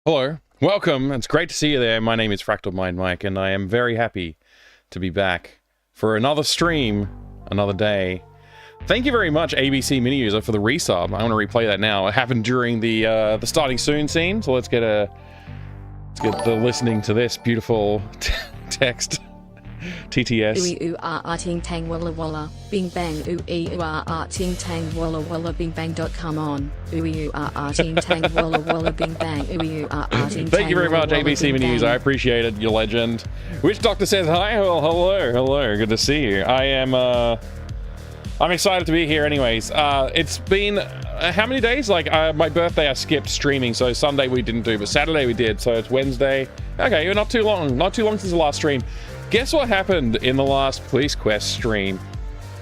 Hello, welcome. It's great to see you there. My name is Fractal Mind Mike, and I am very happy to be back for another stream, another day. Thank you very much, ABC Mini User, for the resub. I want to replay that now. It happened during the starting soon scene, so let's get the listening to this beautiful text. TTS. Ooey ooh ah ting tang walla walla, bing bang ooey ooh ah ting tang walla walla bing bang. Come on, ooey ooh ah ting tang walla walla bing bang ooey ooh ah ting. Thank you very much, ABC Mini User. I appreciate it, you legend. Witch Doctor says hi. Well, hello. Good to see you. I'm excited to be here. Anyways, it's been how many days? Like my birthday, I skipped streaming, so Sunday we didn't do, but Saturday we did. So it's Wednesday. Okay, not too long. Not too long since the last stream. Guess what happened in the last Police Quest stream?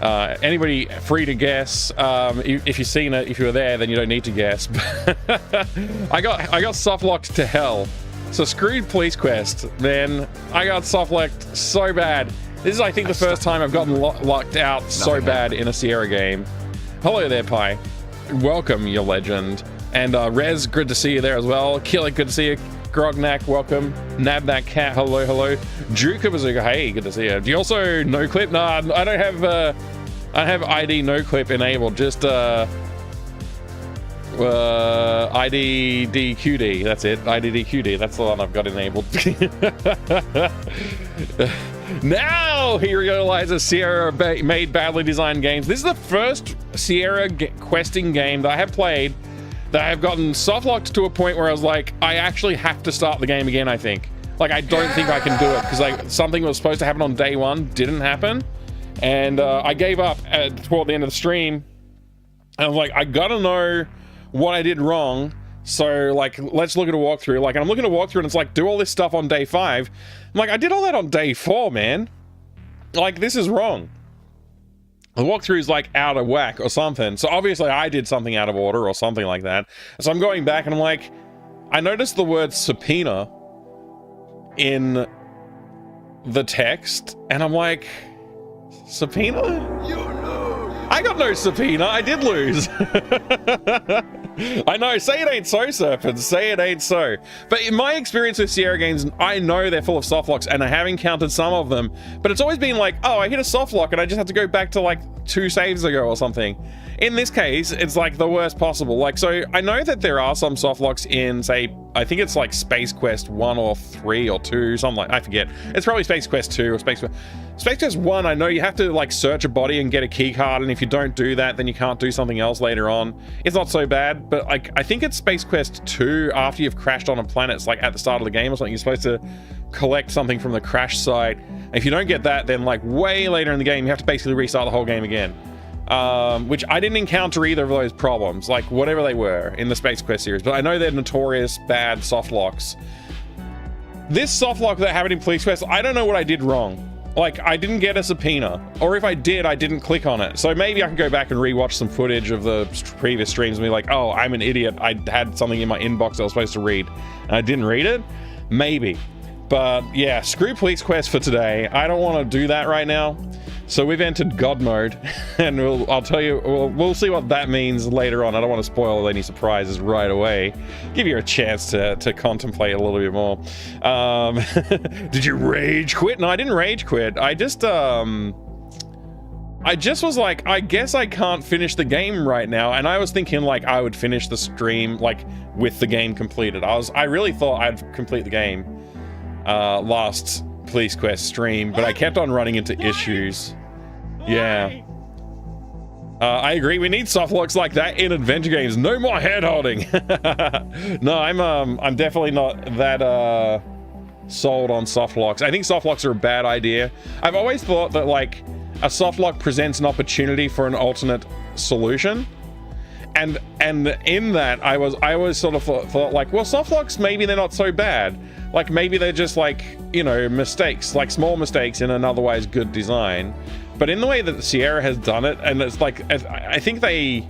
Anybody free to guess? If you've seen it, if you were there, then you don't need to guess. I got soft locked to hell. So screwed Police Quest. Then I got soft locked so bad. This is, I think, the first time I've gotten locked out so bad in a Sierra game. Hello there, Pi. Welcome, you legend. And Rez, good to see you there as well. Killer, good to see you. Grognak, welcome. Nab that cat, hello. Juka Bazooka, hey, good to see you. Do you also no clip? Nah, I don't have ID no clip enabled. Just IDDQD. That's it. IDDQD. That's the one I've got enabled. Now he realizes Sierra made badly designed games. This is the first Sierra questing game that I have played that I have gotten soft locked to a point where I was like, I actually have to start the game again, I think. Like, I don't think I can do it because like something was supposed to happen on day one didn't happen. And I gave up toward the end of the stream. And I was like, I gotta know what I did wrong. So like, let's look at a walkthrough. Like, I'm looking at a walkthrough and it's like, do all this stuff on day 5. I'm like, I did all that on day 4, man. Like, this is wrong. The walkthrough is like out of whack or something. So obviously I did something out of order or something like that. So I'm going back and I'm like, I noticed the word subpoena in the text and I'm like, subpoena? You lose. I got no subpoena. I did lose. I know, say it ain't so, Serpent. Say it ain't so. But in my experience with Sierra games, I know they're full of softlocks, and I have encountered some of them, but it's always been like, oh, I hit a softlock, and I just have to go back to like 2 saves ago or something. In this case, it's like the worst possible. Like, so I know that there are some softlocks in, say, I think it's like Space Quest 1 or 3 or 2, something like, I forget. It's probably Space Quest 2 or Space Quest 1, I know you have to like search a body and get a key card, and if you don't do that, then you can't do something else later on. It's not so bad, but like, I think it's Space Quest 2, after you've crashed on a planet, it's like at the start of the game or something, you're supposed to collect something from the crash site. If you don't get that, then like way later in the game, you have to basically restart the whole game again. Which I didn't encounter either of those problems, like whatever they were in the Space Quest series, but I know they're notorious bad softlocks. This softlock that happened in Police Quest, I don't know what I did wrong. Like, I didn't get a subpoena, or if I did, I didn't click on it. So maybe I can go back and rewatch some footage of the previous streams and be like, oh, I'm an idiot. I had something in my inbox I was supposed to read, and I didn't read it. Maybe. But yeah, screw Police Quest for today. I don't want to do that right now. So we've entered Godmode, and I'll tell you, we'll see what that means later on. I don't want to spoil any surprises right away. Give you a chance to contemplate a little bit more. Did you rage quit? No, I didn't rage quit. I just was like, I guess I can't finish the game right now. And I was thinking like I would finish the stream like with the game completed. I really thought I'd complete the game last Police Quest stream, but I kept on running into issues. Yeah. I agree, we need softlocks like that in adventure games. No more head holding. No, I'm definitely not that sold on softlocks. I think softlocks are a bad idea. I've always thought that like a softlock presents an opportunity for an alternate solution. And in that I always sort of thought like, well, softlocks, maybe they're not so bad. Like maybe they're just like, you know, mistakes, like small mistakes in an otherwise good design. But in the way that Sierra has done it, and it's like, I think they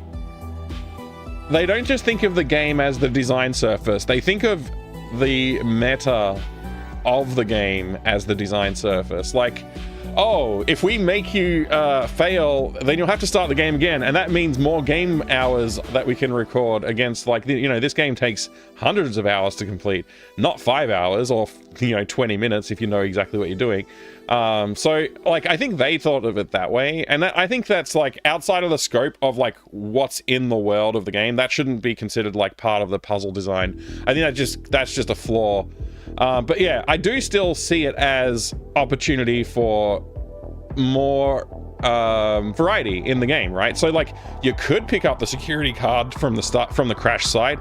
don't just think of the game as the design surface. They think of the meta of the game as the design surface. Like, oh, if we make you fail, then you'll have to start the game again, and that means more game hours that we can record against, like, you know, this game takes hundreds of hours to complete, not 5 hours or, you know, 20 minutes if you know exactly what you're doing. So, like, I think they thought of it that way, and I think that's, like, outside of the scope of, like, what's in the world of the game. That shouldn't be considered, like, part of the puzzle design. I think that's just a flaw. But yeah, I do still see it as opportunity for more variety in the game, right? So, like, you could pick up the security card from the crash site,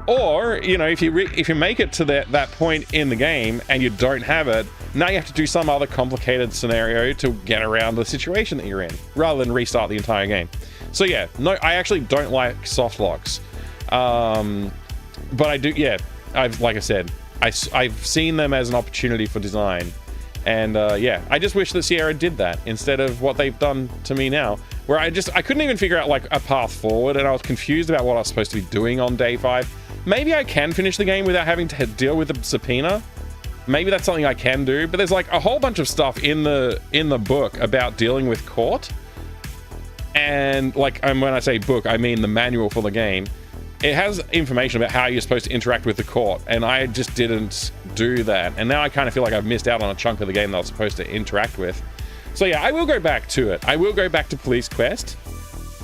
or, you know, if you make it to that point in the game and you don't have it, now you have to do some other complicated scenario to get around the situation that you're in, rather than restart the entire game. So yeah, no, I actually don't like soft locks, but I do. Yeah, like I said, I've seen them as an opportunity for design, and yeah, I just wish that Sierra did that instead of what they've done to me now, where I couldn't even figure out, like, a path forward, and I was confused about what I was supposed to be doing on day 5. Maybe I can finish the game without having to deal with the subpoena. Maybe that's something I can do, but there's, like, a whole bunch of stuff in the book about dealing with court, and, like, and when I say book, I mean the manual for the game. It has information about how you're supposed to interact with the court, and I just didn't do that. And now I kind of feel like I've missed out on a chunk of the game that I was supposed to interact with. So yeah, I will go back to it. I will go back to Police Quest.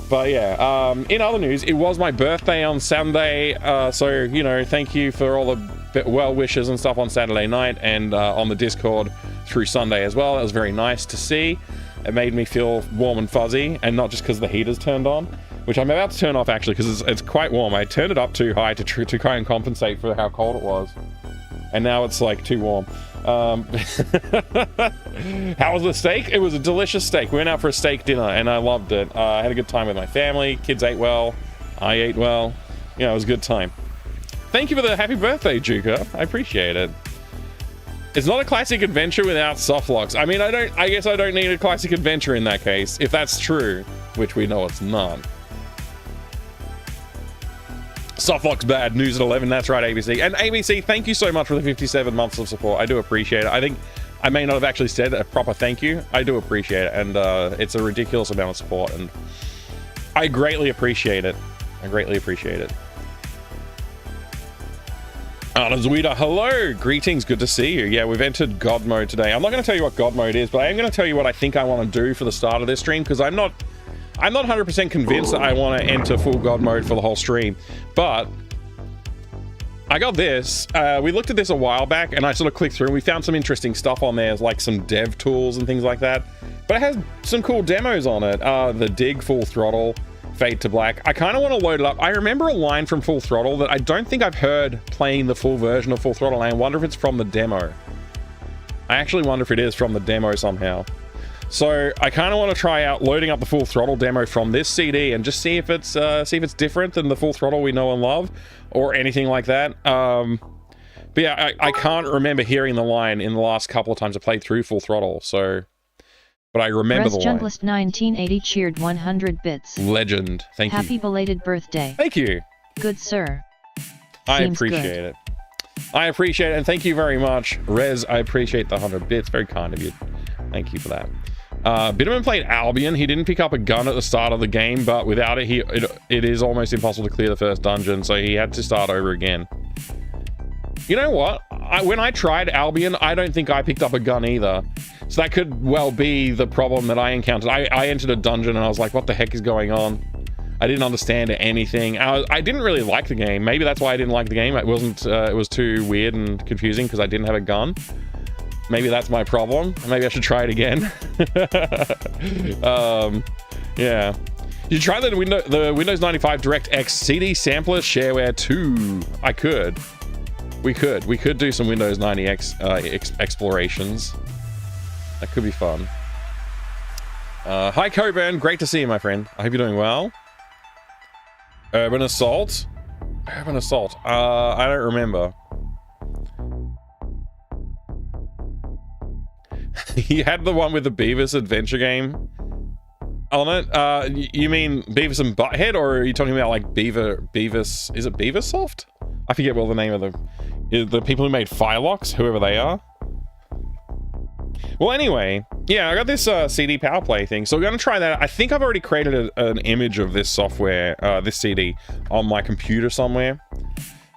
But yeah, in other news, it was my birthday on Sunday. So, you know, thank you for all the well wishes and stuff on Saturday night, and on the Discord through Sunday as well. It was very nice to see. It made me feel warm and fuzzy, and not just because the heater's turned on, which I'm about to turn off actually because it's quite warm. I turned it up too high to try and compensate for how cold it was, and now it's, like, too warm. How was the steak? It was a delicious steak. We went out for a steak dinner and I loved it. I had a good time with my family. Kids ate well. I ate well. You know, it was a good time. Thank you for the happy birthday, Juka. I appreciate it. It's not a classic adventure without softlocks. I mean, I guess I don't need a classic adventure in that case, if that's true, which we know it's not. Softlock's bad. News at 11. That's right, ABC. And ABC, thank you so much for the 57 months of support. I do appreciate it. I think I may not have actually said a proper thank you. I do appreciate it. And it's a ridiculous amount of support. And I greatly appreciate it. I greatly appreciate it. Zuida, hello. Greetings. Good to see you. Yeah, we've entered God mode today. I'm not going to tell you what God mode is, but I am going to tell you what I think I want to do for the start of this stream, because I'm not 100% convinced that I want to enter full God mode for the whole stream, but I got this. We looked at this a while back, and I sort of clicked through, and we found some interesting stuff on there, like some dev tools and things like that. But it has some cool demos on it. The Dig Full Throttle, Fade to Black. I kind of want to load it up. I remember a line from Full Throttle that I don't think I've heard playing the full version of Full Throttle, and I wonder if it's from the demo. I actually wonder if it is from the demo somehow. So I kind of want to try out loading up the Full Throttle demo from this CD and just see if it's different than the Full Throttle we know and love, or anything like that. But yeah, I can't remember hearing the line in the last couple of times I played through Full Throttle. So, but I remember the line. Junglist 1980 cheered 100 bits. Legend. Thank you. Happy belated birthday. Thank you. Good sir. I Seems appreciate good. it. I appreciate it, and thank you very much, Rez. I appreciate the 100 bits. Very kind of you. Thank you for that. Bitterman played Albion. He didn't pick up a gun at the start of the game, but without it, it is almost impossible to clear the first dungeon, so he had to start over again. You know what? When I tried Albion, I don't think I picked up a gun either. So that could well be the problem that I encountered. I entered a dungeon and I was like, what the heck is going on? I didn't understand anything. I didn't really like the game. Maybe that's why I didn't like the game. It was too weird and confusing because I didn't have a gun. Maybe that's my problem. Maybe I should try it again. Yeah. You try the Windows 95 DirectX CD sampler shareware 2. I could. We could do some Windows 90X explorations. That could be fun. Hi Coburn, great to see you, my friend. I hope you're doing well. Urban Assault? Urban Assault. I don't remember. You had the one with the Beavis adventure game on it. You mean Beavis and Butthead, or are you talking about like Beavis? Is it Beaversoft? I forget what the name of the people who made Firelocks, whoever they are. Well, anyway, yeah, I got this CD power play thing, so we're going to try that. I think I've already created an image of this software, this CD, on my computer somewhere.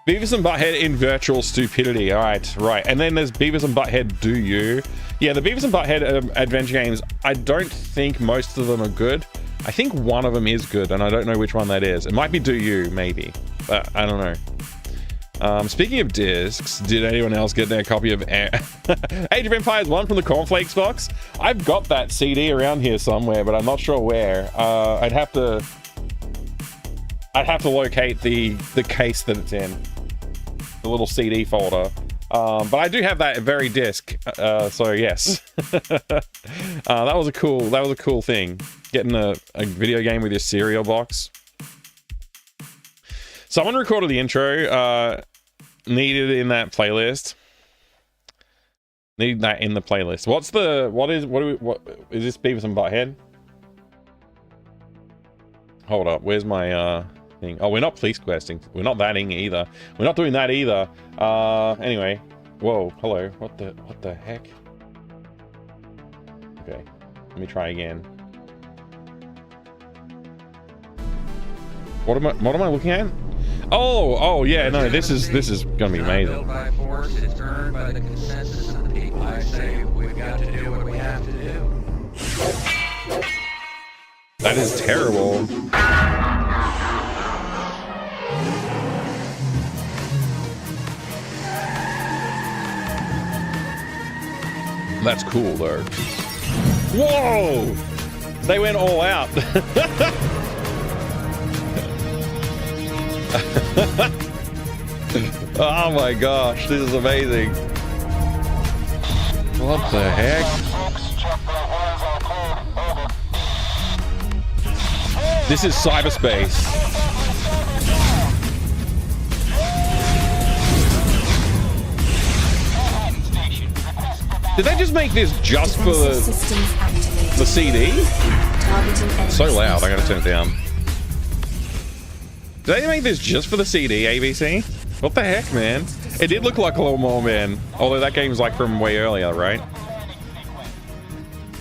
Beavis and Butthead in virtual stupidity. All right, right. And then there's Beavis and Butthead Do You. Yeah, the Beavis and Butthead adventure games, I don't think most of them are good. I think one of them is good, and I don't know which one that is. It might be Do You, maybe, but I don't know. Speaking of discs, did anyone else get their copy of Age of Empires 1 from the Cornflakes box? I've got that CD around here somewhere, but I'm not sure where. I'd have to locate the case that it's in, the little CD folder. But I do have that very disc, so yes. That was a cool thing, getting a video game with your cereal box. Someone recorded the intro, needed in that playlist. Need that in the playlist. What is this Beavis and Butthead? Hold up, where's my thing? Oh, we're not police questing. We're not thatting either. We're not doing that either. Anyway. Whoa, hello. What the heck? Okay, let me try again. What am I looking at? Oh yeah, no, this is gonna be amazing. Built by force, it's earned by the consensus of the people. I say we've got to do what we have to do. That is terrible. That's cool though. Whoa! They went all out. Oh my gosh, this is amazing. What the heck? This is cyberspace. Did they just make this just for the CD? So loud, I gotta turn it down. Did they make this just for the CD, ABC? What the heck, man? It did look like a little more, man. Although that game's like from way earlier, right?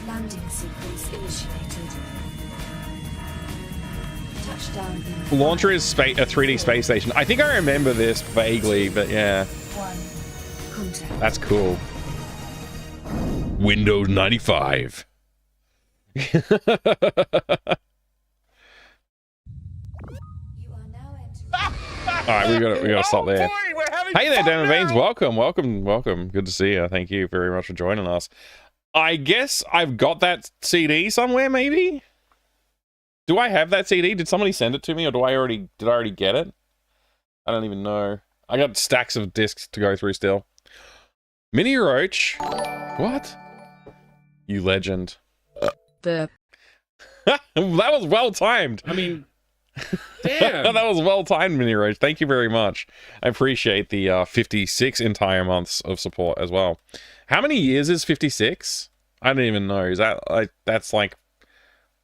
Landing sequence initiated. Touchdown. Launcher is a 3D space station. I think I remember this vaguely, but yeah. Contact. That's cool. Windows 95. Alright, we gotta stop there. Hey there, Damon Veins. Welcome. Good to see you. Thank you very much for joining us. I guess I've got that CD somewhere, maybe? Do I have that CD? Did somebody send it to me, or did I already get it? I don't even know. I got stacks of discs to go through still. Mini Roach. What? You legend. The That was well timed. I mean, damn. That was well timed, Mini Roach. Thank you very much. I appreciate the 56 entire months of support as well. How many years is 56? I don't even know. Is that like, that's like,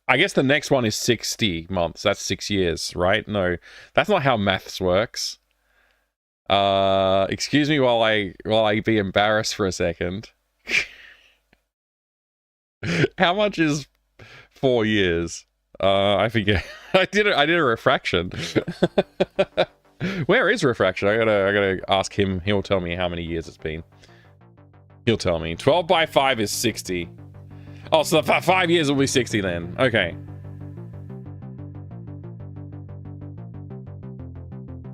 I guess the next one is 60 months. That's 6 years, right? No, that's not how maths works. Excuse me while I be embarrassed for a second. How much is 4 years? I forget. I did a refraction. Where is refraction? I gotta ask him. He'll tell me how many years it's been. He'll tell me. 12 by 5 is 60. Oh, so the 5 years will be 60 then. Okay.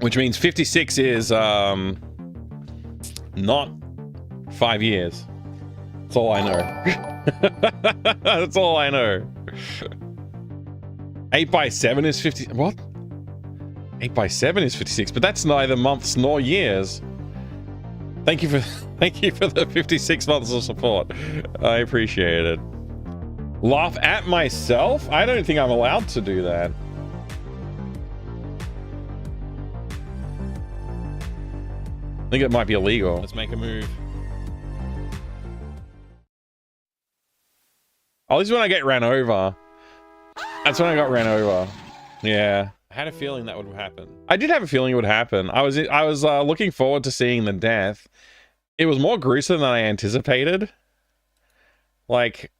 Which means 56 is not 5 years. That's all I know. That's all I know. 8 by 7 is 50. What? 8 by 7 is 56, but that's neither months nor years. Thank you for the 56 months of support. I appreciate it. Laugh at myself? I don't think I'm allowed to do that. I think it might be illegal. Let's make a move. Oh, this is when I get ran over. That's when I got ran over. Yeah. I had a feeling that would happen. I did have a feeling it would happen. I was looking forward to seeing the death. It was more gruesome than I anticipated. Like,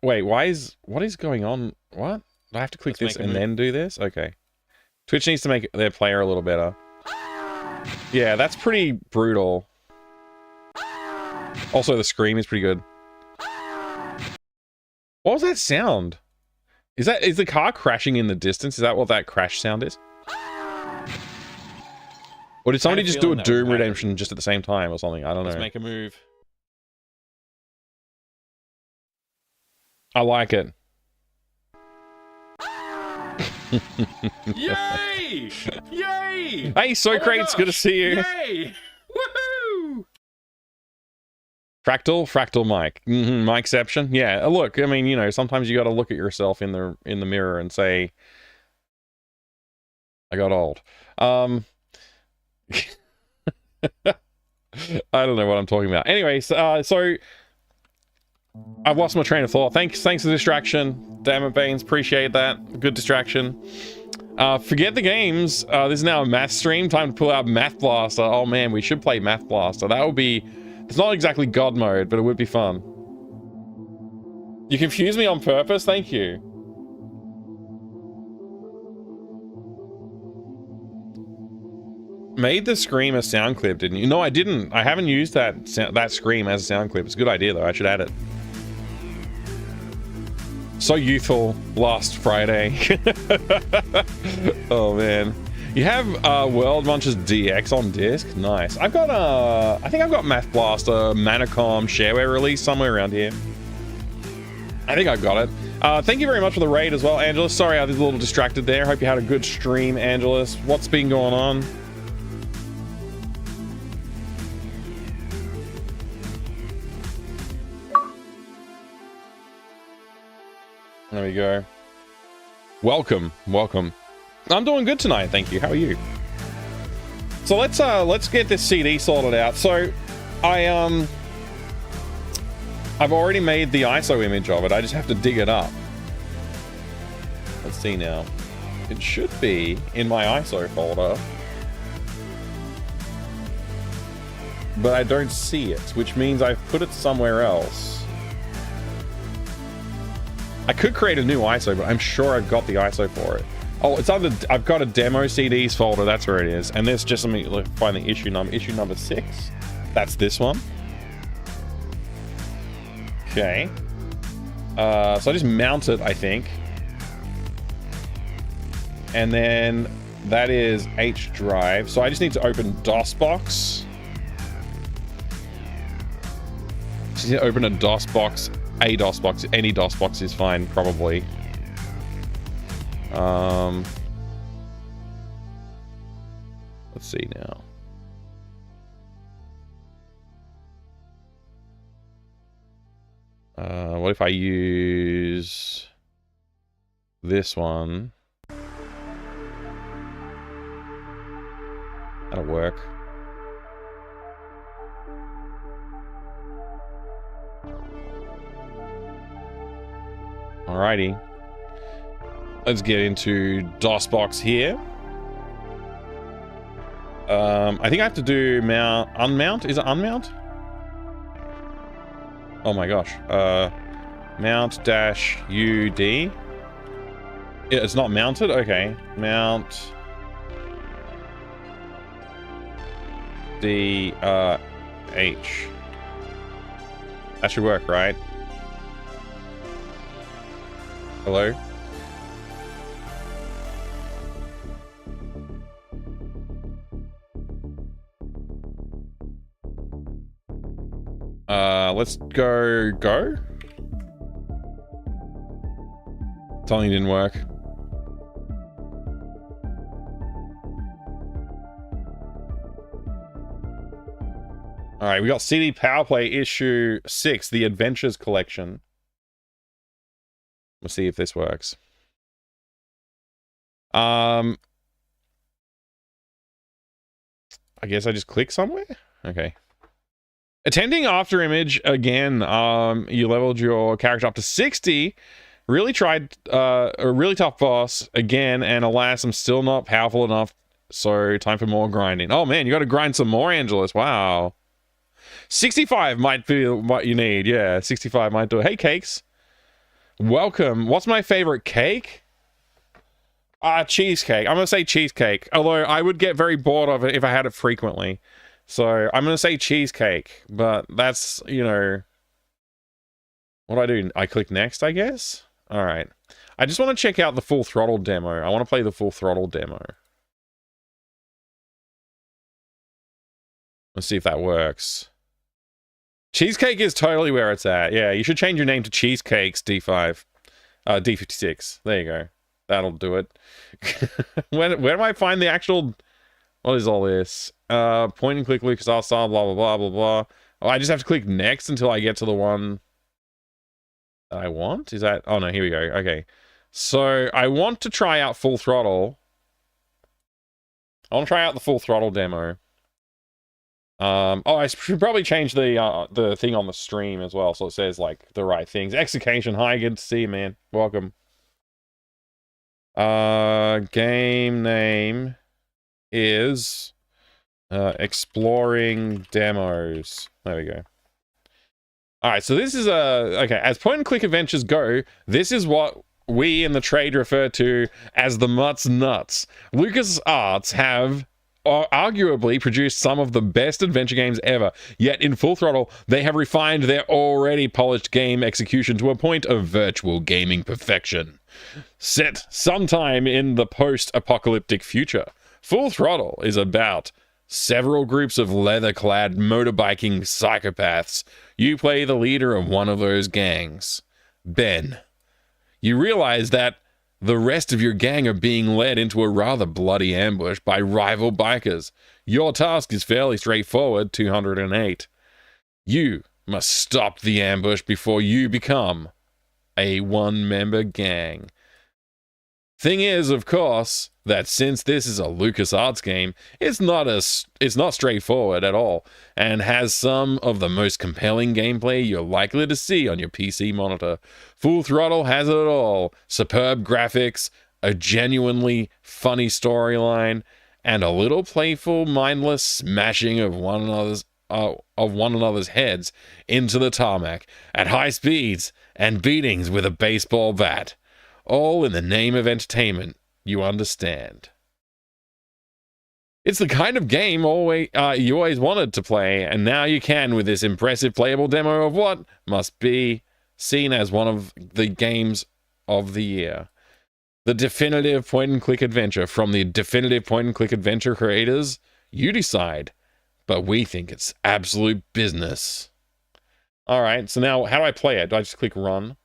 wait, what is going on? What? Do I have to click Let's this make a and move. then do this? Okay. Twitch needs to make their player a little better. Yeah, that's pretty brutal. Also, the scream is pretty good. What was that sound? Is the car crashing in the distance? Is that what that crash sound is? Or did somebody just do a Doom Redemption just at the same time or something? I don't know. Let's make a move. I like it. Yay! Yay! Hey, Socrates, good to see you. Yay! Woohoo! Fractal Mike. Mikeception. Yeah, look, I mean, you know, sometimes you got to look at yourself in the mirror and say, I got old. I don't know what I'm talking about. Anyways, so I've lost my train of thought. Thanks for the distraction. Damn it, Baines. Appreciate that. Good distraction. Forget the games. This is now a math stream. Time to pull out Math Blaster. Oh man, we should play Math Blaster. That would be... It's not exactly God mode, but it would be fun. You confused me on purpose? Thank you. Made the scream a sound clip, didn't you? No, I didn't. I haven't used that scream as a sound clip. It's a good idea, though. I should add it. So youthful last Friday. Oh, man. You have World Munchers DX on disc? Nice. I've got, I think I've got Math Blaster, Manacom, shareware release somewhere around here. I think I got it. Thank you very much for the raid as well, Angelus. Sorry I was a little distracted there. Hope you had a good stream, Angelus. What's been going on? There we go. Welcome. I'm doing good tonight, thank you. How are you? So let's get this CD sorted out. So I've already made the ISO image of it. I just have to dig it up. Let's see now. It should be in my ISO folder. But I don't see it, which means I've put it somewhere else. I could create a new ISO, but I'm sure I've got the ISO for it. Oh, it's under... I've got a demo CDs folder. That's where it is. And there's just... Let me find the issue number. Issue number 6. That's this one. Okay. So I just mount it, I think. And then that is H drive. So I just need to open DOSBox. Just need to open a DOSBox. A DOSBox. Any DOSBox is fine, probably. Let's see now. What if I use this one? That'll work. Alrighty. Let's get into DOSBox here. I think I have to do unmount. Is it unmount? Oh my gosh. Mount-UD. It's not mounted? Okay. Mount D H. That should work, right? Hello? Let's go. Something didn't work. All right, we got CD Power Play issue 6, the Adventures Collection. We'll see if this works. I guess I just click somewhere? Okay. Attending After Image again. You leveled your character up to 60. Really tried a really tough boss again, and alas, I'm still not powerful enough. So time for more grinding. Oh man, you got to grind some more, Angelus. Wow. 65 might be what you need. Yeah, 65 might do it. Hey, Cakes. Welcome. What's my favorite cake? Cheesecake. I'm going to say cheesecake. Although I would get very bored of it if I had it frequently. So I'm going to say cheesecake. But that's, you know... What do I do? I click next, I guess? Alright. I just want to check out the Full Throttle demo. I want to play the Full Throttle demo. Let's see if that works. Cheesecake is totally where it's at. Yeah, you should change your name to Cheesecakes D5. D56. There you go. That'll do it. Where do I find the actual... What is all this? Point and click LucasArts style, blah, blah, blah, blah, blah. Oh, I just have to click next until I get to the one that I want? Is that... Oh, no, here we go. Okay. So, I want to try out Full Throttle. I want to try out the Full Throttle demo. Oh, I should probably change the thing on the stream as well, so it says, like, the right things. Execution, hi, good to see you, man. Welcome. Game name is Exploring Demos. There we go. Alright, so this is okay, as point-and-click adventures go, this is what we in the trade refer to as the Mutts Nuts. LucasArts have arguably produced some of the best adventure games ever, yet in Full Throttle, they have refined their already polished game execution to a point of virtual gaming perfection. Set sometime in the post-apocalyptic future, Full Throttle is about several groups of leather-clad motorbiking psychopaths. You play the leader of one of those gangs, Ben. You realize that the rest of your gang are being led into a rather bloody ambush by rival bikers. Your task is fairly straightforward, 208. You must stop the ambush before you become a one-member gang. Thing is, of course, that since this is a LucasArts game, it's not straightforward at all, and has some of the most compelling gameplay you're likely to see on your PC monitor. Full Throttle has it all: superb graphics, a genuinely funny storyline, and a little playful, mindless smashing of one another's heads into the tarmac at high speeds and beatings with a baseball bat. All in the name of entertainment, you understand. It's the kind of game you always wanted to play, and now you can with this impressive playable demo of what must be seen as one of the games of the year. The definitive point-and-click adventure from the definitive point-and-click adventure creators. You decide, but we think it's absolute business. Alright, so now how do I play it? Do I just click run?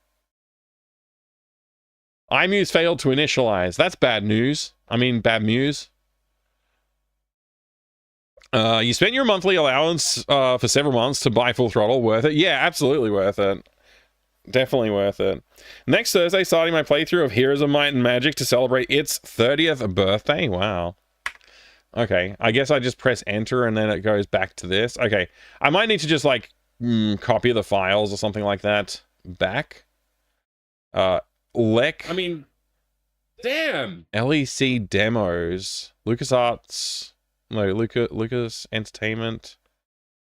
iMuse failed to initialize. That's bad news. I mean, bad news. You spent your monthly allowance for several months to buy Full Throttle. Worth it? Yeah, absolutely worth it. Definitely worth it. Next Thursday, starting my playthrough of Heroes of Might and Magic to celebrate its 30th birthday. Wow. Okay, I guess I just press enter and then it goes back to this. Okay, I might need to just, like, copy the files or something like that back. I mean, damn. LEC demos, LucasArts, no, Lucas Entertainment,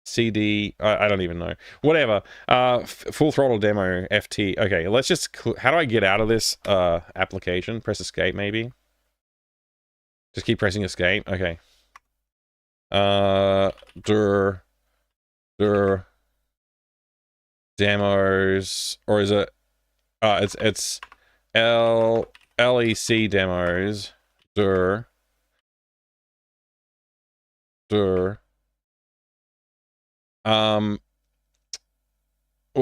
CD. I don't even know. Whatever. Full Throttle demo FT. Okay, let's just. How do I get out of this application? Press escape, maybe. Just keep pressing escape. Okay. Demos, or is it? It's LEC demos. What do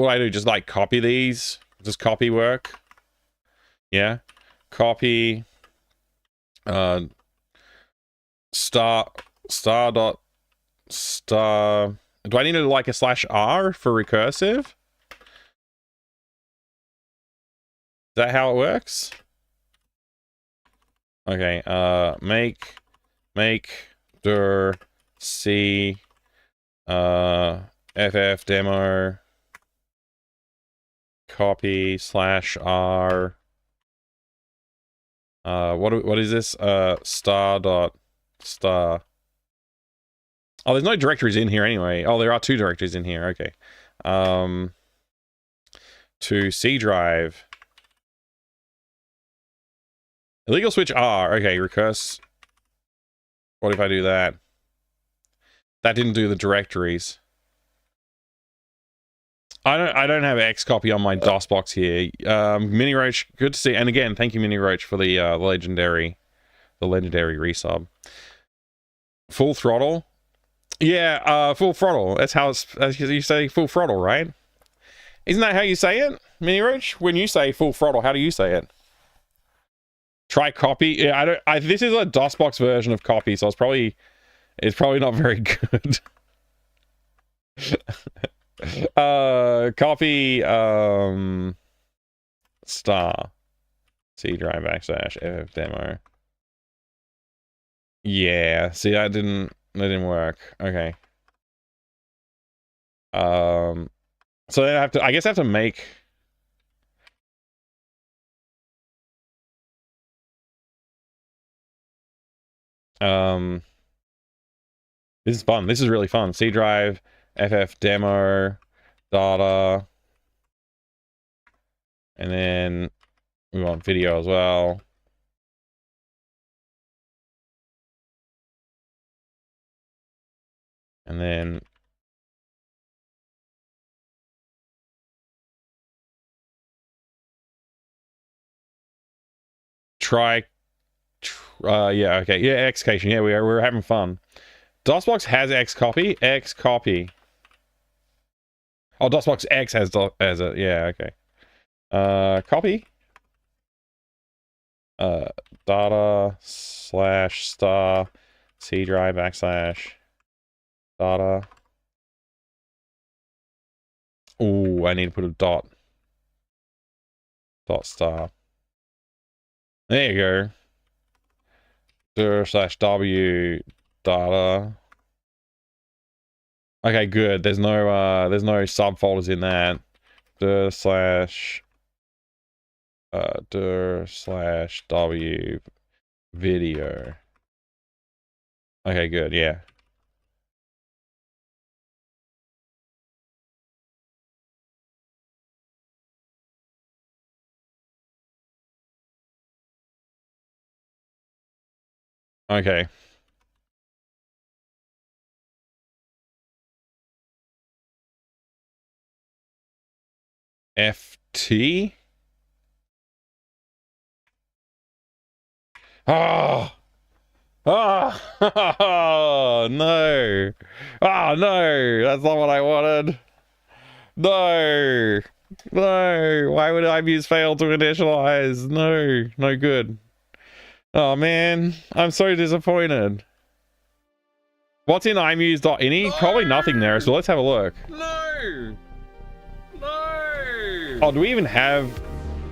I do? Just like copy these? Does copy work? Yeah. Copy star. Do I need to like a /R for recursive? Is that how it works? Okay, make dir c ff demo copy /R what is this? Star. Oh, there's no directories in here anyway. Oh, there are 2 directories in here. Okay. To C drive. Illegal switch R. Okay, recurse. What if I do that? That didn't do the directories. I don't have Xcopy on my DOS box here. Mini Roach, good to see. And again, thank you, Mini Roach, for the legendary resub. Full throttle. Yeah, full throttle. That's how it's, as you say, full throttle, right? Isn't that how you say it, Mini Roach? When you say full throttle, how do you say it? Try copy. Yeah, this is a DOSBox version of copy, so it's probably not very good. Copy star C drive / FF demo. Yeah, see, that didn't work. Okay. So then I guess I have to make this is fun. This is really fun. C drive, FF demo, data, and then we want video as well. And then yeah, okay, yeah, Xcation, yeah, we're having fun. DOSBox has Xcopy. Oh, DOSBox X has it. Yeah, okay. Copy. Data / star C drive / data. Oh, I need to put a dot star. There you go. /w data. Okay, good. There's no subfolders in that. /w video. Okay, good. Yeah. Okay. FT. Oh. Oh. No. Oh, no. That's not what I wanted. No. No. Why would IMUs fail to initialize? No. No good. Oh, man. I'm so disappointed. What's in imuse.ini? No! Probably nothing there, so let's have a look. No! No! Oh, do we even have...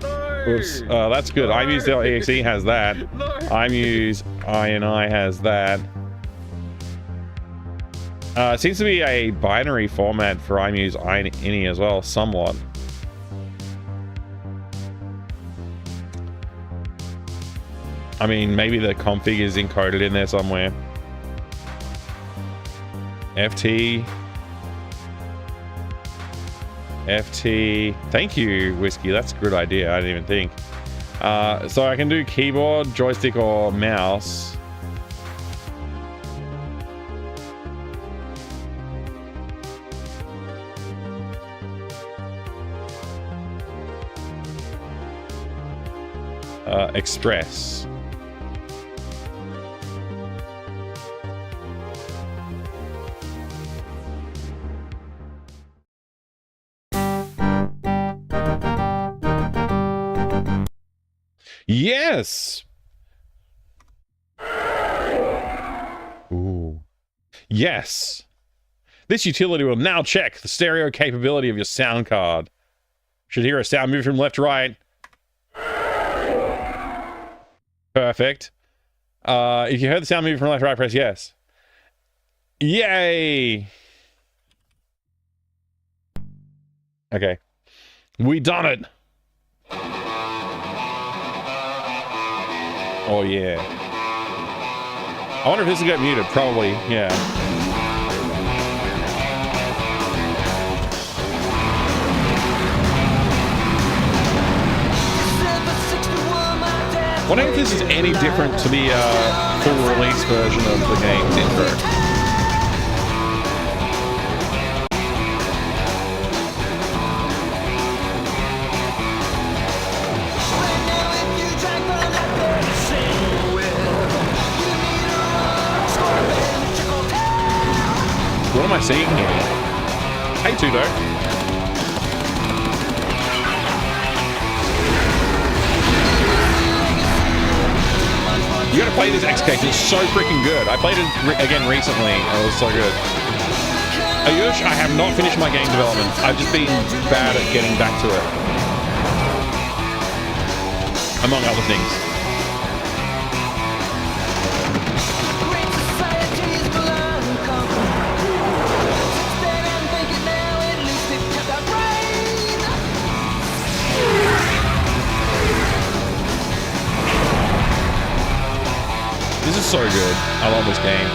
No! Oops. That's good. No! Imuse.exe has that. No! Imuse.ini has that. It seems to be a binary format for imuse.ini as well, somewhat. I mean, maybe the config is encoded in there somewhere. FT. Thank you, Whiskey. That's a good idea. I didn't even think. So I can do keyboard, joystick, or mouse. Express. Yes! Ooh. Yes! This utility will now check the stereo capability of your sound card. Should hear a sound move from left to right. Perfect. If you heard the sound move from left to right, press yes. Yay! Okay. We done it! Oh, yeah. I wonder if this will get muted. Probably, yeah. Wondering if this is any different to the full release version of the game's intro. What am I seeing here? Hey, Tudo. You gotta play this XK, it's so freaking good. I played it again recently, and it was so good. Ayush, I have not finished my game development. I've just been bad at getting back to it. Among other things. This is so good. I love this game.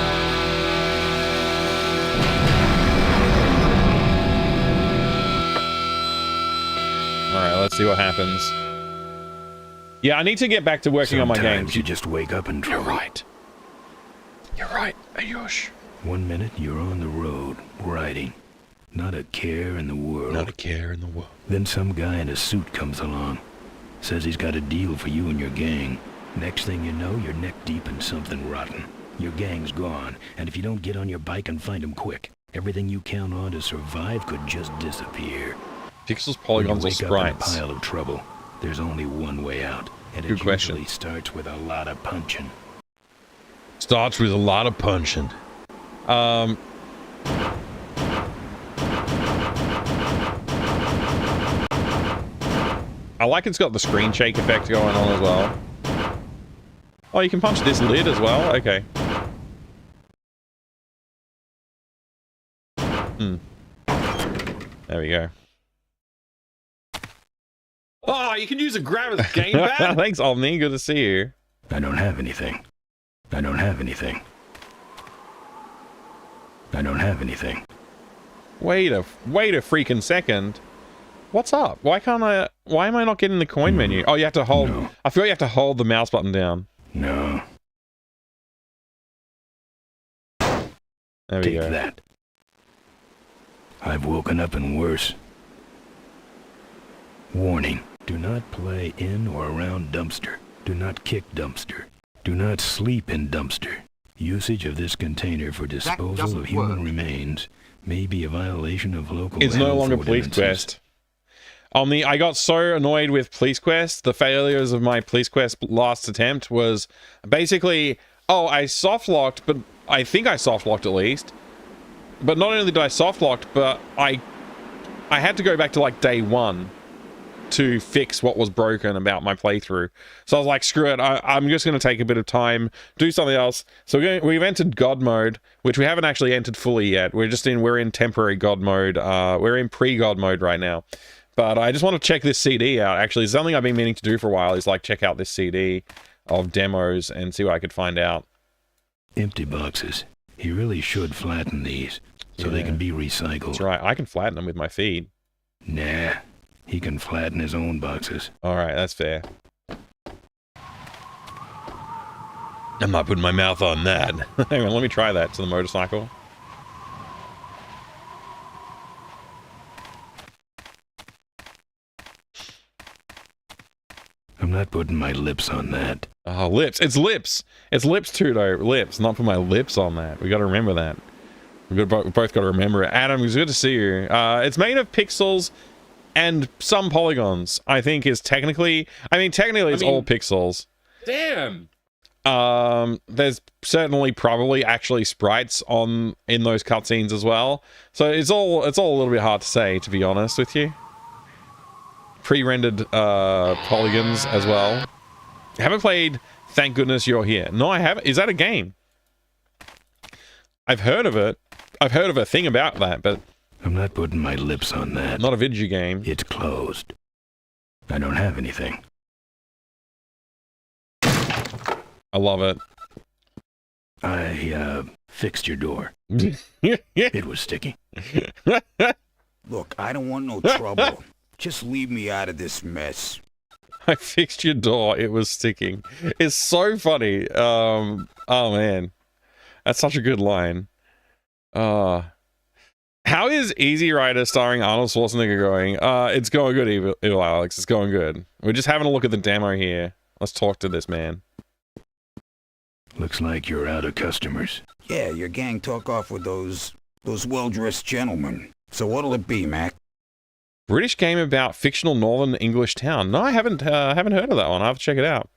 Alright, let's see what happens. Yeah, I need to get back to working on my games. Sometimes you just wake up in trouble. You're right. You're right, Ayush. 1 minute you're on the road, riding. Not a care in the world. Not a care in the world. Then some guy in a suit comes along. Says he's got a deal for you and your gang. Next thing you know, you're neck deep in something rotten. Your gang's gone, and if you don't get on your bike and find them quick, everything you count on to survive could just disappear. Pixels, polygons, or sprites? When you wake up in a pile of trouble, there's only one way out, and Good it question. usually starts with a lot of punching. Starts with a lot of punching. I like it's got the screen shake effect going on as well. Oh, you can punch this lid as well? Okay. There we go. Oh, you can use a grab as gamepad? Thanks, Omni. Good to see you. I don't have anything. I don't have anything. I don't have anything. Wait a freaking second. What's up? Why am I not getting the coin menu? Oh, you have to hold. No. I feel you have to hold the mouse button down. No. There we Take go. that. I've woken up and worse. Warning. Do not play in or around dumpster. Do not kick dumpster. Do not sleep in dumpster. Usage of this container for disposal of human remains may be a violation of local It's no health longer Police ordinances. Quest. I got so annoyed with Police Quest. The failures of my Police Quest last attempt was basically, oh, I soft locked, but I think I soft locked at least. But not only did I soft locked, but I had to go back to like day one to fix what was broken about my playthrough. So I was like, screw it, I'm just going to take a bit of time, do something else. So we've entered God mode, which we haven't actually entered fully yet. We're in temporary God mode. We're in pre-God mode right now. But I just want to check this CD out. Actually, something I've been meaning to do for a while is like check out this CD of demos and see what I could find out. Empty boxes. He really should flatten these so they can be recycled. That's right, I can flatten them with my feed. Nah, he can flatten his own boxes. Alright, that's fair. I'm not putting my mouth on that. Hang on, let me try that to the motorcycle. I'm not putting my lips on that. Oh, lips. It's lips. It's lips, Tudo. Lips. Not put my lips on that. We got to remember that. We've both got to remember it. Adam, it's good to see you. It's made of pixels and some polygons, I think is technically... I mean, it's all pixels. Damn! There's certainly probably actually sprites in those cutscenes as well. So it's all a little bit hard to say, to be honest with you. Pre-rendered polygons as well. I haven't played Thank Goodness You're Here. No, I haven't. Is that a game? I've heard of it. I've heard of a thing about that, but... I'm not putting my lips on that. Not a video game. It's closed. I don't have anything. I love it. I, fixed your door. It was sticky. Look, I don't want no trouble. Just leave me out of this mess. I fixed your door. It was sticking. It's so funny. Oh man, that's such a good line. How is Easy Rider starring Arnold Schwarzenegger going? It's going good, Evil Alex. It's going good. We're just having a look at the demo here. Let's talk to this man. Looks like you're out of customers. Yeah, your gang took off with those well-dressed gentlemen. So what'll it be, Mac? British game about fictional northern English town. No, I haven't heard of that one. I'll have to check it out.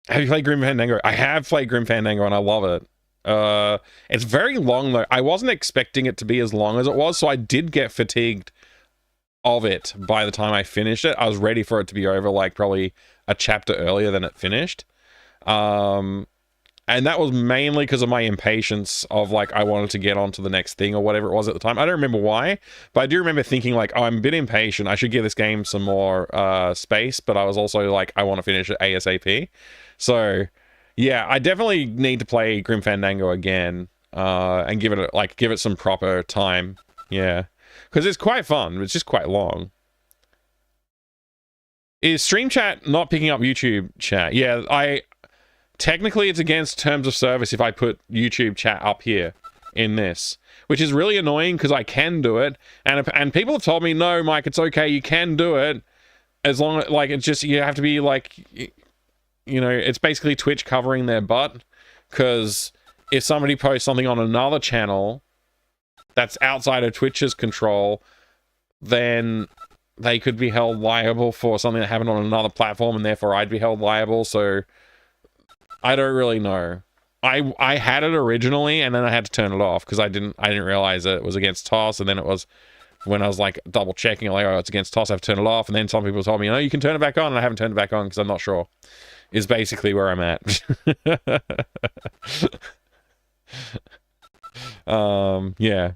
Have you played Grim Fandango? I have played Grim Fandango and I love it. It's very long though. I wasn't expecting it to be as long as it was, so I did get fatigued of it by the time I finished it. I was ready for it to be over like probably a chapter earlier than it finished. And that was mainly because of my impatience of like, I wanted to get on to the next thing or whatever it was at the time. I don't remember why, but I do remember thinking like, oh, I'm a bit impatient. I should give this game some more space, but I was also like, I want to finish it ASAP. So yeah, I definitely need to play Grim Fandango again and give it some proper time. Yeah, because it's quite fun. It's just quite long. Is Stream Chat not picking up YouTube chat? Yeah, technically it's against terms of service if I put YouTube chat up here in this, which is really annoying because I can do it, and people have told me, no, Mike, it's okay, you can do it as long as like it's just you have to be like, you know, it's basically Twitch covering their butt, because if somebody posts something on another channel that's outside of Twitch's control, then they could be held liable for something that happened on another platform, and therefore I'd be held liable. So I don't really know. I had it originally, and then I had to turn it off because I didn't realize that it was against TOS, and then it was when I was like double checking, like, oh, it's against TOS, I have to turn it off, and then some people told me, no, you can turn it back on, and I haven't turned it back on because I'm not sure. Is basically where I'm at. Yeah.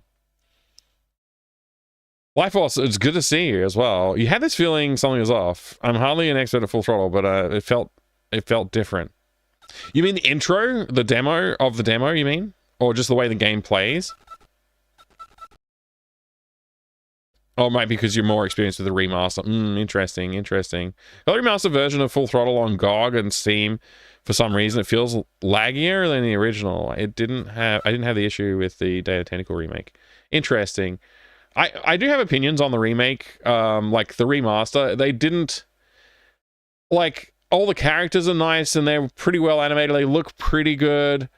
Life Force, it's good to see you as well. You had this feeling something was off. I'm hardly an expert at Full Throttle, but it felt different. You mean the intro? The demo of the demo, you mean? Or just the way the game plays? Oh, it might be because you're more experienced with the remaster. Interesting, interesting. The remaster version of Full Throttle on GOG and Steam, for some reason, it feels laggier than the original. I didn't have the issue with the Data Tentacle remake. Interesting. I do have opinions on the remake. Like the remaster, they didn't, like, all the characters are nice and they're pretty well animated. They look pretty good.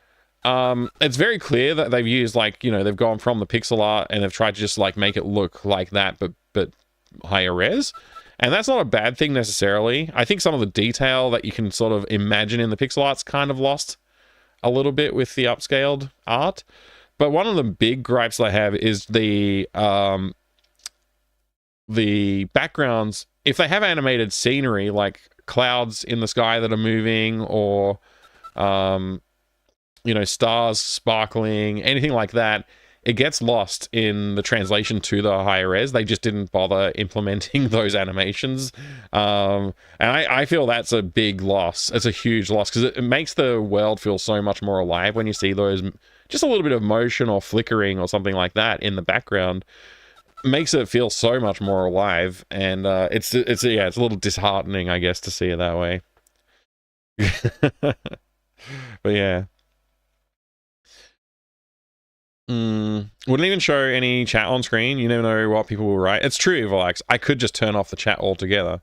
It's very clear that they've used, like, you know, they've gone from the pixel art and they've tried to just like make it look like that, but higher res. And that's not a bad thing necessarily. I think some of the detail that you can sort of imagine in the pixel art's kind of lost a little bit with the upscaled art. But one of the big gripes I have is the backgrounds. If they have animated scenery, like clouds in the sky that are moving, or you know, stars sparkling, anything like that, it gets lost in the translation to the higher res. They just didn't bother implementing those animations. And I feel that's a big loss. It's a huge loss because it makes the world feel so much more alive when you see those, just a little bit of motion or flickering or something like that in the background. Makes it feel so much more alive. And it's a little disheartening, I guess, to see it that way. But yeah. Wouldn't even show any chat on screen. You never know what people will write. It's true, Evolax. I could just turn off the chat altogether,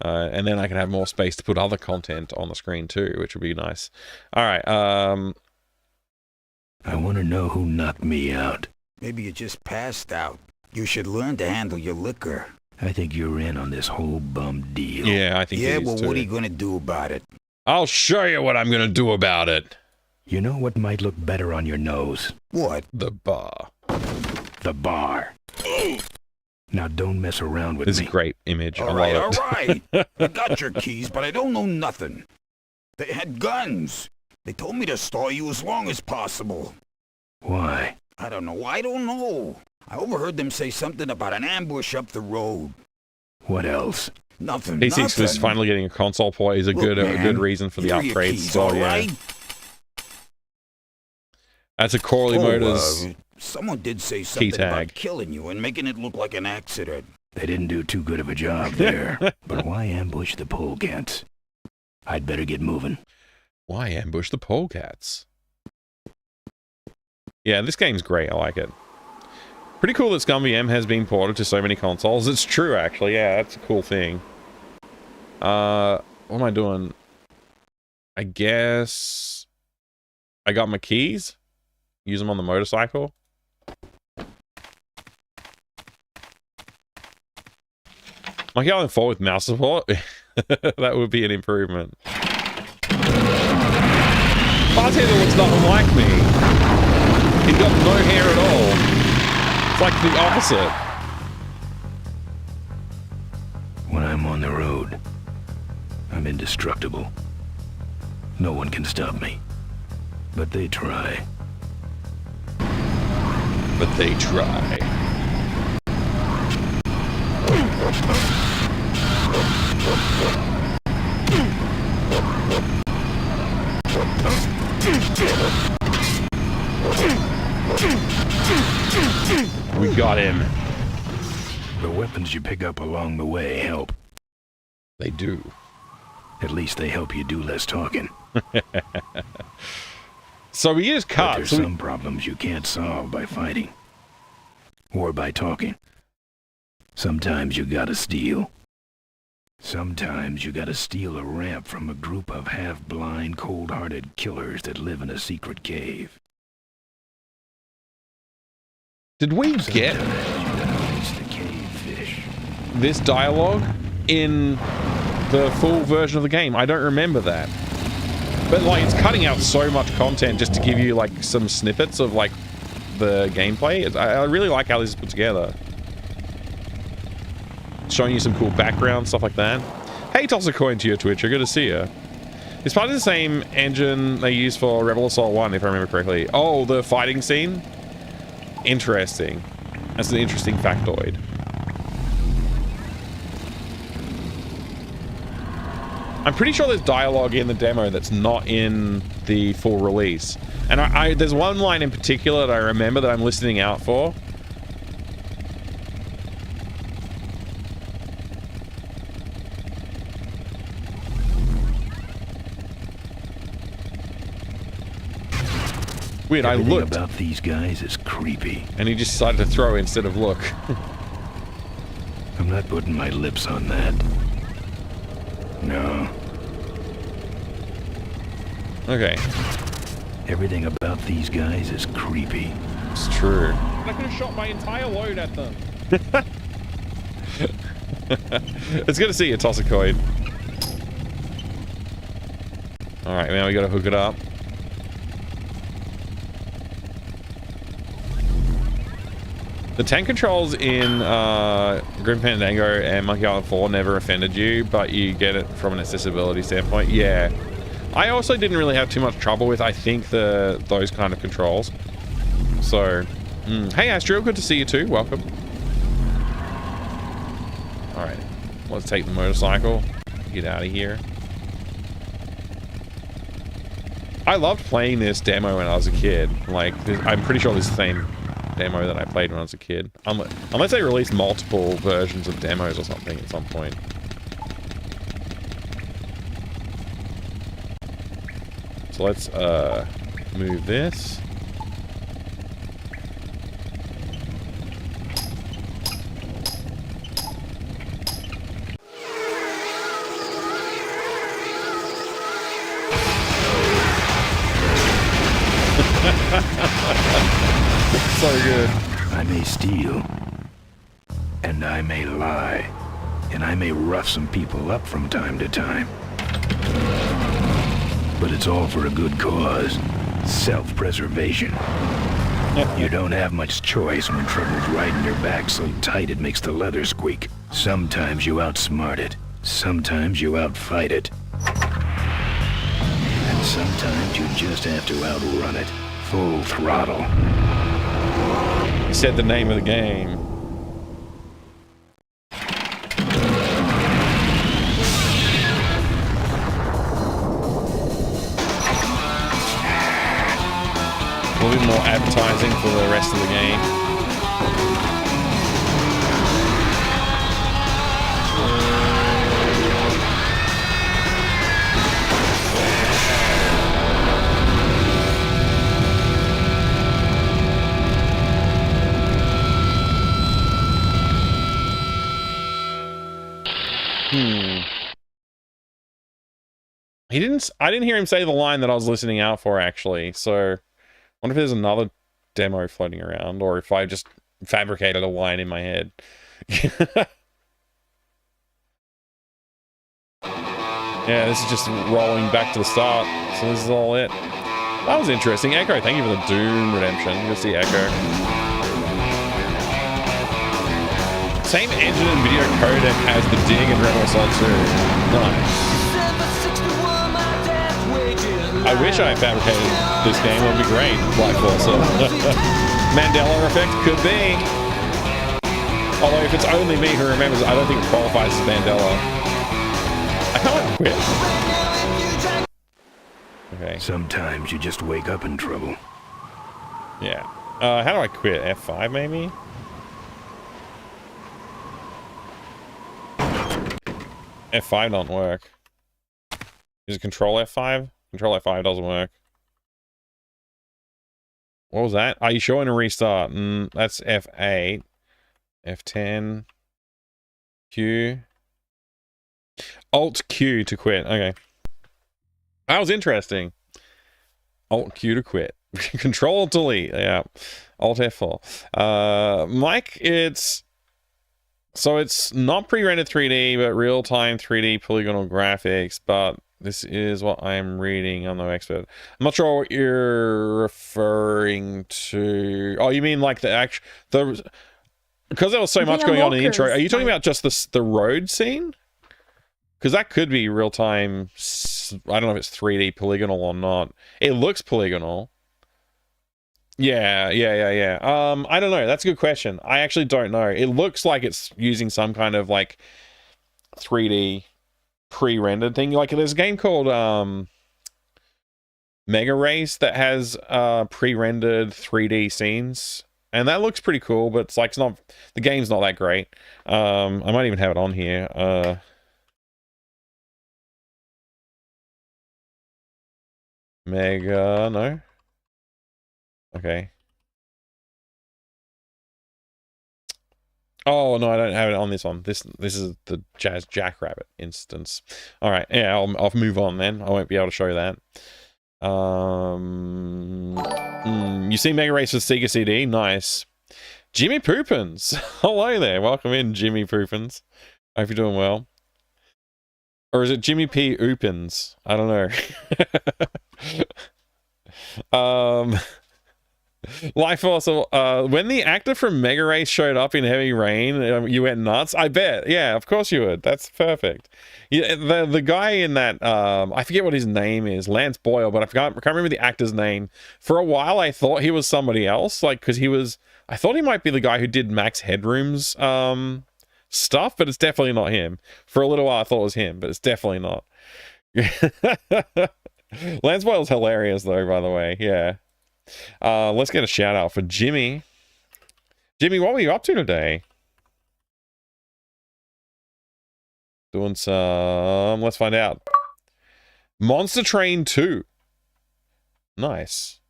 and then I can have more space to put other content on the screen too, which would be nice. All right. I want to know who knocked me out. Maybe you just passed out. You should learn to handle your liquor. I think you're in on this whole bum deal. Yeah, I think. Yeah, well, what are you gonna do about it? I'll show you what I'm gonna do about it. You know what might look better on your nose? What? The bar. The bar. Now don't mess around with me. This is a great image. All right. I got your keys, but I don't know nothing. They had guns. They told me to stall you as long as possible. Why? I don't know. I overheard them say something about an ambush up the road. What else? Nothing. He thinks this finally getting a console play is a good reason for the upgrades. So yeah. Right? That's a Corley Motors. Someone did say something tag about killing you and making it look like an accident. They didn't do too good of a job there. But why ambush the polecats? I'd better get moving. Why ambush the polecats? Yeah, this game's great. I like it. Pretty cool that Scum VM has been ported to so many consoles. It's true, actually. Yeah, that's a cool thing. What am I doing? I guess I got my keys. Use them on the motorcycle. Monkey Island 4 with mouse support? That would be an improvement. Bartender looks nothing like me. He's got no hair at all. It's like the opposite. When I'm on the road, I'm indestructible. No one can stop me. But they try. But they try. We got him. The weapons you pick up along the way help. They do. At least they help you do less talking. So we use But carts. there's some problems you can't solve by fighting. Or by talking. Sometimes you gotta steal. Sometimes you gotta steal a ramp from a group of half-blind, cold-hearted killers that live in a secret cave. Did we get Sometimes you gotta face the cave fish. this dialogue in the full version of the game? I don't remember that. But like, it's cutting out so much content just to give you like some snippets of like the gameplay. I really like how this is put together. Showing you some cool background, stuff like that. Hey, toss a coin to your Twitcher, good to see you. It's part of the same engine they use for Rebel Assault 1, if I remember correctly. Oh, the fighting scene? Interesting. That's an interesting factoid. I'm pretty sure there's dialogue in the demo that's not in the full release. And there's one line in particular that I remember that I'm listening out for. Weird, I Everything looked, about these guys is creepy. and he just decided to throw instead of look. I'm not putting my lips on that. No. Okay, Everything about these guys is creepy. it's true. I could have shot my entire load at them. It's good to see you, toss a coin. Alright, now we gotta hook it up. The tank controls in Grim Fandango and Monkey Island 4 never offended you, but you get it from an accessibility standpoint. Yeah. I also didn't really have too much trouble with, I think, those kind of controls. So, hey Astro, good to see you too. Welcome. Alright, let's take the motorcycle. Get out of here. I loved playing this demo when I was a kid. Like, I'm pretty sure this is the same demo that I played when I was a kid. Unless they released multiple versions of demos or something at some point. So let's move this. So good. I may steal, and I may lie, and I may rough some people up from time to time. But it's all for a good cause. Self-preservation. You don't have much choice when trouble's riding your back so tight it makes the leather squeak. Sometimes you outsmart it. Sometimes you outfight it. And sometimes you just have to outrun it. Full throttle. He said the name of the game. A little bit more advertising for the rest of the game. I didn't hear him say the line that I was listening out for, actually. So, I wonder if there's another demo floating around, or if I just fabricated a line in my head. Yeah, this is just rolling back to the start. So this is all it. That was interesting. Echo, thank you for the Doom Redemption. You'll see Echo. Same engine and video codec as the Dig and Rebel Assault 2. Nice. I wish I fabricated this game. It would be great. Black Force. Mandela effect could be. Although if it's only me who remembers, I don't think it qualifies as Mandela. I can't quit. Okay. Sometimes you just wake up in trouble. Yeah. How do I quit? F5 maybe? F5 don't work. Is it Control F5? Control F5 doesn't work. What was that? Are you showing a restart? That's F8. F10. Q. Alt Q to quit. Okay. That was interesting. Alt Q to quit. Control Delete. Yeah. Alt F4. Mike, it's not pre-rendered 3D, but real-time 3D polygonal graphics, but this is what I'm reading. I'm no expert. I'm not sure what you're referring to. Oh, you mean like because there was so much going on in the intro. Are you talking about just the road scene? Because that could be real-time. I don't know if it's 3D polygonal or not. It looks polygonal. Yeah. I don't know. That's a good question. I actually don't know. It looks like it's using some kind of like 3D pre-rendered thing. Like there's a game called Mega Race that has pre-rendered 3D scenes, and that looks pretty cool. But it's like the game's not that great. I might even have it on here. Mega, no. Okay. Oh no, I don't have it on this one. This is the Jazz Jackrabbit instance. All right, yeah, I'll move on then. I won't be able to show that. You see Mega Race with Sega CD? Nice. Jimmy Poopins. Hello there. Welcome in, Jimmy Poopins. Hope you're doing well. Or is it Jimmy P. Oopins? I don't know. Life Force, when the actor from Mega Race showed up in Heavy Rain, you went nuts? I bet. Yeah, of course you would. That's perfect. Yeah, the guy in that, I forget what his name is, Lance Boyle, but I can't remember the actor's name. For a while, I thought he was somebody else, like, because I thought he might be the guy who did Max Headroom's stuff, but it's definitely not him. For a little while, I thought it was him, but it's definitely not. Lance Boyle's hilarious, though, by the way. Yeah. Let's get a shout out for Jimmy. Jimmy, what were you up to today? Doing some... Let's find out. Monster Train 2. Nice.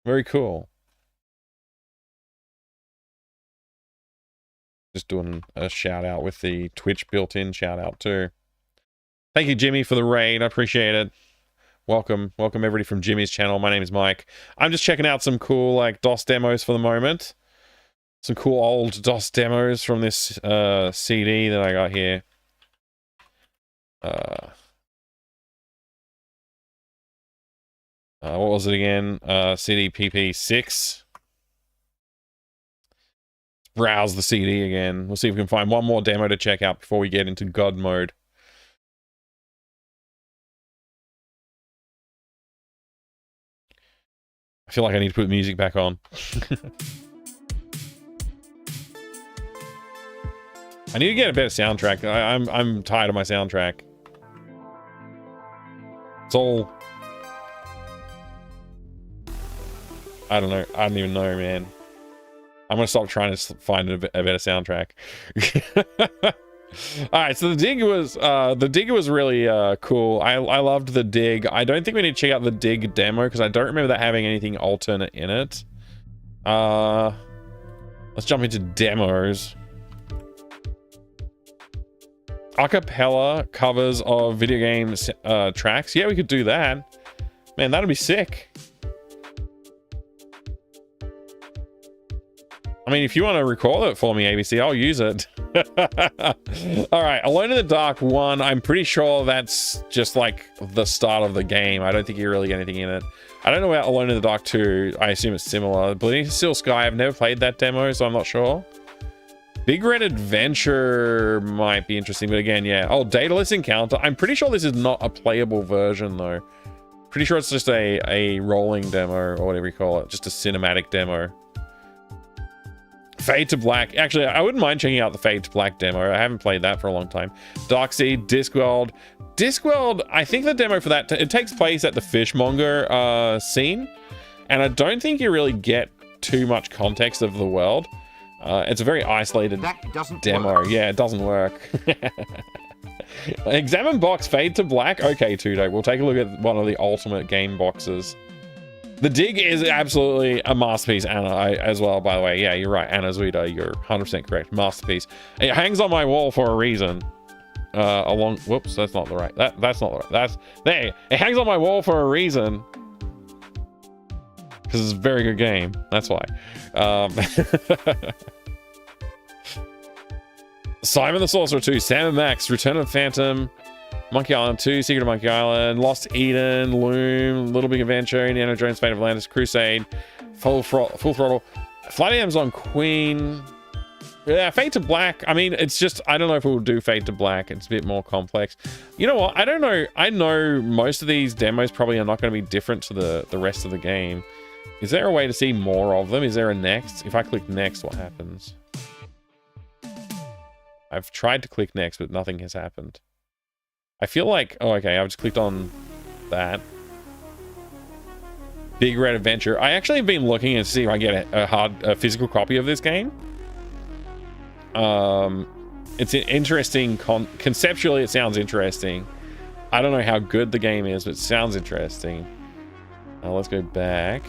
Very cool. Just doing a shout out with the Twitch built-in shout out too. Thank you, Jimmy, for the raid. I appreciate it. Welcome everybody from Jimmy's channel. My name is Mike. I'm just checking out some cool like DOS demos for the moment. Some cool old DOS demos from this CD that I got here. What was it again? CD PP6. Browse the CD again. We'll see if we can find one more demo to check out before we get into Godmode. I feel like I need to put the music back on. I need to get a better soundtrack. I'm tired of my soundtrack. It's all... I don't know. I don't even know, man. I'm gonna stop trying to find a better soundtrack. All right, so the dig was really cool. I loved the dig. I don't think we need to check out the dig demo because I don't remember that having anything alternate in it. Let's jump into demos. acapella covers of video game tracks. Yeah, we could do that. Man, that'd be sick. I mean, if you want to record it for me, ABC, I'll use it. All right, Alone in the Dark 1. I'm pretty sure that's just like the start of the game. I don't think you really get anything in it. I don't know about Alone in the Dark 2. I assume it's similar. Bleeding Steel Sky, I've never played that demo, so I'm not sure. Big Red Adventure might be interesting, but again, yeah. Oh, Daedalus Encounter. I'm pretty sure this is not a playable version, though. Pretty sure it's just a rolling demo, or whatever you call it. Just a cinematic demo. Fade to Black. Actually, I wouldn't mind checking out the Fade to Black demo. I haven't played that for a long time. Darkseid, Discworld. Discworld, I think the demo for that, it takes place at the fishmonger scene. And I don't think you really get too much context of the world. It's a very isolated demo. Work. Yeah, it doesn't work. Examine box, Fade to Black. Okay, Tudo, we'll take a look at one of the ultimate game boxes. The Dig is absolutely a masterpiece, Anna, as well, by the way. Yeah, you're right, Anna Zuida, you're 100% correct. Masterpiece. It hangs on my wall for a reason. Whoops, that's not the right. That's not the right. That's there. It hangs on my wall for a reason. Because it's a very good game. That's why. Simon the Sorcerer 2, Sam and Max, Return of the Phantom, Monkey Island 2, Secret of Monkey Island, Lost Eden, Loom, Little Big Adventure, Indiana Jones, Fate of Atlantis, Crusade, Full Throttle, Flight of Amazon Queen. Yeah, Fade to Black. I mean, it's just, I don't know if we'll do Fade to Black. It's a bit more complex. You know what? I don't know. I know most of these demos probably are not going to be different to the rest of the game. Is there a way to see more of them? Is there a next? If I click next, what happens? I've tried to click next, but nothing has happened. I feel like... Oh, okay. I've just clicked on that. Big Red Adventure. I actually have been looking to see if I get a physical copy of this game. It's an interesting... Conceptually, it sounds interesting. I don't know how good the game is, but it sounds interesting. Let's go back.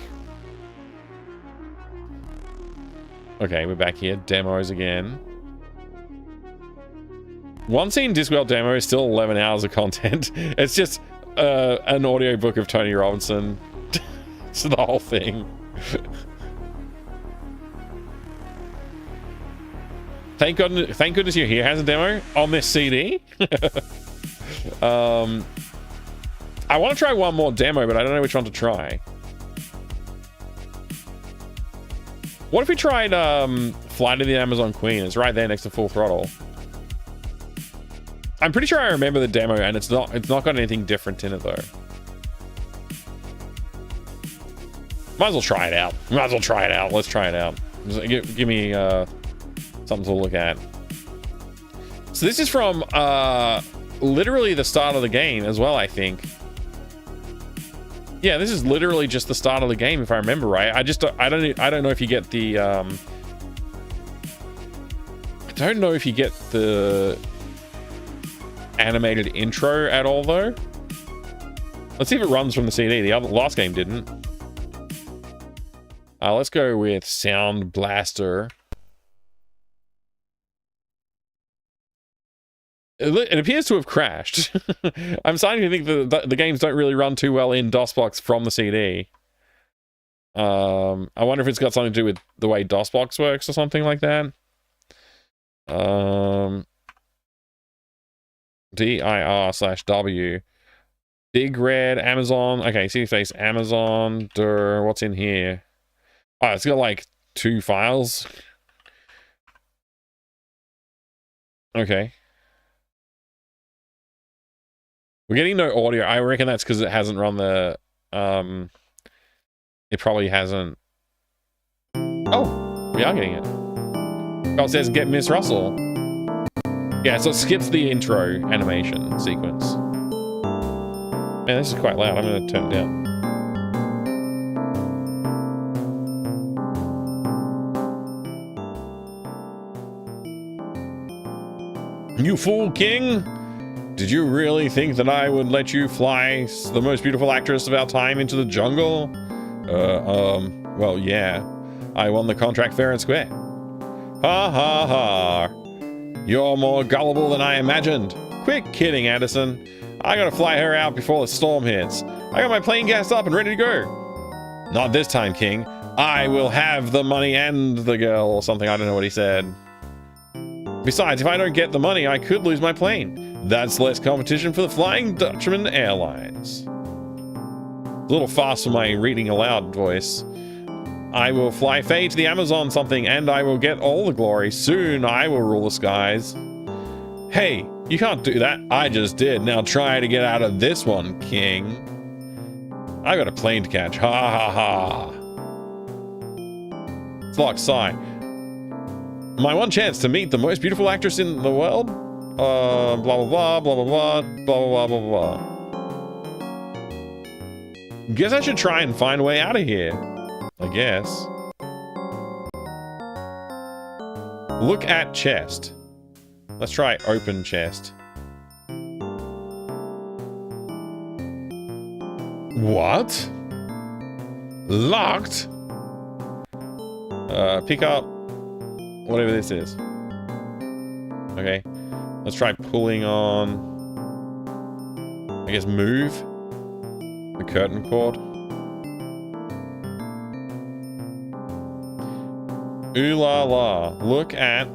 Okay, we're back here. Demos again. One Scene Discworld demo is still 11 hours of content. It's just an audiobook of Tony Robinson. It's the whole thing. Thank goodness you're here. Has a demo on this CD. I want to try one more demo, but I don't know which one to try. What if we tried Flight of the Amazon Queen? It's right there next to Full Throttle. I'm pretty sure I remember the demo, and it's not got anything different in it though. Might as well try it out. Let's try it out. Give me something to look at. So this is from literally the start of the game as well, I think. Yeah, this is literally just the start of the game, if I remember right. I don't know if you get the I don't know if you get the animated intro at all though. Let's see if it runs from the CD. The last game didn't. Let's go with Sound Blaster. It appears to have crashed. I'm starting to think that the games don't really run too well in DOSBox from the CD. I wonder if it's got something to do with the way DOSBox works or something like that. dir/w. Big Red, Amazon. Okay, see face Amazon. What's in here? Oh, it's got like 2 files. Okay. We're getting no audio. I reckon that's because it hasn't run the... It probably hasn't... Oh, we are getting it. Oh, it says get Miss Russell. Yeah, so it skips the intro animation sequence. Man, this is quite loud. I'm going to turn it down. You fool king! Did you really think that I would let you fly the most beautiful actress of our time into the jungle? Well, yeah. I won the contract fair and square. Ha ha ha. You're more gullible than I imagined. Quit kidding, Anderson. I gotta fly her out before the storm hits. I got my plane gassed up and ready to go. Not this time, King. I will have the money and the girl, or something. I don't know what he said. Besides, if I don't get the money, I could lose my plane. That's less competition for the Flying Dutchman Airlines. A little fast for my reading aloud voice. I will fly Faye to the Amazon something, and I will get all the glory. Soon I will rule the skies. Hey, you can't do that. I just did. Now try to get out of this one, King. I got a plane to catch. Ha ha ha. Flock sigh. My one chance to meet the most beautiful actress in the world? Blah blah blah, blah blah blah, blah blah blah blah. Guess I should try and find a way out of here. I guess. Look at chest. Let's try open chest. What? Locked? Pick up whatever this is. Okay. Let's try pulling on, I guess, move the curtain cord. Ooh la la. Look at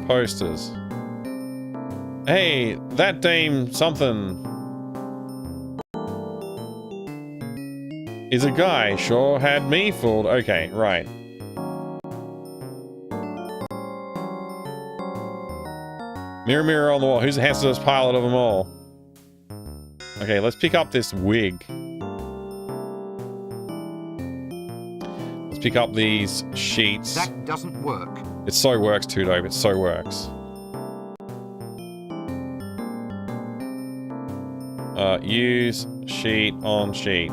posters. Hey, that dame something is a guy. Sure had me fooled. Okay, right. Mirror, mirror on the wall. Who's the handsomest pilot of them all? Okay, let's pick up this wig. Let's pick up these sheets. That doesn't work. It so works too, though. It so works. Use sheet on sheet.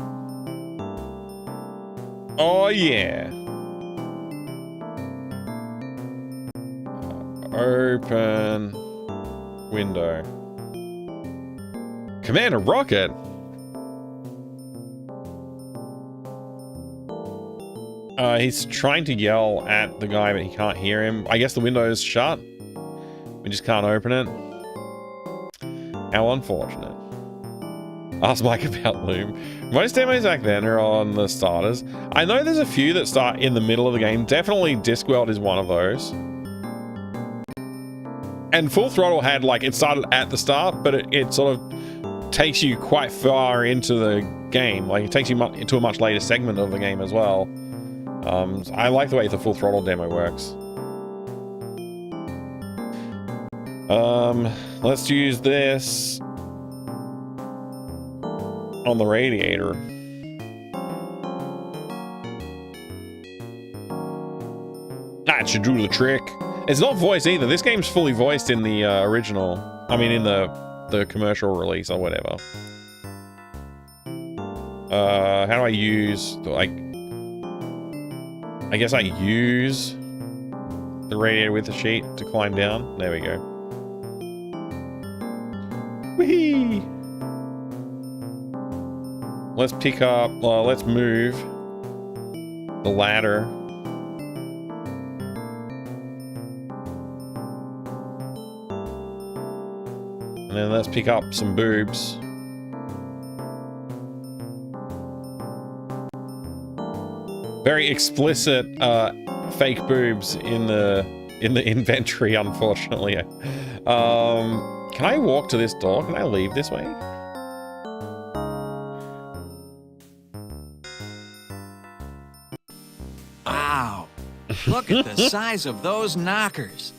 Oh, yeah. Open window. Commander Rocket. He's trying to yell at the guy, but he can't hear him. I guess the window is shut. We just can't open it. How unfortunate. Ask Mike about Loom. Most demos back then are on the starters. I know there's a few that start in the middle of the game. Definitely Discworld is one of those. And Full Throttle had, like, it started at the start, but it sort of takes you quite far into the game. Like, it takes you into a much later segment of the game as well. I like the way the Full Throttle demo works. Let's use this on the radiator. That should do the trick. It's not voiced either. This game's fully voiced in the original. I mean, in the commercial release or whatever. How do I use, like, I guess I use the radiator with the sheet to climb down. There we go. Whee! Let's pick up, let's move the ladder. And then let's pick up some boobs. Very explicit fake boobs in the inventory, unfortunately. Can I walk to this door? Can I leave this way? Wow. Look at the size of those knockers.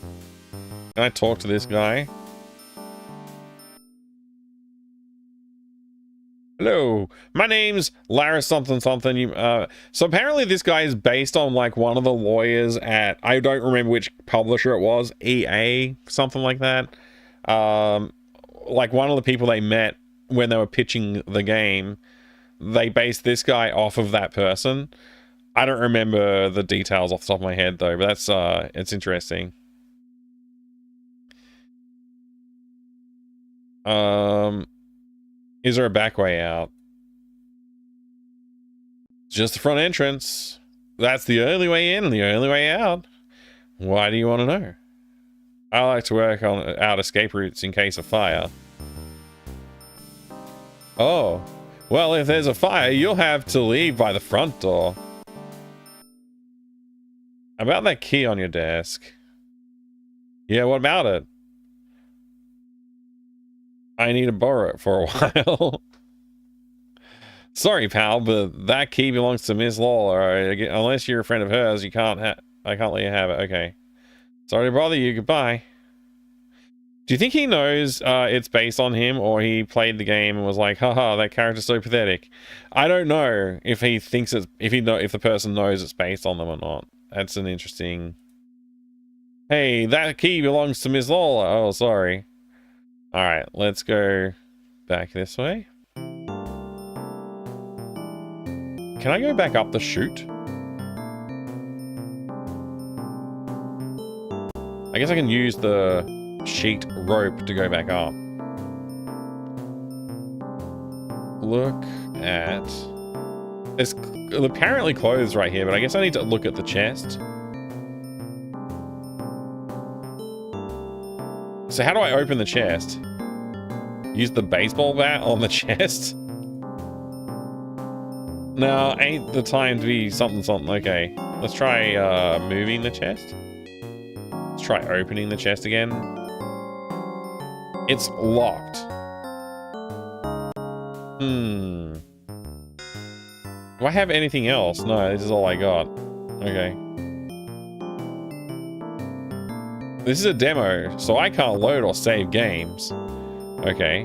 Can I talk to this guy? Hello, my name's Lara something something. So apparently this guy is based on, like, one of the lawyers at, I don't remember which publisher it was, EA, something like that. Like, one of the people they met when they were pitching the game, they based this guy off of that person. I don't remember the details off the top of my head though, but that's it's interesting. Is there a back way out? Just the front entrance. That's the only way in and the only way out. Why do you want to know? I like to work on out escape routes in case of fire. Oh. Well, if there's a fire, you'll have to leave by the front door. About that key on your desk. Yeah, what about it? I need to borrow it for a while. Sorry, pal, but that key belongs to Miss Lawler. Unless you're a friend of hers, I can't let you have it. Okay. Sorry to bother you. Goodbye. Do you think he knows it's based on him, or he played the game and was like, haha, that character's so pathetic? I don't know if he thinks it's if the person knows it's based on them or not. That's an interesting. Hey, that key belongs to Miss Lawler. Oh, sorry. All right, let's go back this way. Can I go back up the chute? I guess I can use the sheet rope to go back up. Look at... There's apparently clothes right here, but I guess I need to look at the chest. So how do I open the chest? Use the baseball bat on the chest? No, ain't the time to be something something. Okay, let's try moving the chest. Let's try opening the chest again. It's locked. Do I have anything else? No, this is all I got. Okay. This is a demo, so I can't load or save games. Okay.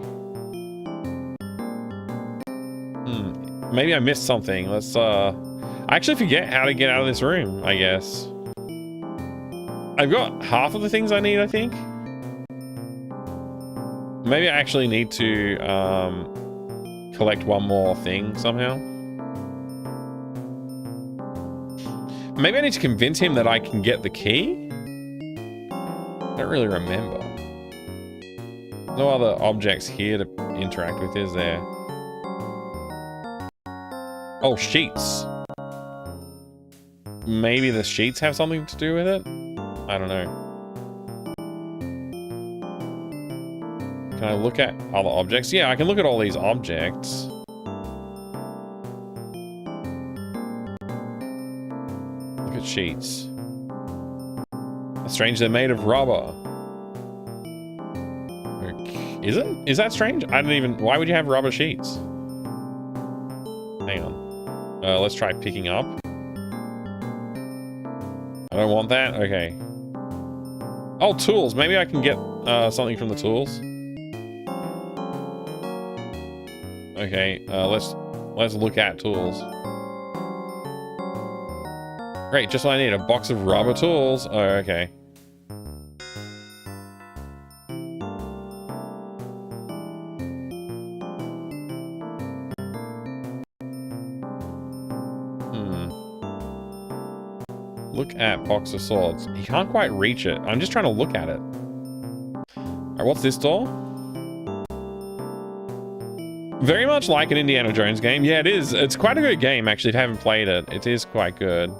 Maybe I missed something. Let's I actually forget how to get out of this room, I guess. I've got half of the things I need, I think. Maybe I actually need to collect one more thing somehow. Maybe I need to convince him that I can get the key? I don't really remember. No other objects here to interact with, is there? Oh, sheets. Maybe the sheets have something to do with it? I don't know. Can I look at other objects? Yeah, I can look at all these objects. Look at sheets. That's strange, they're made of rubber. Okay. Is it? Is that strange? I didn't even... Why would you have rubber sheets? Hang on. Let's try picking up. I don't want that? Okay. Oh, tools. Maybe I can get something from the tools. Okay, let's look at tools. Great, just what I need, a box of rubber tools. Oh, okay. Look at box of swords. You can't quite reach it. I'm just trying to look at it. Alright, what's this door? Very much like an Indiana Jones game. Yeah, it is. It's quite a good game, actually, if you haven't played it. It is quite good.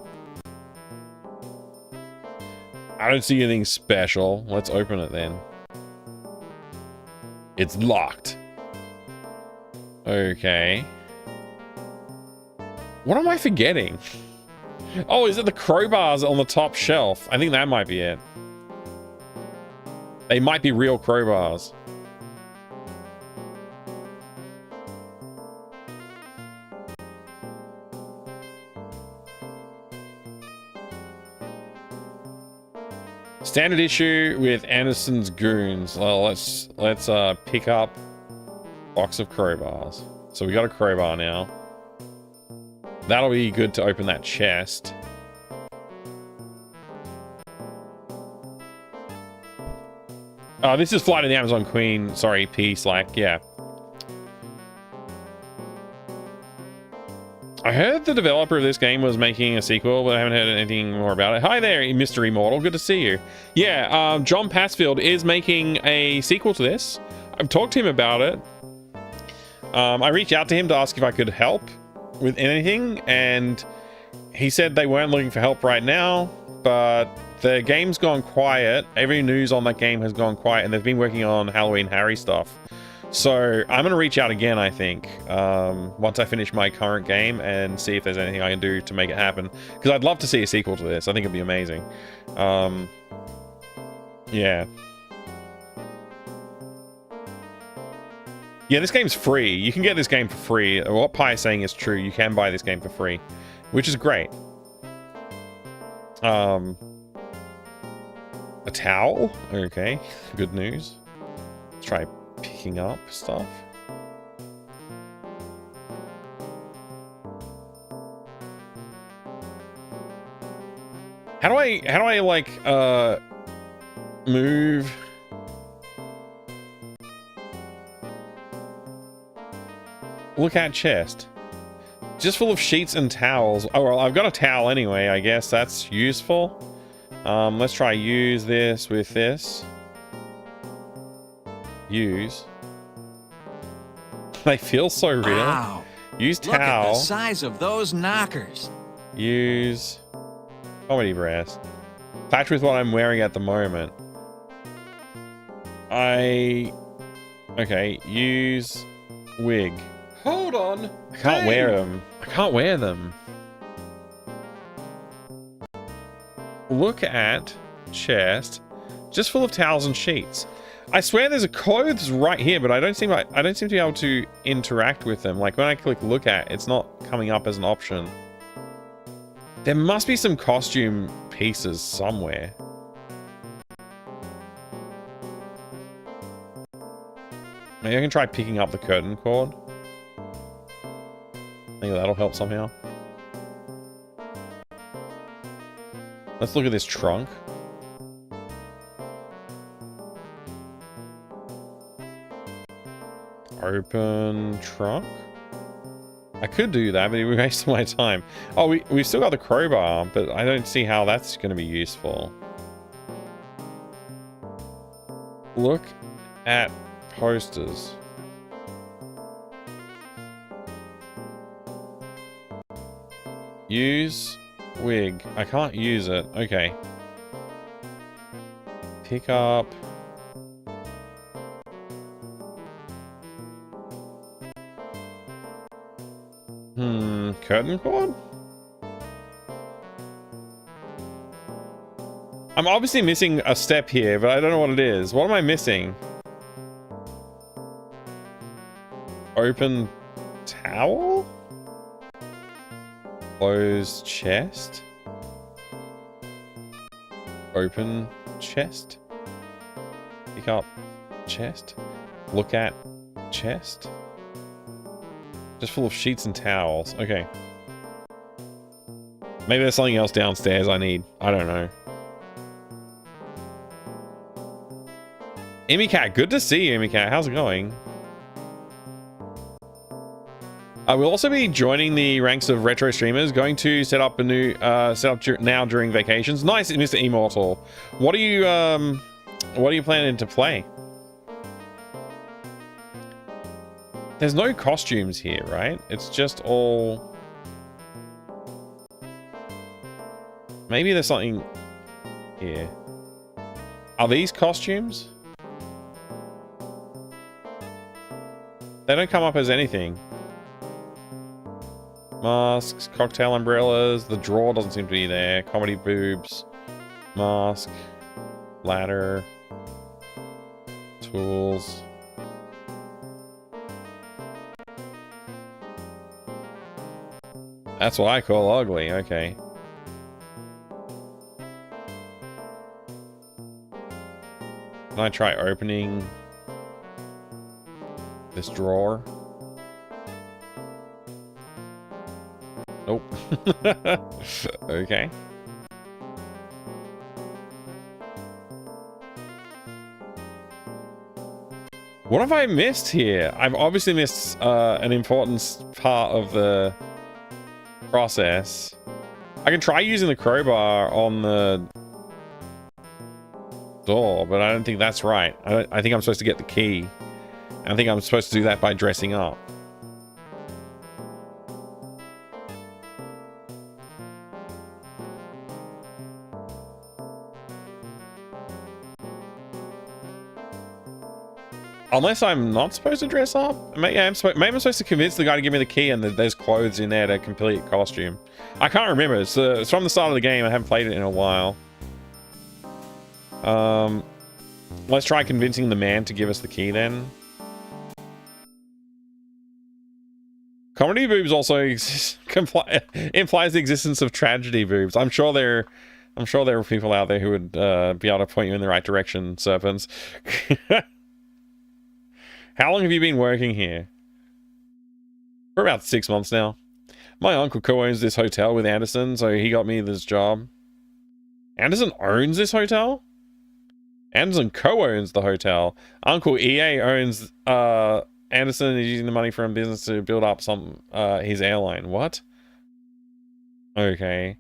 I don't see anything special. Let's open it then. It's locked. Okay. What am I forgetting? Oh, is it the crowbars on the top shelf? I think that might be it. They might be real crowbars. Standard issue with Anderson's goons. Well, let's pick up box of crowbars. So we got a crowbar now. That'll be good to open that chest. Oh, this is Flight of the Amazon Queen. Sorry, P Slack. Yeah. I heard the developer of this game was making a sequel, but I haven't heard anything more about it. Hi there, Mr. Immortal. Good to see you. Yeah, John Passfield is making a sequel to this. I've talked to him about it. I reached out to him to ask if I could help with anything, and he said they weren't looking for help right now, but The game's gone quiet. Every news on that game has gone quiet, and they've been working on Halloween Harry stuff. So I'm gonna reach out again, I think, once I finish my current game and see if there's anything I can do to make it happen. Because I'd love to see a sequel to this. I think it'd be amazing. Yeah. Yeah, this game's free. You can get this game for free. What Pi is saying is true. You can buy this game for free, which is great. A towel? Okay, good news. Let's try picking up stuff. How do I like move? Look at chest. Just full of sheets and towels. Oh, well, I've got a towel anyway. I guess that's useful. Let's try use this with this. Use. They feel so real. Wow. Use Look at the towel. size of those knockers. Use comedy breast. Patch with what I'm wearing at the moment. Okay, use wig. Hold on. I can't wear them. I can't wear them. Look at chest. Just full of towels and sheets. I swear there's a clothes right here, but I don't seem to be able to interact with them. Like when I click look at, it's not coming up as an option. There must be some costume pieces somewhere. Maybe I can try picking up the curtain cord. Maybe that'll help somehow. Let's look at this trunk. Open trunk? I could do that, but it would waste my time. Oh, we've still got the crowbar, but I don't see how that's going to be useful. Look at posters. Use wig. I can't use it. Okay. Pick up. Curtain cord? I'm obviously missing a step here, but I don't know what it is. What am I missing? Open towel? Close chest? Open chest? Pick up chest? Look at chest? Just full of sheets and towels. Okay. Maybe there's something else downstairs I need. I don't know. Cat, good to see you, Cat. How's it going? We'll also be joining the ranks of retro streamers. Going to set up a new now during vacations. Nice, Mr. Immortal. What are you planning to play? There's no costumes here, right? It's just all... Maybe there's something here. Are these costumes? They don't come up as anything. Masks, cocktail umbrellas, the drawer doesn't seem to be there. Comedy boobs, mask, ladder, tools. That's what I call ugly, okay. Can I try opening this drawer? Nope. Okay. What have I missed here? I've obviously missed an important part of the process. I can try using the crowbar on the door, but I don't think that's right. I think I'm supposed to get the key. I think I'm supposed to do that by dressing up. Unless I'm not supposed to dress up? Maybe I'm supposed to convince the guy to give me the key and there's clothes in there to complete costume. I can't remember. It's from the start of the game. I haven't played it in a while. Let's try convincing the man to give us the key then. Comedy boobs also implies the existence of tragedy boobs. I'm sure there are people out there who would be able to point you in the right direction, Serpents. How long have you been working here? For about 6 months now. My uncle co-owns this hotel with Anderson, so he got me this job. Anderson owns this hotel? Anderson co-owns the hotel. Uncle EA owns Anderson is using the money from business to build up his airline. What? Okay.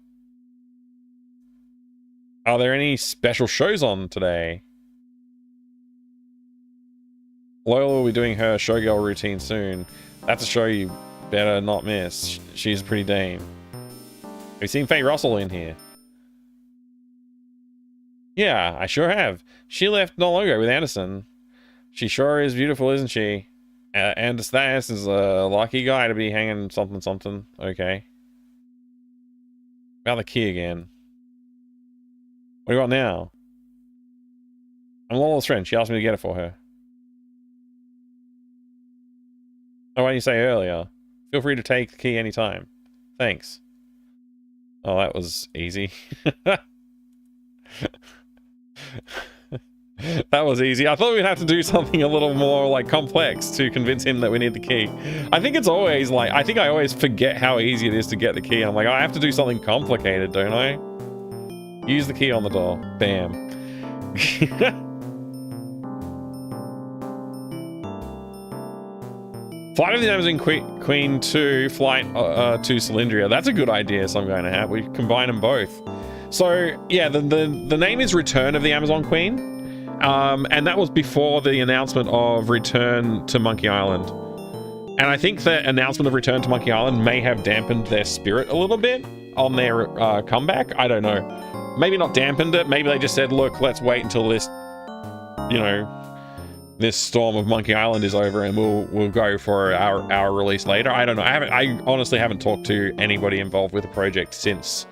Are there any special shows on today? Lola will be doing her showgirl routine soon. That's a show you better not miss. She's a pretty dame. Have you seen Faye Russell in here? Yeah, I sure have. She left not long ago with Anderson. She sure is beautiful, isn't she? And that is a lucky guy to be hanging something something. Okay. About the key again. What do you want now? I'm Lola's friend. She asked me to get it for her. Oh, why didn't you say earlier? Feel free to take the key anytime. Thanks. Oh, that was easy. That was easy. I thought we'd have to do something a little more, like, complex to convince him that we need the key. I think it's always, like, I think I always forget how easy it is to get the key. I'm like, I have to do something complicated, don't I? Use the key on the door. Bam. Flight of the Amazon Queen 2, Flight to Cylindria. That's a good idea, so I'm going to have. We combine them both. So, yeah, the name is Return of the Amazon Queen. And that was before the announcement of Return to Monkey Island. And I think the announcement of Return to Monkey Island may have dampened their spirit a little bit on their comeback. I don't know. Maybe not dampened it. Maybe they just said, look, let's wait until this, you know, this storm of Monkey Island is over and we'll go for our release later. I don't know. I honestly haven't talked to anybody involved with the project since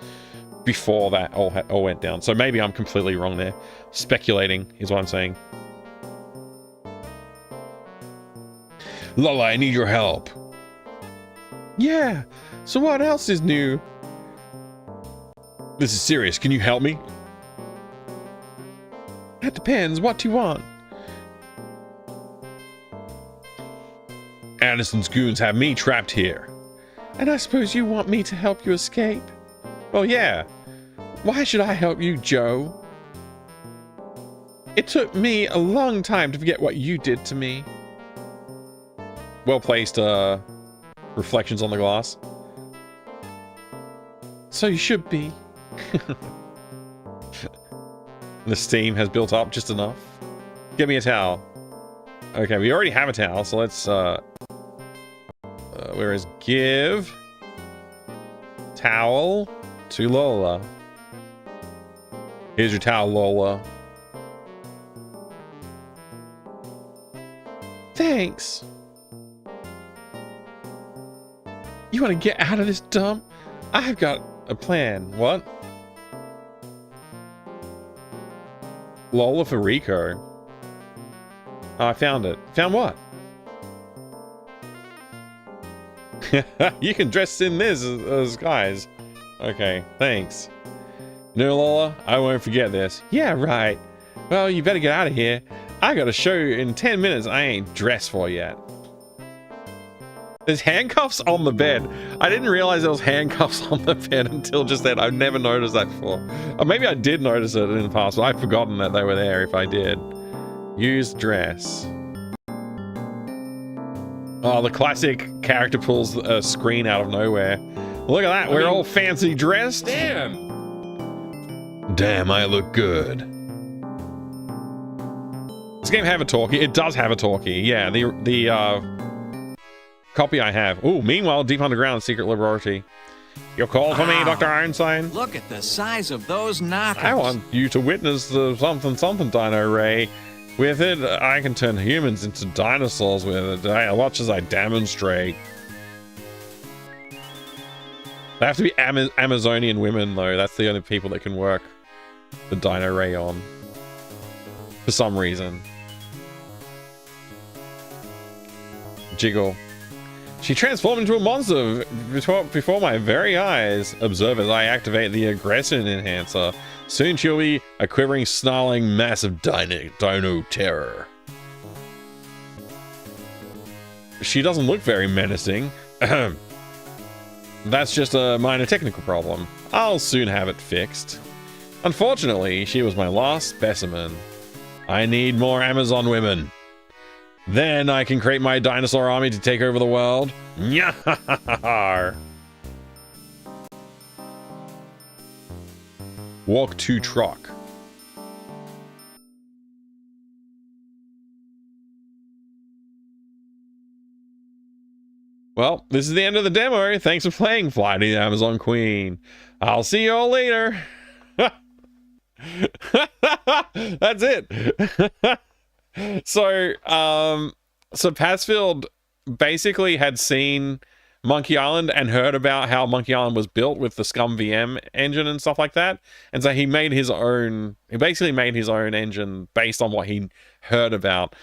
before that all went down. So maybe I'm completely wrong there. Speculating is what I'm saying. Lola, I need your help. Yeah. So what else is new? This is serious. Can you help me? That depends. What do you want? Anderson's goons have me trapped here. And I suppose you want me to help you escape? Well, yeah. Why should I help you, Joe? It took me a long time to forget what you did to me. Well-placed reflections on the glass. So you should be. The steam has built up just enough. Give me a towel. Okay, we already have a towel, so let's where is give towel to Lola. Here's your towel, Lola. Thanks. You want to get out of this dump? I've got a plan. What? Lola for Rico. Oh, I found it. Found what? You can dress in this as guys. Okay, thanks. No, Lola, I won't forget this. Yeah, right. Well, you better get out of here. I got a show in 10 minutes I ain't dressed for yet. There's handcuffs on the bed. I didn't realize there was handcuffs on the bed until just then. I've never noticed that before. Or maybe I did notice it in the past, but I've forgotten that they were there if I did. Use dress. Oh, the classic character pulls a screen out of nowhere. Look at that. We're all fancy dressed. Damn. Damn, I look good. Does this game have a talkie? It does have a talkie. Yeah, the copy I have. Oh, meanwhile, deep underground, secret laboratory. Your call for me, Dr. Einstein? Look at the size of those knockers. I want you to witness the something dino ray. With it, I can turn humans into dinosaurs with it. Watch as I demonstrate. They have to be Amazonian women, though. That's the only people that can work the Dino Ray on. For some reason. Jiggle. She transformed into a monster before my very eyes. Observe as I activate the aggression enhancer. Soon she'll be a quivering, snarling mass of dino terror. She doesn't look very menacing. That's just a minor technical problem. I'll soon have it fixed. Unfortunately, she was my last specimen. I need more Amazon women. Then I can create my dinosaur army to take over the world. Nyahar. Walk to truck. Well, this is the end of the demo. Thanks for playing Fly to the Amazon Queen. I'll see you all later. That's it. So Pasfield basically had seen Monkey Island and heard about how Monkey Island was built with the Scum VM engine and stuff like that. And so he basically made his own engine based on what he heard about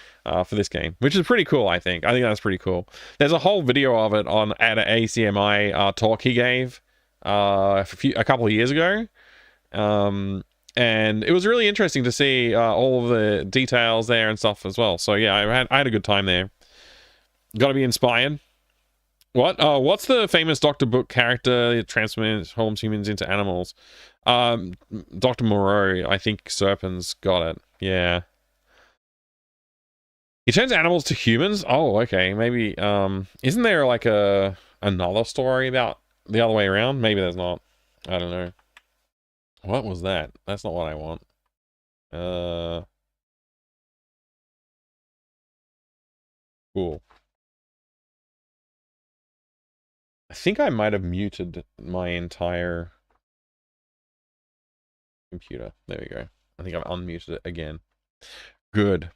for this game, which is pretty cool, I think. I think that's pretty cool. There's a whole video of it at an ACMI talk he gave a couple of years ago. And it was really interesting to see all of the details there and stuff as well. So yeah, I had a good time there. Got to be inspired. What? What's the famous Dr. Book character that transforms humans into animals? Dr. Moreau. I think Serpens got it. Yeah. He turns animals to humans? Oh, okay. Maybe, isn't there like another story about the other way around? Maybe there's not. I don't know. What was that? That's not what I want. Cool. I think I might have muted my entire computer. There we go. I think I've unmuted it again. Good.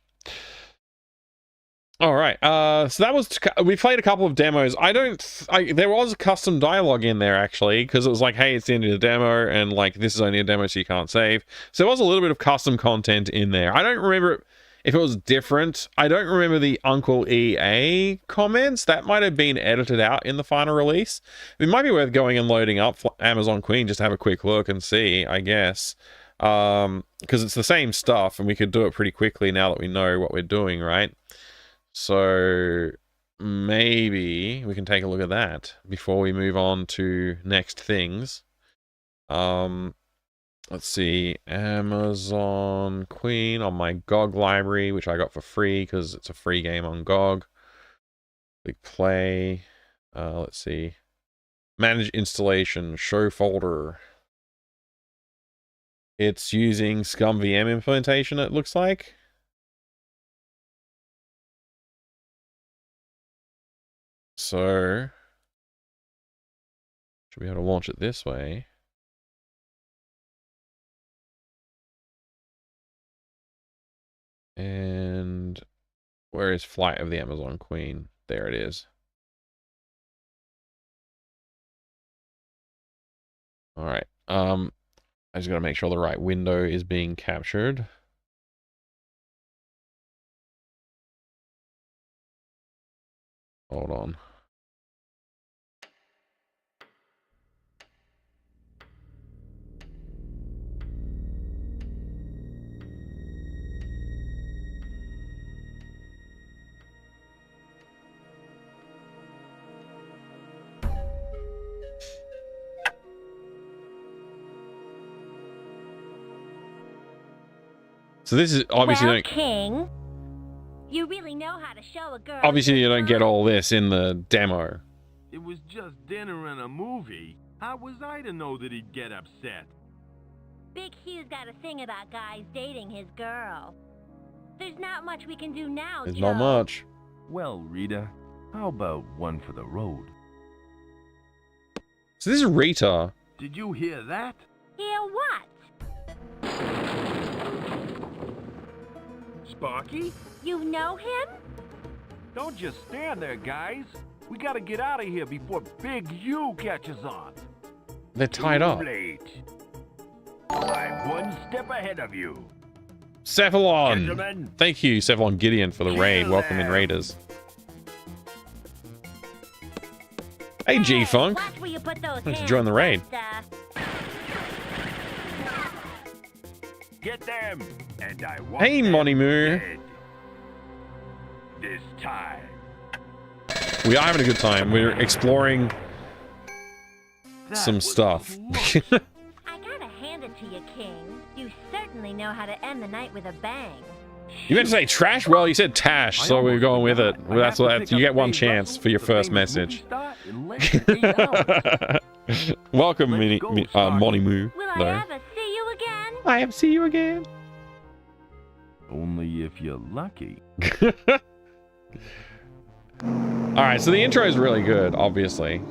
All right. So that was, we played a couple of demos. There was custom dialogue in there actually, because it was like, hey, it's the end of the demo, and like this is only a demo, so you can't save. So there was a little bit of custom content in there. I don't remember if it was different. I don't remember the Uncle EA comments. That might have been edited out in the final release. It might be worth going and loading up Amazon Queen just to have a quick look and see, I guess. Because it's the same stuff, and we could do it pretty quickly now that we know what we're doing, right? So maybe we can take a look at that before we move on to next things. Let's see, Amazon Queen on my GOG library, which I got for free because it's a free game on GOG. Click play. Let's see, manage installation, show folder. It's using Scum VM implementation, it looks like. So, should be able to launch it this way. And where is Flight of the Amazon Queen? There it is. All right. I just got to make sure the right window is being captured. Hold on. So this is obviously well, King, you really know how to show a girl. Obviously you don't get all this in the demo. It was just dinner and a movie. How was I to know that he'd get upset? Big Hugh's got a thing about guys dating his girl. There's not much we can do now, There's Joe. not much. Well, Rita, how about one for the road? So this is Rita. Did you hear that? Hear what? Sparky? You know him? Don't just stand there, guys. We gotta get out of here before Big U catches on. They're tied up. Too late. I'm one step ahead of you. Cephalon! Gentlemen. Thank you, Cephalon Gideon, for the raid. Kill Welcome in, them. Raiders. Hey, G-Funk. Watch where you put those Thanks for hands, joining the raid. Buster. Get them, and I want Hey, them Monty Moo. dead. This time. We are having a good time. We're exploring That some was stuff. close. I gotta hand it to you, King. You certainly know how to end the night with a bang. You meant to say trash? Well, you said tash, so we're going with it. Well, that's what you get one chance for your first message. Welcome, Monty Moo. Will I though. ever see you again? I have see you again. Only if you're lucky. Alright, so the intro is really good, obviously.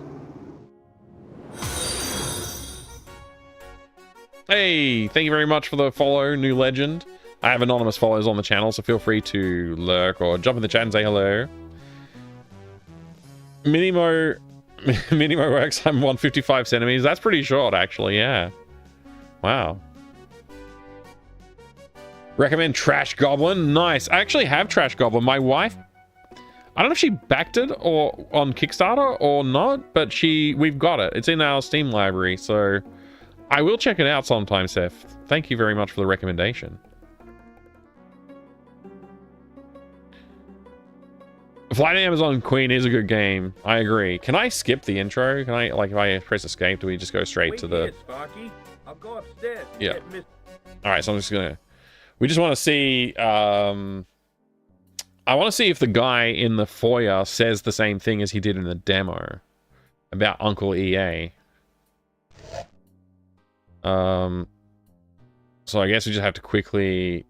Hey, thank you very much for the follow, new legend. I have anonymous follows on the channel, so feel free to lurk or jump in the chat and say hello. Minimo works, I'm 155 centimeters. That's pretty short, actually, yeah. Wow. Recommend Trash Goblin. Nice. I actually have Trash Goblin. My wife, I don't know if she backed it or on Kickstarter or not, but we've got it. It's in our Steam library, so I will check it out sometime, Seth. Thank you very much for the recommendation. Flight Amazon Queen is a good game. I agree. Can I skip the intro? Can I, like, if I press escape, do we just go straight to the... Wait here, Sparky. I'll go upstairs. Yeah. Get Miss- Alright, so I'm just gonna... We just want to see... I want to see if the guy in the foyer says the same thing as he did in the demo about Uncle EA. So I guess we just have to quickly...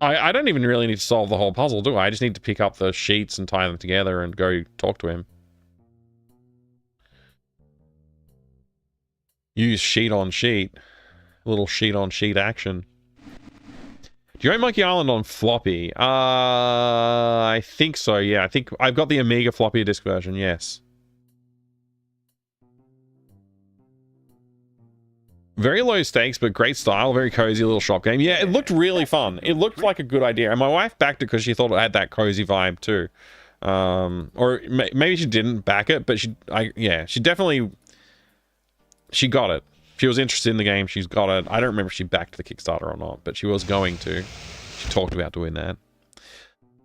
I don't even really need to solve the whole puzzle, do I? I just need to pick up the sheets and tie them together and go talk to him. Use sheet on sheet. A little sheet on sheet action. Do you own Monkey Island on floppy? I think so, yeah. I think I've got the Amiga floppy disk version, yes. Very low stakes, but great style. Very cozy little shop game. Yeah, it looked really fun. It looked like a good idea. And my wife backed it because she thought it had that cozy vibe too. Or maybe she didn't back it, but she definitely... She got it. She was interested in the game. She's got it. I don't remember if she backed the Kickstarter or not, but she was going to. She talked about doing that.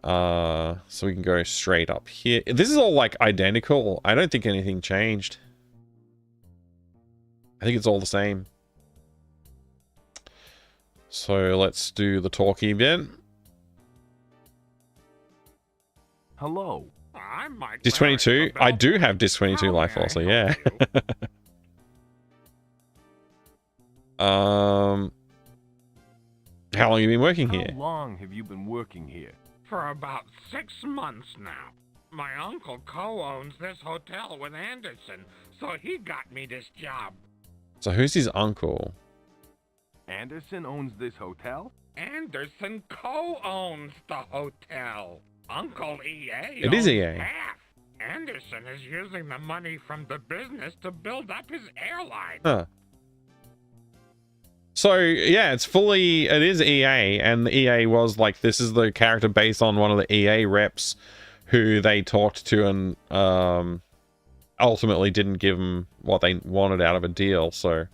So we can go straight up here. This is all like identical. I don't think anything changed. I think it's all the same. So let's do the talkie bit. Hello. I'm Mike. Disc 22. I do have Disc 22 Life also, yeah. How long have you been working here? How long have you been working here? For about 6 months now. My uncle co-owns this hotel with Anderson, so he got me this job. So who's his uncle? Anderson owns this hotel? Anderson co-owns the hotel. Uncle EA It is owns EA. half. Anderson is using the money from the business to build up his airline. Huh. So, yeah, it is EA, and the EA was like, this is the character based on one of the EA reps who they talked to and ultimately didn't give them what they wanted out of a deal, so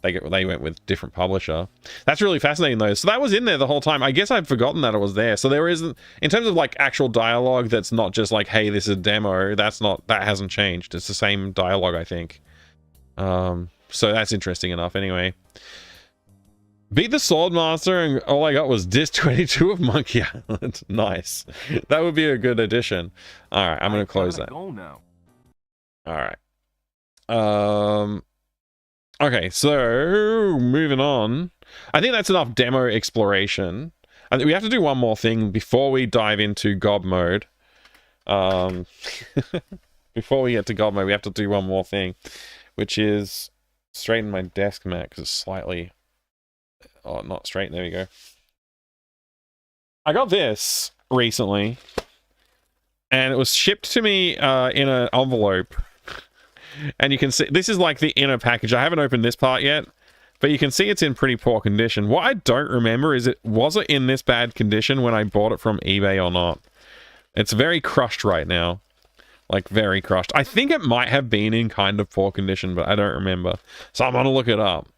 they went with different publisher. That's really fascinating, though. So that was in there the whole time. I guess I'd forgotten that it was there. So there isn't, in terms of like actual dialogue, that's not just like, hey, this is a demo. That hasn't changed. It's the same dialogue, I think. So that's interesting enough. Anyway. Beat the Swordmaster, and all I got was Disc 22 of Monkey Island. Nice. That would be a good addition. All right, I'm going to close that. Go now. All right. Okay, so moving on. I think that's enough demo exploration. I think we have to do one more thing before we dive into Godmode. Before we get to Godmode, we have to do one more thing, which is straighten my desk mat because it's slightly... Oh, not straight. There we go. I got this recently, and it was shipped to me in an envelope. And you can see, this is like the inner package. I haven't opened this part yet, but you can see it's in pretty poor condition. What I don't remember is was it in this bad condition when I bought it from eBay or not? It's very crushed right now. Like, very crushed. I think it might have been in kind of poor condition, but I don't remember. So I'm going to look it up.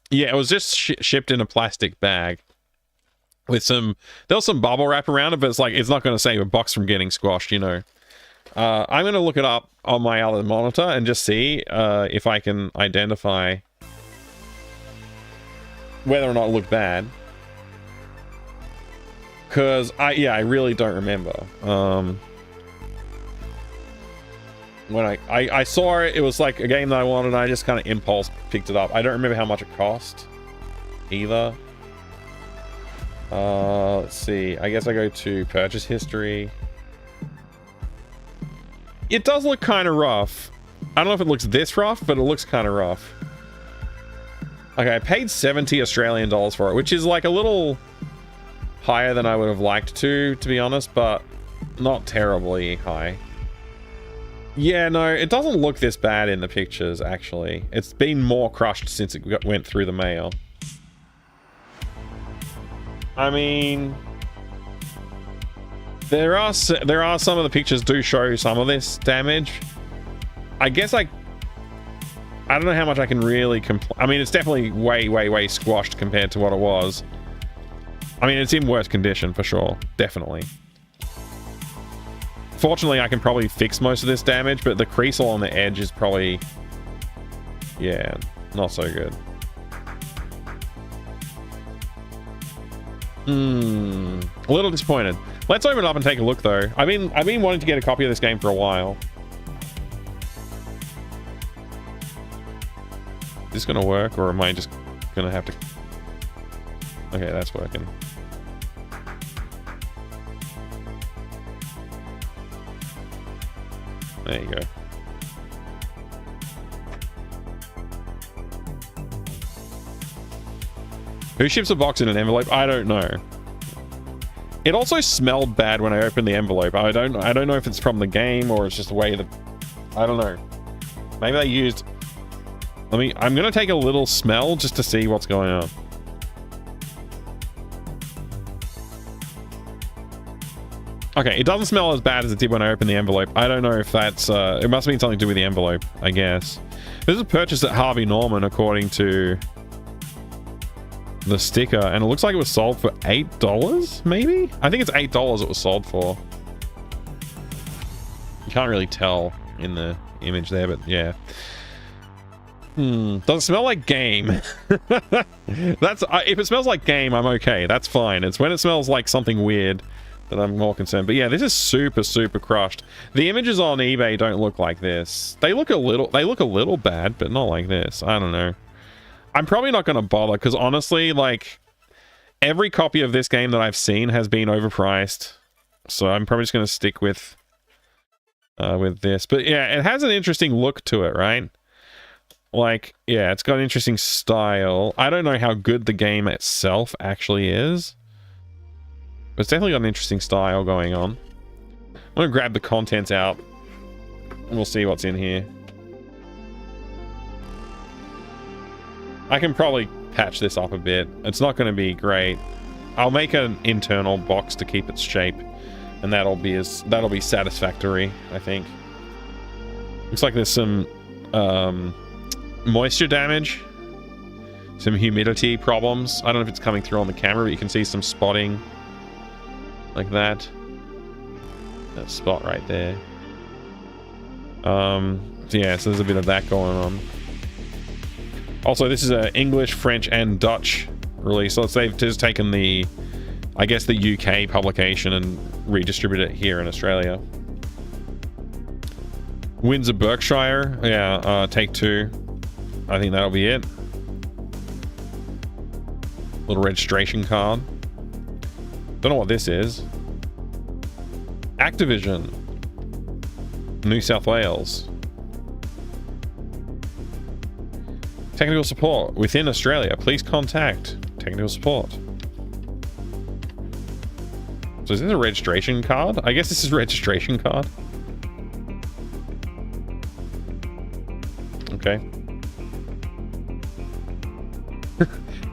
Yeah, it was just shipped in a plastic bag. With there was some bubble wrap around it, but it's not going to save a box from getting squashed, you know. I'm going to look it up on my other monitor and just see if I can identify whether or not it looked bad. Because, I really don't remember. When I saw it, it was like a game that I wanted, and I just kind of impulse picked it up. I don't remember how much it cost either. Let's see. I guess I go to purchase history. It does look kind of rough. I don't know if it looks this rough, but it looks kind of rough. Okay, I paid 70 Australian dollars for it, which is like a little higher than I would have liked to be honest, but not terribly high. Yeah, no, it doesn't look this bad in the pictures, actually. It's been more crushed since it went through the mail. I mean, there are some of the pictures do show some of this damage. I guess I don't know how much I can really I mean, it's definitely way squashed compared to what it was. I mean, it's in worse condition for sure, definitely. Fortunately, I can probably fix most of this damage, but the crease along the edge is probably, yeah, not so good. A little disappointed. Let's open it up and take a look, though. I've been wanting to get a copy of this game for a while. Is this gonna work, or am I just gonna have to? Okay, that's working. There you go. Who ships a box in an envelope? I don't know. It also smelled bad when I opened the envelope. I don't know if it's from the game or it's just the way that, I don't know. Maybe they used, I'm gonna take a little smell just to see what's going on. Okay, it doesn't smell as bad as it did when I opened the envelope. I don't know if that's, it must have been something to do with the envelope, I guess. This is a purchase at Harvey Norman, according to the sticker, and it looks like it was sold for $8, maybe? I think it's $8 it was sold for. You can't really tell in the image there, but yeah. Does it smell like game? That's, if it smells like game, I'm okay. That's fine. It's when it smells like something weird that I'm more concerned. But yeah, this is super crushed. The images on eBay don't look like this. They look a little bad, but not like this. I don't know. I'm probably not going to bother, because honestly, like, every copy of this game that I've seen has been overpriced. So I'm probably just going to stick with this. But yeah, it has an interesting look to it, right? Like, yeah, it's got an interesting style. I don't know how good the game itself actually is, but it's definitely got an interesting style going on. I'm going to grab the contents out, and we'll see what's in here. I can probably patch this up a bit. It's not going to be great. I'll make an internal box to keep its shape, and that'll be satisfactory, I think. Looks like there's some moisture damage, some humidity problems. I don't know if it's coming through on the camera, but you can see some spotting like that. That spot right there. Yeah, so there's a bit of that going on. Also, this is an English, French, and Dutch release. So they've just taken the, I guess, the UK publication and redistributed it here in Australia. Windsor, Berkshire. Yeah, take 2. I think that'll be it. Little registration card. Don't know what this is. Activision. New South Wales. Technical support within Australia. Please contact technical support. So is this a registration card? I guess this is a registration card. Okay.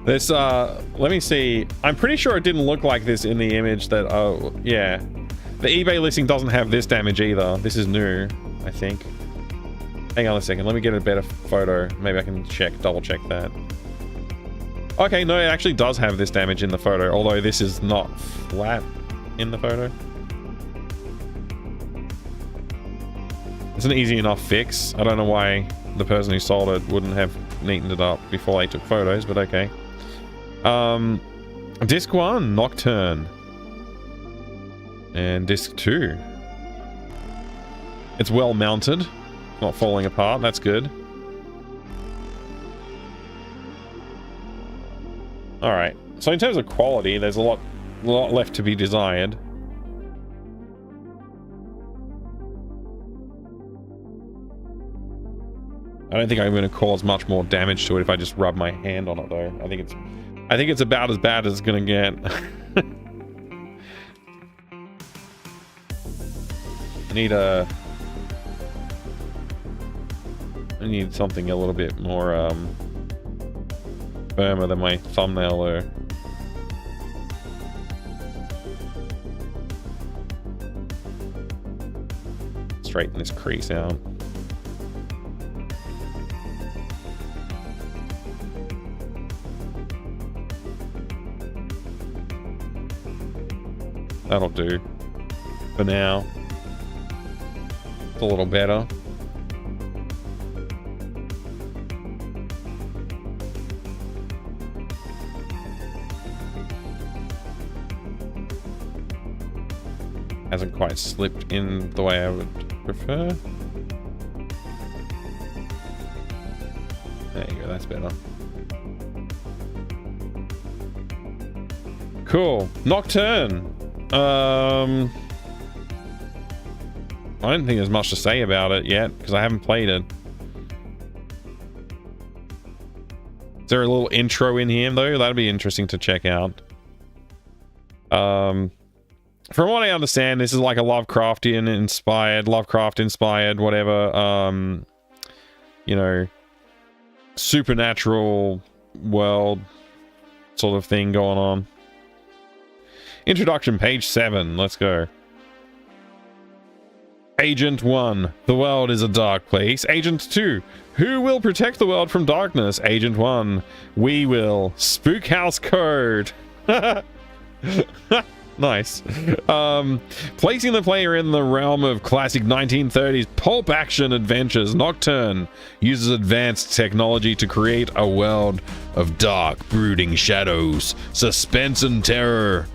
This, let me see. I'm pretty sure it didn't look like this in the image that, oh, yeah. The eBay listing doesn't have this damage either. This is new, I think. Hang on a second. Let me get a better photo. Maybe I can double check that. Okay, no, it actually does have this damage in the photo, although this is not flat in the photo. It's an easy enough fix. I don't know why the person who sold it wouldn't have neatened it up before they took photos, but okay. Disc 1, Nocturne. And disc 2. It's well mounted, not falling apart. That's good. All right. So in terms of quality, there's a lot left to be desired. I don't think I'm going to cause much more damage to it if I just rub my hand on it, though. I think it's about as bad as it's going to get. I need something a little bit more firmer than my thumbnail there. Straighten this crease out. That'll do for now. It's a little better. Hasn't quite slipped in the way I would prefer. There you go, that's better. Cool. Nocturne. I don't think there's much to say about it yet because I haven't played it. Is there a little intro in here though? That'd be interesting to check out. From what I understand, this is like a Lovecraft inspired, whatever, you know, supernatural world sort of thing going on. Introduction, page 7. Let's go. Agent 1. The world is a dark place. Agent 2. Who will protect the world from darkness? Agent 1. We will. Spook House Code. Nice. Placing the player in the realm of classic 1930s pulp action adventures, Nocturne uses advanced technology to create a world of dark, brooding shadows, suspense, and terror.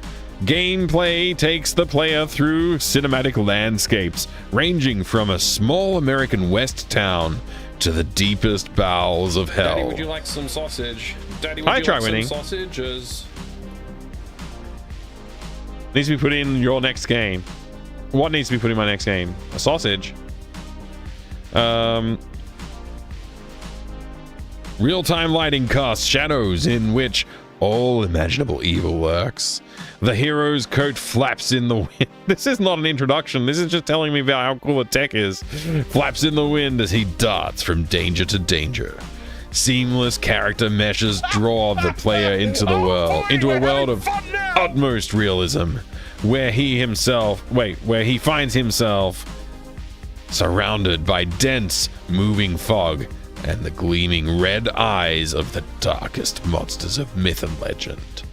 Gameplay takes the player through cinematic landscapes, ranging from a small American West town to the deepest bowels of hell. Daddy, would you like some sausage? Daddy, would you like some sausages? Needs to be put in your next game. What needs to be put in my next game? A sausage. Real-time lighting casts shadows in which all imaginable evil lurks. The hero's coat flaps in the wind. This is not an introduction. This is just telling me about how cool the tech is. Flaps in the wind as he darts from danger to danger. Seamless character meshes draw the player into a world of utmost realism, where he finds himself surrounded by dense, moving fog and the gleaming red eyes of the darkest monsters of myth and legend.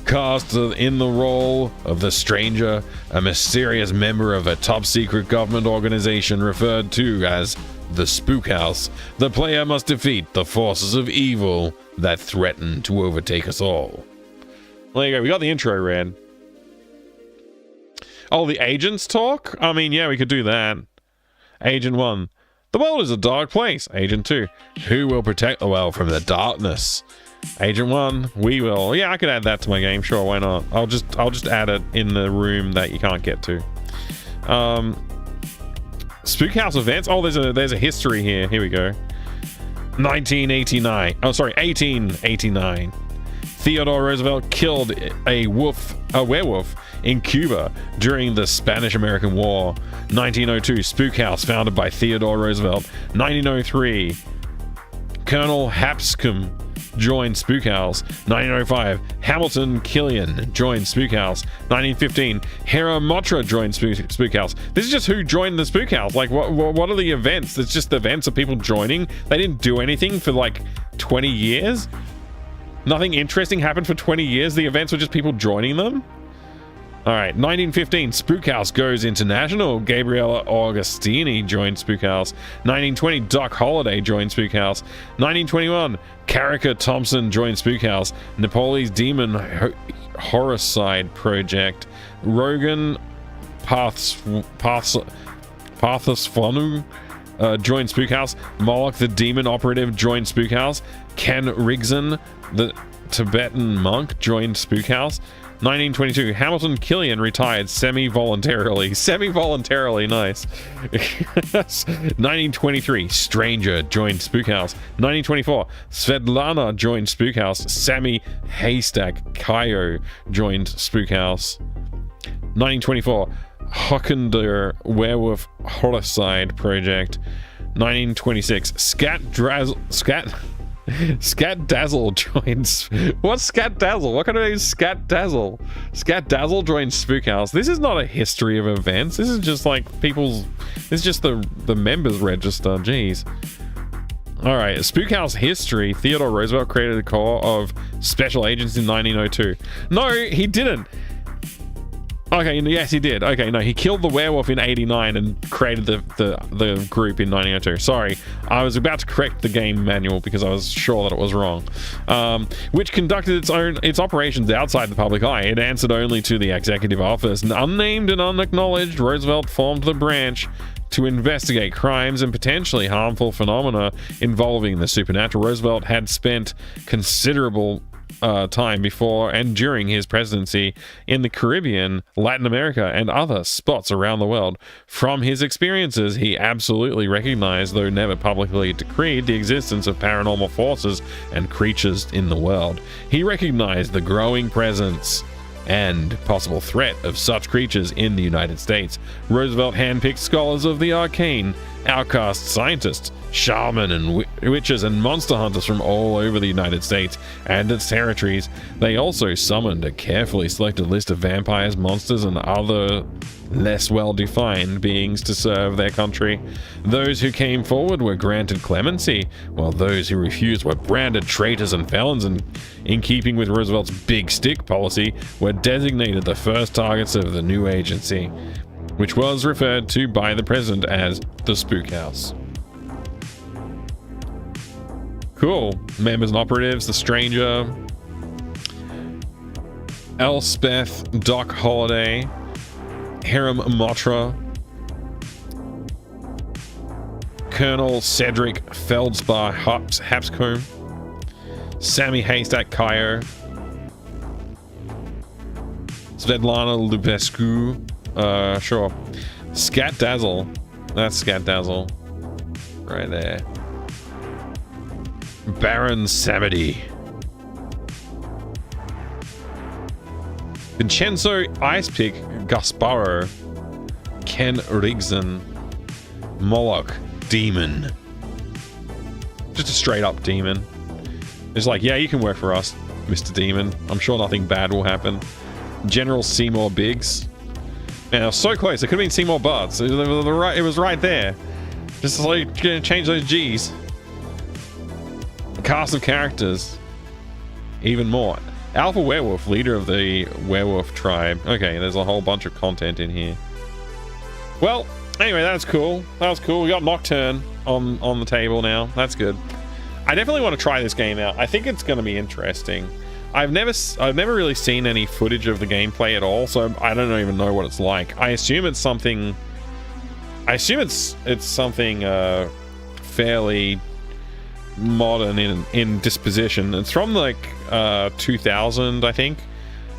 Cast in the role of the Stranger, a mysterious member of a top-secret government organization referred to as the Spook House, the player must defeat the forces of evil that threaten to overtake us all. There you go, we got the intro read. Oh, the agents talk? I mean, yeah, we could do that. Agent 1. The world is a dark place. Agent 2. Who will protect the world from the darkness? Agent 1. We will. Yeah, I could add that to my game. Sure, why not? I'll just add it in the room that you can't get to. Spook House events. Oh, there's a history here. Here we go. 1989. Oh, sorry, 1889. Theodore Roosevelt killed a werewolf in Cuba during the Spanish-American War. 1902, Spook House, founded by Theodore Roosevelt. 1903, Colonel Hapscom joined Spook House. 1905, Hamilton Killian joined Spook House. 1915, Hera Motra joined Spook House. This is just who joined the Spook House. Like, what are the events? It's just the events of people joining. They didn't do anything for like 20 years. Nothing interesting happened for 20 years. The events were just people joining them. All right, 1915, Spook House goes international. Gabriella Augustini joined Spook House. 1920, Doc Holliday joined Spook House. 1921, Carica Thompson joined Spook House. Napoli's Demon Horrorcide Project. Rogan Parthasfonu joined Spook House. Moloch the Demon Operative joined Spook House. Ken Rigson, the Tibetan monk, joined Spook House. 1922, Hamilton Killian retired semi-voluntarily. Semi-voluntarily, nice. 1923, Stranger joined Spook House. 1924, Svetlana joined Spook House. Sammy Haystack Kayo joined Spook House. 1924, Hockender Werewolf Horrorcide Project. 1926, Scat Dazzle joins. What's Scat Dazzle? What kind of name is Scat Dazzle? Scat Dazzle joins Spook House. This is not a history of events. This is just like people's. This is just the members register. Jeez. All right, Spook House history. Theodore Roosevelt created a corps of special agents in 1902. No, he didn't. Okay, yes, he did. Okay, no, he killed the werewolf in 89 and created the group in 1902. Sorry, I was about to correct the game manual because I was sure that it was wrong. Which conducted its operations outside the public eye. It answered only to the executive office. Unnamed and unacknowledged, Roosevelt formed the branch to investigate crimes and potentially harmful phenomena involving the supernatural. Roosevelt had spent considerable time before and during his presidency in the Caribbean, Latin America, and other spots around the world. From his experiences, he absolutely recognized, though never publicly decreed, the existence of paranormal forces and creatures in the world. He recognized the growing presence and possible threat of such creatures in the United States. Roosevelt handpicked scholars of the arcane, outcast scientists, shaman and witches and monster hunters from all over the United States and its territories. They also summoned a carefully selected list of vampires, monsters, and other less well-defined beings to serve their country. Those who came forward were granted clemency, while those who refused were branded traitors and felons, and in keeping with Roosevelt's big stick policy, were designated the first targets of the new agency, which was referred to by the president as the Spook House. Cool. Members and operatives: the Stranger, Elspeth, Doc Holliday, Hiram Motra, Colonel Cedric Feldspar Hapscombe, Sammy Haystack Kayo, Svetlana Lubescu, sure. Scat Dazzle. That's Scat Dazzle. Right there. Baron Samedi. Vincenzo Icepick Gasparo. Ken Rigson. Moloch Demon. Just a straight up demon. It's like, yeah, you can work for us, Mr. Demon. I'm sure nothing bad will happen. General Seymour Biggs. Man, I was so close. It could have been Seymour Butts. It was right there. Just like change those G's. Cast of characters. Even more. Alpha Werewolf, leader of the werewolf tribe. Okay, there's a whole bunch of content in here. Well, anyway, that's cool. That was cool. We got Nocturne on the table now. That's good. I definitely want to try this game out. I think it's going to be interesting. I've never really seen any footage of the gameplay at all, so I don't even know what it's like. I assume it's something. I assume it's something fairly modern in disposition. It's from like 2000, I think,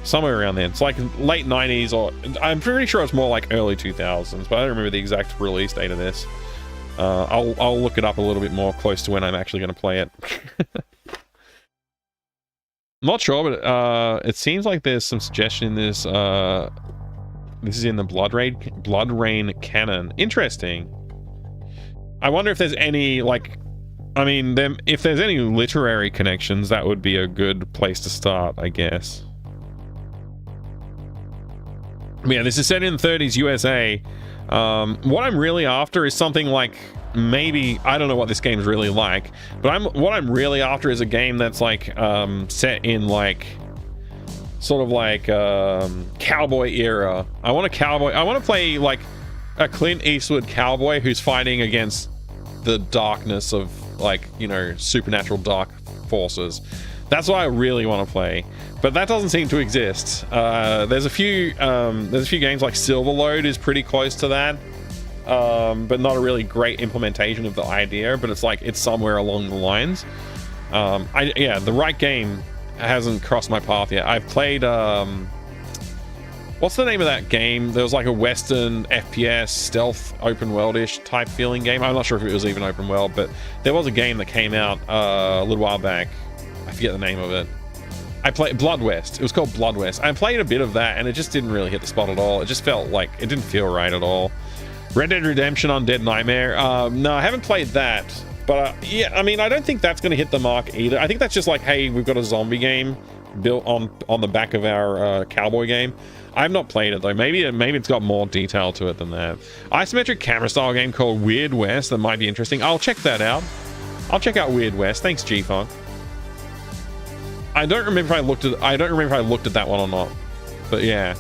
somewhere around there. It's like late 90s, or I'm pretty sure it's more like early 2000s, but I don't remember the exact release date of this. I'll look it up a little bit more close to when I'm actually going to play it. Not sure, but it seems like there's some suggestion in this. This is in the Blood Rain canon. Interesting. I wonder if there's any, like, I mean, if there's any literary connections, that would be a good place to start, I guess. But yeah, this is set in the 30s USA. What I'm really after is something like, maybe, I don't know what this game's really like, but what I'm really after is a game that's like set in like sort of like cowboy era. I want to play like a Clint Eastwood cowboy who's fighting against the darkness of, like, you know, supernatural dark forces. That's what I really want to play, but that doesn't seem to exist. There's a few games like Silverlode is pretty close to that, but not a really great implementation of the idea, but it's like it's somewhere along the lines. Yeah, the right game hasn't crossed my path yet. I've played what's the name of that game? There was like a Western FPS stealth open world-ish type feeling game. I'm not sure if it was even open world, but there was a game that came out a little while back. I forget the name of it. I played Blood West. It was called Blood West. I played a bit of that and it just didn't really hit the spot at all. It just felt like it didn't feel right at all. Red Dead Redemption Undead Nightmare. No, I haven't played that. But yeah, I mean, I don't think that's going to hit the mark either. I think that's just like, hey, we've got a zombie game built on the back of our cowboy game. I've not played it though. Maybe it's got more detail to it than that. Isometric camera style game called Weird West that might be interesting. I'll check that out. I'll check out Weird West. Thanks, G-Funk. I don't remember if I looked at that one or not. But yeah.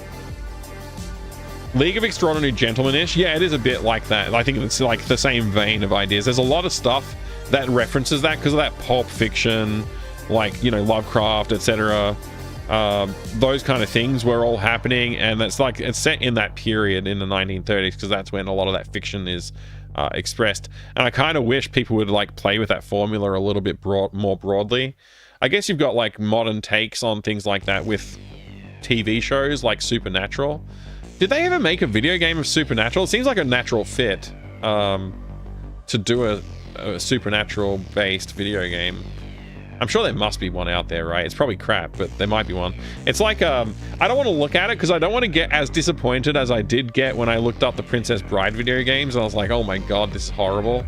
League of Extraordinary Gentlemen-ish. Yeah, it is a bit like that. I think it's like the same vein of ideas. There's a lot of stuff that references that because of that Pulp Fiction, like, you know, Lovecraft, etc. Those kind of things were all happening, and it's like it's set in that period in the 1930s because that's when a lot of that fiction is expressed. And I kind of wish people would like play with that formula a little bit more broadly. I guess you've got like modern takes on things like that with TV shows like Supernatural. Did they ever make a video game of Supernatural? It seems like a natural fit to do a Supernatural based video game. I'm sure there must be one out there, right? It's probably crap, but there might be one. It's like, I don't want to look at it because I don't want to get as disappointed as I did get when I looked up the Princess Bride video games and I was like, oh my god, this is horrible.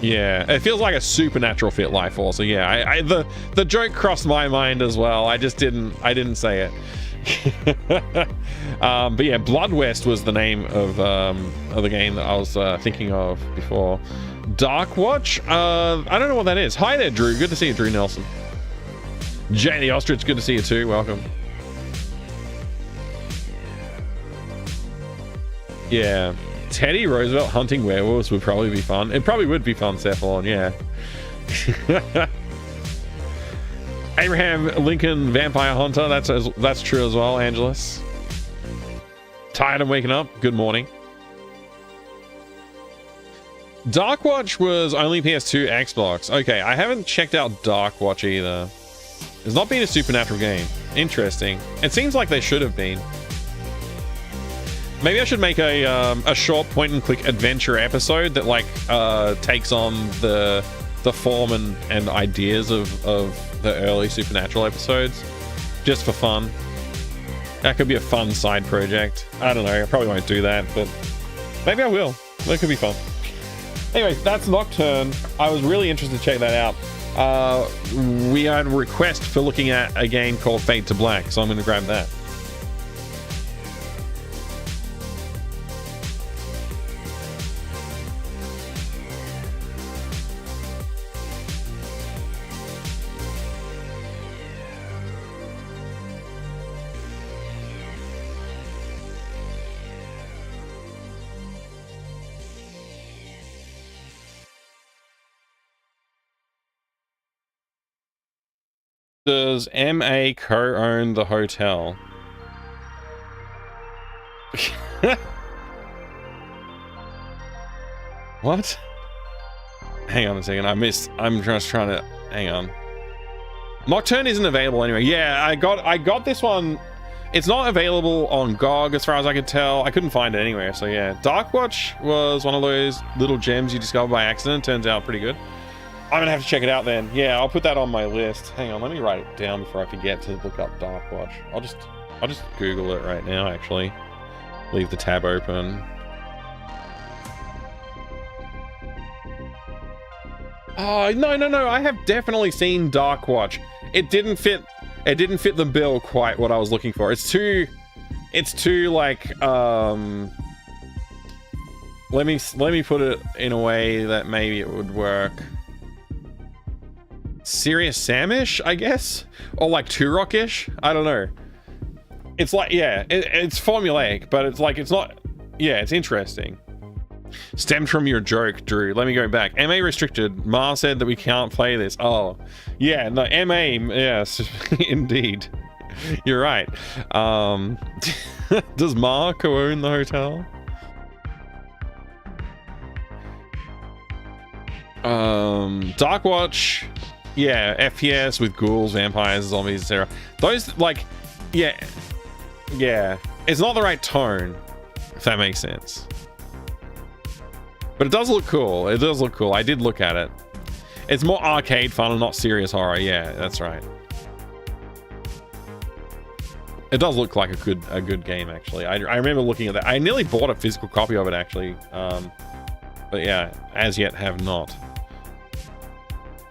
Yeah, it feels like a Supernatural fit Life Force. So yeah, the joke crossed my mind as well. I didn't say it. But yeah, Blood West was the name of the game that I was thinking of before. Dark Watch? I don't know what that is. Hi there, Drew. Good to see you, Drew Nelson. Jay the Ostrich, good to see you too. Welcome. Yeah. Teddy Roosevelt hunting werewolves would probably be fun. It probably would be fun, Cephalon, yeah. Abraham Lincoln Vampire Hunter, that's true as well, Angelus. Tired and waking up? Good morning. Darkwatch was only PS2, Xbox. Okay, I haven't checked out Darkwatch either. There's not been a Supernatural game. Interesting. It seems like they should have been. Maybe I should make a short point-and-click adventure episode that like takes on the form and ideas of the early Supernatural episodes, just for fun. That could be a fun side project. I don't know. I probably won't do that, but maybe I will. That could be fun. Anyway, that's Nocturne. I was really interested to check that out. We had a request for looking at a game called Fade to Black, so I'm going to grab that. Does MA co-own the hotel? What? Hang on a second. I'm just trying to hang on. Nocturne isn't available anyway. Yeah, I got this one. It's not available on GOG as far as I could tell. I couldn't find it anywhere. So yeah, Darkwatch was one of those little gems you discover by accident. Turns out pretty good. I'm gonna have to check it out then. Yeah, I'll put that on my list. Hang on, let me write it down before I forget to look up Dark Watch. I'll just Google it right now, actually. Leave the tab open. Oh, no. I have definitely seen Dark Watch. It didn't fit the bill quite what I was looking for. It's too like, let me put it in a way that maybe it would work. Serious Sam-ish, I guess? Or like Turok-ish? I don't know. It's like, yeah, it's formulaic, but it's like, it's not, yeah, it's interesting. Stemmed from your joke, Drew. Let me go back. MA restricted. Ma said that we can't play this. Oh, yeah, no, MA, yes, indeed. You're right. Does Ma co-own the hotel? Dark Watch, yeah, FPS with ghouls, vampires, zombies, etc. Those, like, yeah, it's not the right tone, if that makes sense. But it does look cool. It does look cool. I did look at it. It's more arcade fun and not serious horror. Yeah, that's right. It does look like a good game, actually. I remember looking at that. I nearly bought a physical copy of it, actually. But yeah, as yet have not.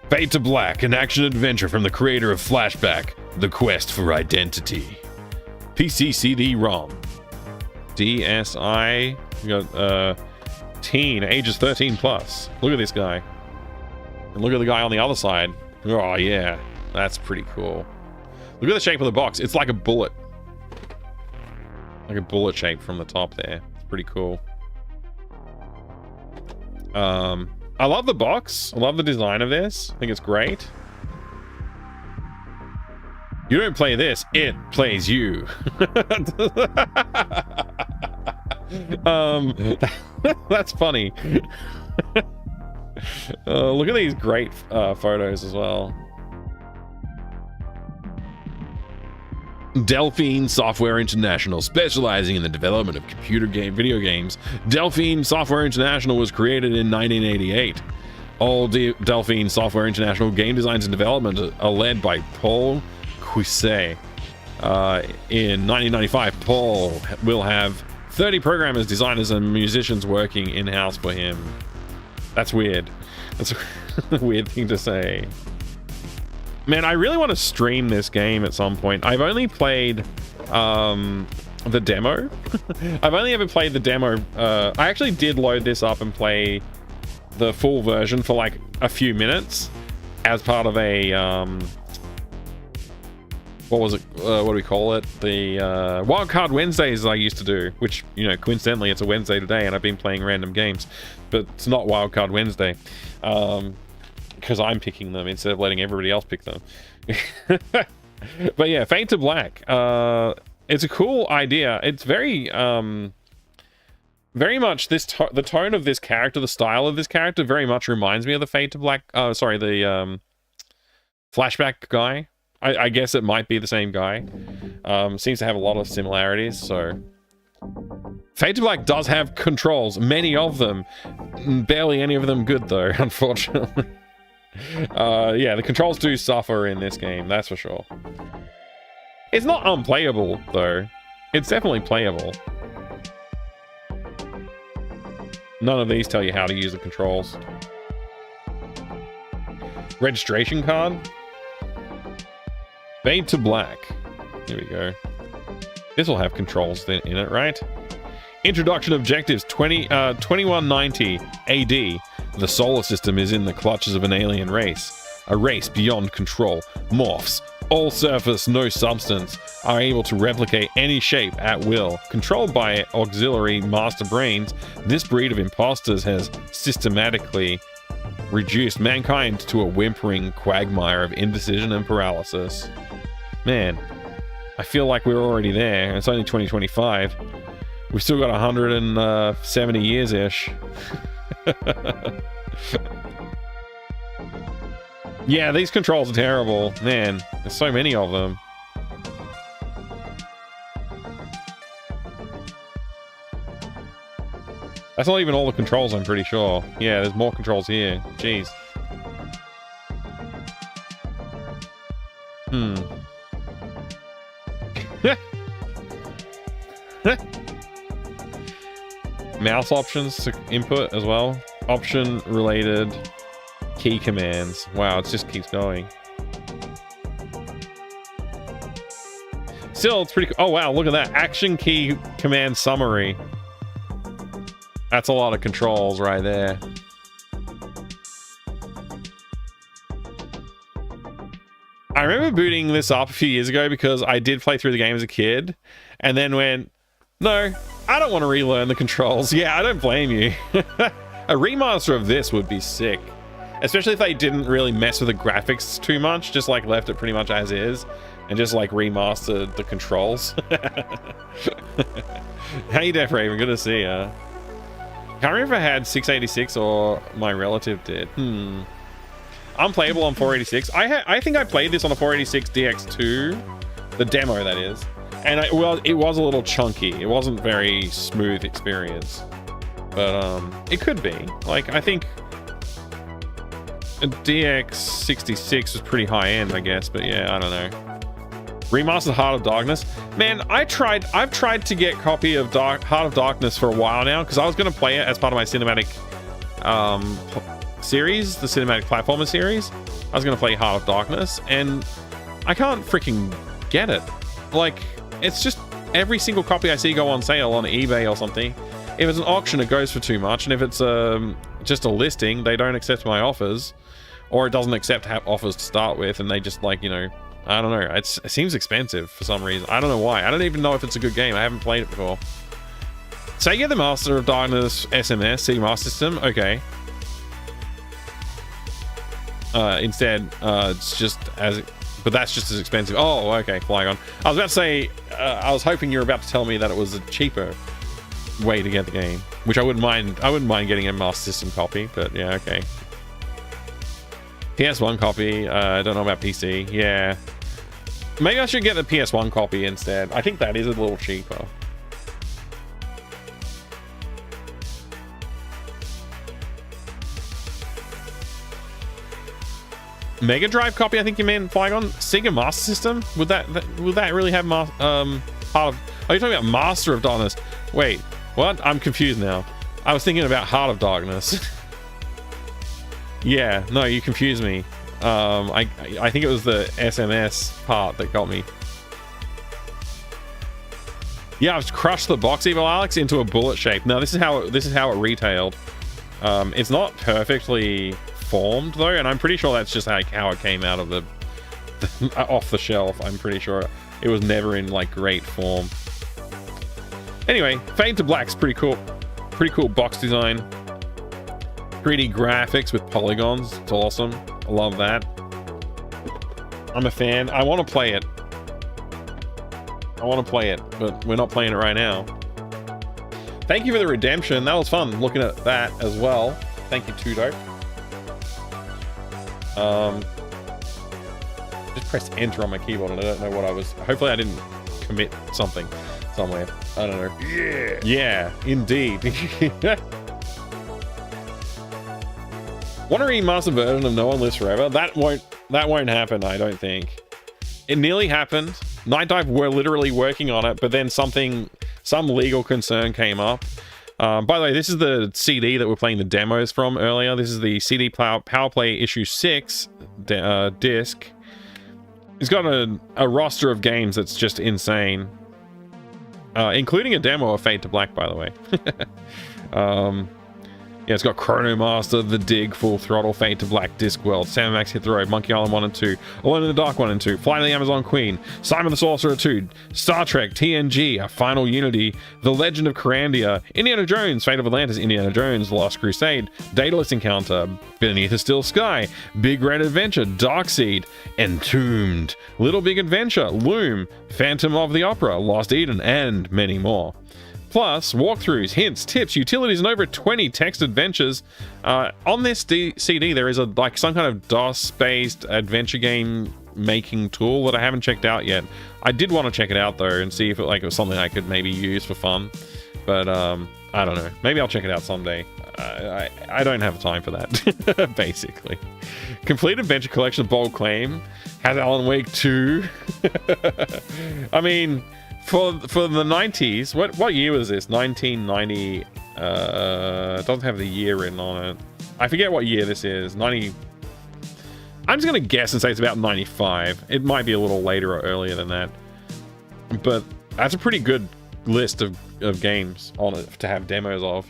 Fade to Black, an action-adventure from the creator of Flashback, The Quest for Identity. PC CD-ROM. DSi, we got, teen, ages 13 plus. Look at this guy. And look at the guy on the other side. Oh, yeah. That's pretty cool. Look at the shape of the box. It's like a bullet. Like a bullet shape from the top there. It's pretty cool. I love the box. I love the design of this. I think it's great. You don't play this, it plays you. That's funny. Look at these great photos as well. Delphine Software International, specializing in the development of video games. Delphine Software International was created in 1988. All Delphine Software International game designs and development are led by Paul Cuisset. In 1995, Paul will have 30 programmers, designers, and musicians working in-house for him. That's weird. That's a weird thing to say. Man, I really want to stream this game at some point. I've only played the demo. I've only ever played the demo. I actually did load this up and play the full version for like a few minutes as part of a what was it? What do we call it? The Wildcard Wednesdays I used to do, which, you know, coincidentally it's a Wednesday today and I've been playing random games, but it's not Wildcard Wednesday. Because I'm picking them instead of letting everybody else pick them. But yeah, Fade to Black. It's a cool idea. It's very much the tone of this character, the style of this character very much reminds me of the Fade to Black. Sorry, the Flashback guy. I guess it might be the same guy. Seems to have a lot of similarities, so. Fade to Black does have controls, many of them. Barely any of them good though, unfortunately. Yeah, the controls do suffer in this game, that's for sure. It's not unplayable though. It's definitely playable. None of these tell you how to use the controls. Registration card. Fade to Black. Here we go. This will have controls in it, right? Introduction objectives 2190 AD. The solar system is in the clutches of an alien race. A race beyond control. Morphs, all surface, no substance, are able to replicate any shape at will. Controlled by auxiliary master brains, this breed of imposters has systematically reduced mankind to a whimpering quagmire of indecision and paralysis. Man, I feel like we're already there. It's only 2025. We've still got 170 years-ish. Yeah, these controls are terrible. Man, there's so many of them. That's not even all the controls, I'm pretty sure. Yeah, there's more controls here. Jeez. Mouse options to input as well. Option related key commands. Wow, it just keeps going. Still, it's pretty cool. Oh wow, look at that. Action key command summary. That's a lot of controls right there. I remember booting this up a few years ago because I did play through the game as a kid and then went, no, I don't want to relearn the controls. Yeah, I don't blame you. A remaster of this would be sick. Especially if they didn't really mess with the graphics too much, just like left it pretty much as is and just like remastered the controls. How you doing, Raven? Good to see ya. Can't remember if I had 686 or my relative did. Unplayable on 486. I think I played this on the 486 DX2, the demo that is, and it was a little chunky. It wasn't very smooth experience, but it could be. Like I think a DX66 was pretty high end, I guess, but yeah, I don't know. Remastered Heart of Darkness. Man, I've tried to get a copy of Heart of Darkness for a while now because I was going to play it as part of my cinematic series, the cinematic platformer series. I was going to play Heart of Darkness and I can't freaking get it. Like, it's just every single copy I see go on sale on eBay or something. If it's an auction, it goes for too much, and if it's just a listing, they don't accept my offers, or it doesn't accept offers to start with, and they just, like, you know, I don't know. It seems expensive for some reason. I don't know why. I don't even know if it's a good game. I haven't played it before. Sega the Master of Darkness SMS CD Master System. Okay. Instead, it's just but that's just as expensive. Oh, okay. Flygon. I was about to say, I was hoping you were about to tell me that it was a cheaper way to get the game, which I wouldn't mind. I wouldn't mind getting a Master System copy, but yeah, okay. PS1 copy. I don't know about PC. Yeah. Maybe I should get the PS1 copy instead. I think that is a little cheaper. Mega Drive copy, I think you meant, Flygon. Sega Master System? Would that really have Heart of... Are you talking about Master of Darkness? Wait, what? I'm confused now. I was thinking about Heart of Darkness. Yeah, no, you confused me. I think it was the SMS part that got me. Yeah, I've crushed the box, Evil Alex, into a bullet shape. Now this is how it retailed. It's not perfectly formed though, and I'm pretty sure that's just like how it came out of the off the shelf. I'm pretty sure it was never in like great form. Anyway, Fade to Black's pretty cool. Pretty cool box design. 3D graphics with polygons. It's awesome. I love that. I'm a fan. I want to play it. But we're not playing it right now. Thank you for the redemption. That was fun looking at that as well. Thank you, Too Dope. Just pressed enter on my keyboard and I don't know what I was. Hopefully I didn't commit something somewhere. I don't know. Yeah. Yeah, indeed. Want to remaster version of No One Lives Forever? That won't happen, I don't think. It nearly happened. Night Dive were literally working on it, but then some legal concern came up. By the way, this is the CD that we're playing the demos from earlier. This is the CD Power Play issue 6 disc. It's got a roster of games that's just insane. Including a demo of Fade to Black, by the way. Yeah, it's got Chrono Master, The Dig, Full Throttle, Fade to Black, Discworld, Sam Max Hit the Road, Monkey Island 1 and 2, Alone in the Dark 1 and 2, Flight of the Amazon Queen, Simon the Sorcerer 2, Star Trek, TNG, A Final Unity, The Legend of Corandia, Indiana Jones, Fate of Atlantis, Indiana Jones, Lost Crusade, Daedalus Encounter, Beneath a Still Sky, Big Red Adventure, Darkseid, Entombed, Little Big Adventure, Loom, Phantom of the Opera, Lost Eden, and many more. Plus, walkthroughs, hints, tips, utilities, and over 20 text adventures. On this CD, there is some kind of DOS-based adventure game making tool that I haven't checked out yet. I did want to check it out though and see if it was something I could maybe use for fun. But I don't know. Maybe I'll check it out someday. I don't have time for that, basically. Complete Adventure Collection Bold Claim. Has Alan Wake 2? I mean, for the 90s, what year was this? 1990. It doesn't have the year written on it. I forget what year this is. 90. I'm just gonna guess and say it's about 95. It might be a little later or earlier than that. But that's a pretty good list of games on it to have demos of.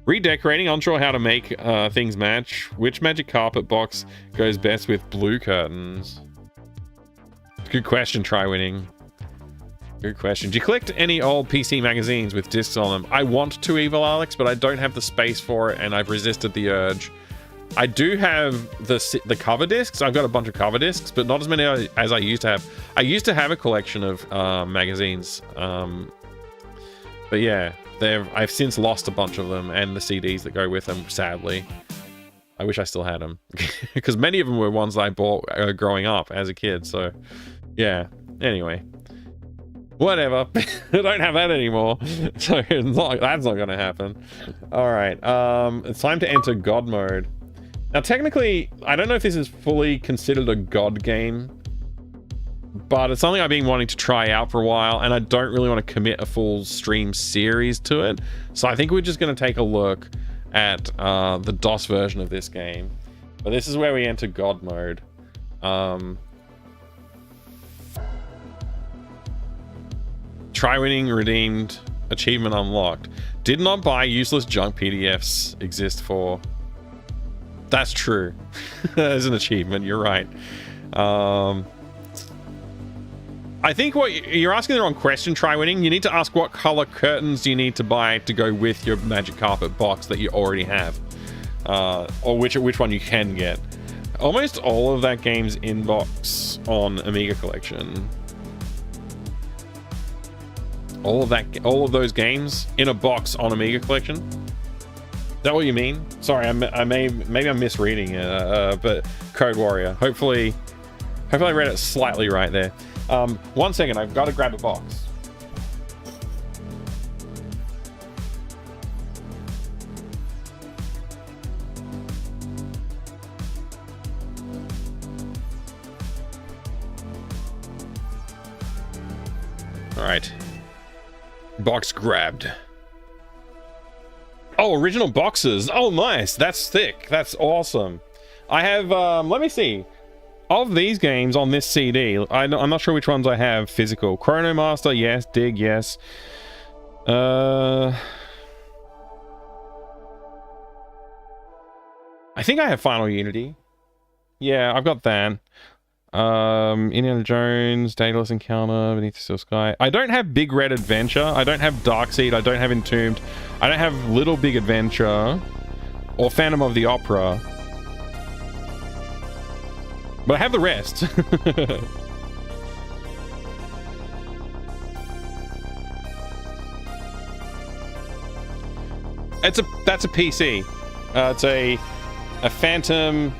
Redecorating, unsure how to make things match. Which magic carpet box goes best with blue curtains? Good question, try winning. Good question. Do you collect any old PC magazines with discs on them? I want to, Evil Alex, but I don't have the space for it, and I've resisted the urge. I do have the cover discs. I've got a bunch of cover discs, but not as many as I used to have. I used to have a collection of magazines, but yeah. I've since lost a bunch of them and the CDs that go with them, sadly. I wish I still had them. Because many of them were ones that I bought growing up as a kid, so... Yeah. Anyway. Whatever. I don't have that anymore. So that's not gonna happen. Alright, it's time to enter God mode. Now technically, I don't know if this is fully considered a God game, but it's something I've been wanting to try out for a while, and I don't really want to commit a full stream series to it. So I think we're just going to take a look at the DOS version of this game. But this is where we enter God mode. Try winning redeemed, achievement unlocked. Did not buy useless junk PDFs exist for. That's true. That is an achievement, you're right. I think what you're asking the wrong question, try winning. You need to ask what color curtains do you need to buy to go with your magic carpet box that you already have, or which one you can get. Almost all of that game's inbox on Amiga Collection. All of those games in a box on Amiga Collection. Is that what you mean? Sorry, maybe I'm misreading it, but Code Warrior. Hopefully I read it slightly right there. 1 second, I've got to grab a box. All right. Box grabbed. Oh, original boxes. Oh, nice. That's thick. That's awesome. I have, let me see. Of these games on this CD, I'm not sure which ones I have physical. Chrono Master, yes. Dig, yes. I think I have Final Unity. Yeah, I've got that. Indiana Jones, Daedalus Encounter, Beneath the Steel Sky. I don't have Big Red Adventure. I don't have Darkseid. I don't have Entombed. I don't have Little Big Adventure or Phantom of the Opera. But I have the rest. That's a PC. It's a Phantom.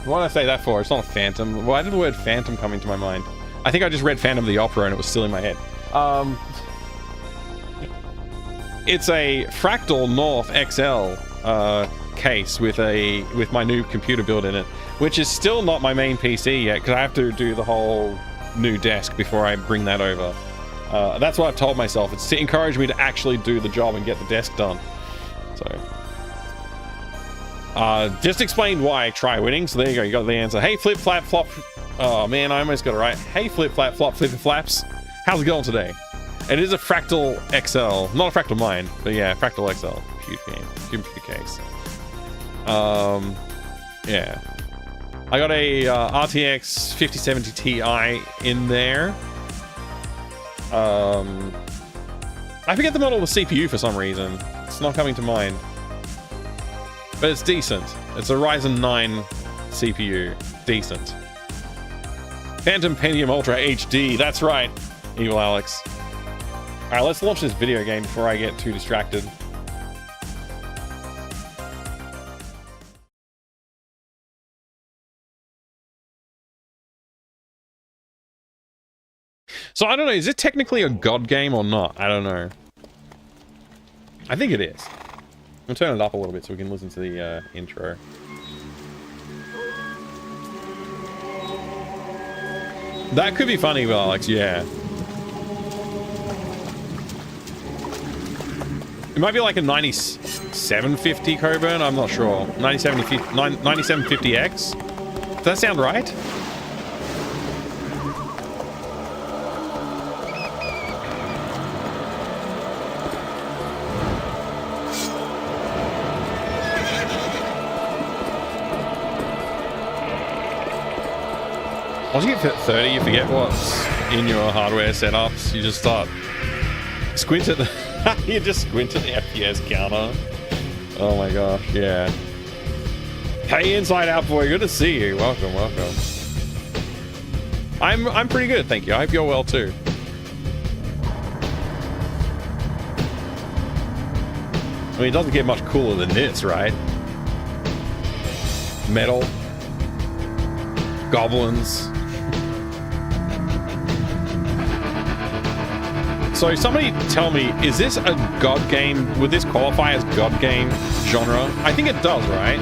What did I say that for? It's not a Phantom. Why did the word Phantom come into my mind? I think I just read Phantom of the Opera and it was still in my head. It's a Fractal North XL case with my new computer build in it, which is still not my main PC yet because I have to do the whole new desk before I bring that over. That's what I've told myself. It's to encourage me to actually do the job and get the desk done. So, just explained why try winning. So there you go. You got the answer. Hey, flip, flap, flop. Oh man, I almost got it right. Hey, flip, flap, flop, flip, flaps. How's it going today? It is a Fractal XL, not a Fractal Mind, but yeah, Fractal XL. Huge game, huge case. Yeah. I got a RTX 5070 Ti in there. I forget the model of the CPU for some reason. It's not coming to mind. But it's decent. It's a Ryzen 9 CPU. Decent. Phantom Pentium Ultra HD. That's right, Evil Alex. Alright, let's launch this video game before I get too distracted. So I don't know, is it technically a God game or not? I don't know. I think it is. I'll turn it up a little bit so we can listen to the intro. That could be funny, Alex, yeah. It might be like a 9750 Coburn, I'm not sure. 9750X? Does that sound right? Once you get 30, you forget what's in your hardware setups. You just start squint at the you just squint at the FPS counter. Oh my gosh, yeah. Hey, Inside Out Boy, good to see you. Welcome, welcome. I'm pretty good, thank you. I hope you're well too. I mean, it doesn't get much cooler than this, right? Metal. Goblins. So somebody tell me, is this a God game? Would this qualify as God game genre? I think it does, right?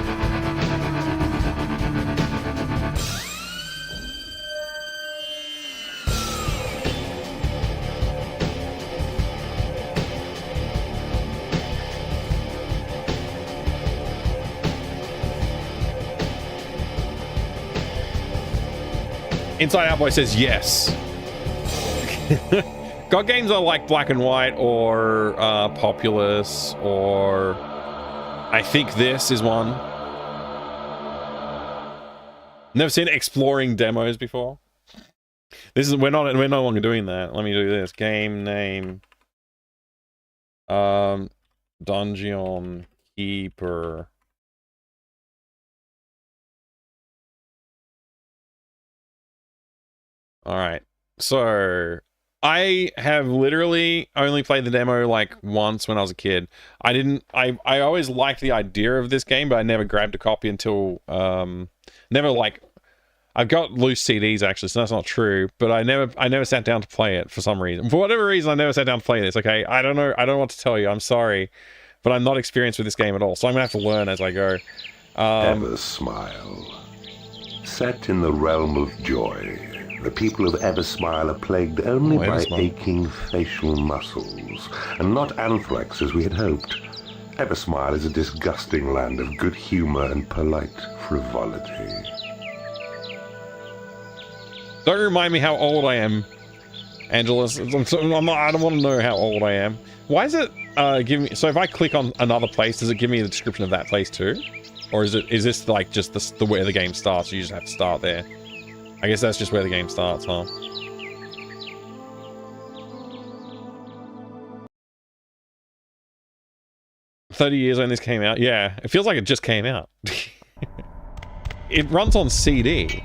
Inside Out Boy says yes. God games are like Black and White or Populous, or I think this is one. Never seen exploring demos before. This is we're no longer doing that. Let me do this. Game name. Dungeon Keeper. All right. So I have literally only played the demo like once when I was a kid. I always liked the idea of this game, but I never grabbed a copy until never like I've got loose CDs actually, so that's not true, but I never sat down to play it for some reason. For whatever reason, I never sat down to play this, okay? I don't know what to tell you. I'm sorry, but I'm not experienced with this game at all, so I'm going to have to learn as I go. Ever Smile. Set in the realm of joy, the people of Eversmile are plagued only by aching facial muscles, and not anthrax as we had hoped. Eversmile is a disgusting land of good humor and polite frivolity. Don't remind me how old I am, Angelus. I don't want to know how old I am. Why is it giving me... So if I click on another place, does it give me the description of that place too? Or is this like just the where the game starts? You just have to start there. I guess that's just where the game starts, huh? $30 years when this came out. Yeah, it feels like it just came out. It runs on CD.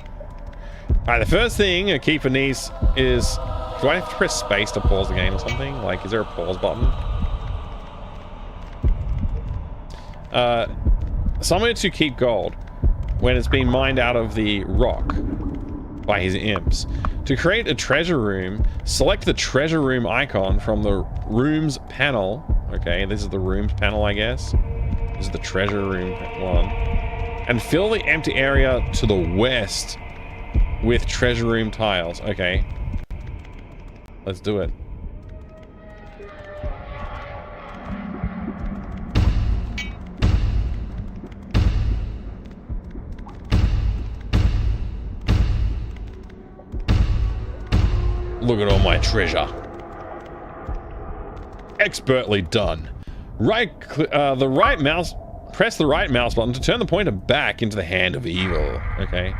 Alright, the first thing a keeper needs is... Do I have to press space to pause the game or something? Like, is there a pause button? Somewhere to keep gold when it's been mined out of the rock by his imps. To create a treasure room, select the treasure room icon from the rooms panel. Okay, this is the rooms panel, I guess. This is the treasure room one. And fill the empty area to the west with treasure room tiles. Okay. Let's do it. Look at all my treasure. Expertly done. Press the right mouse button to turn the pointer back into the hand of evil. Okay.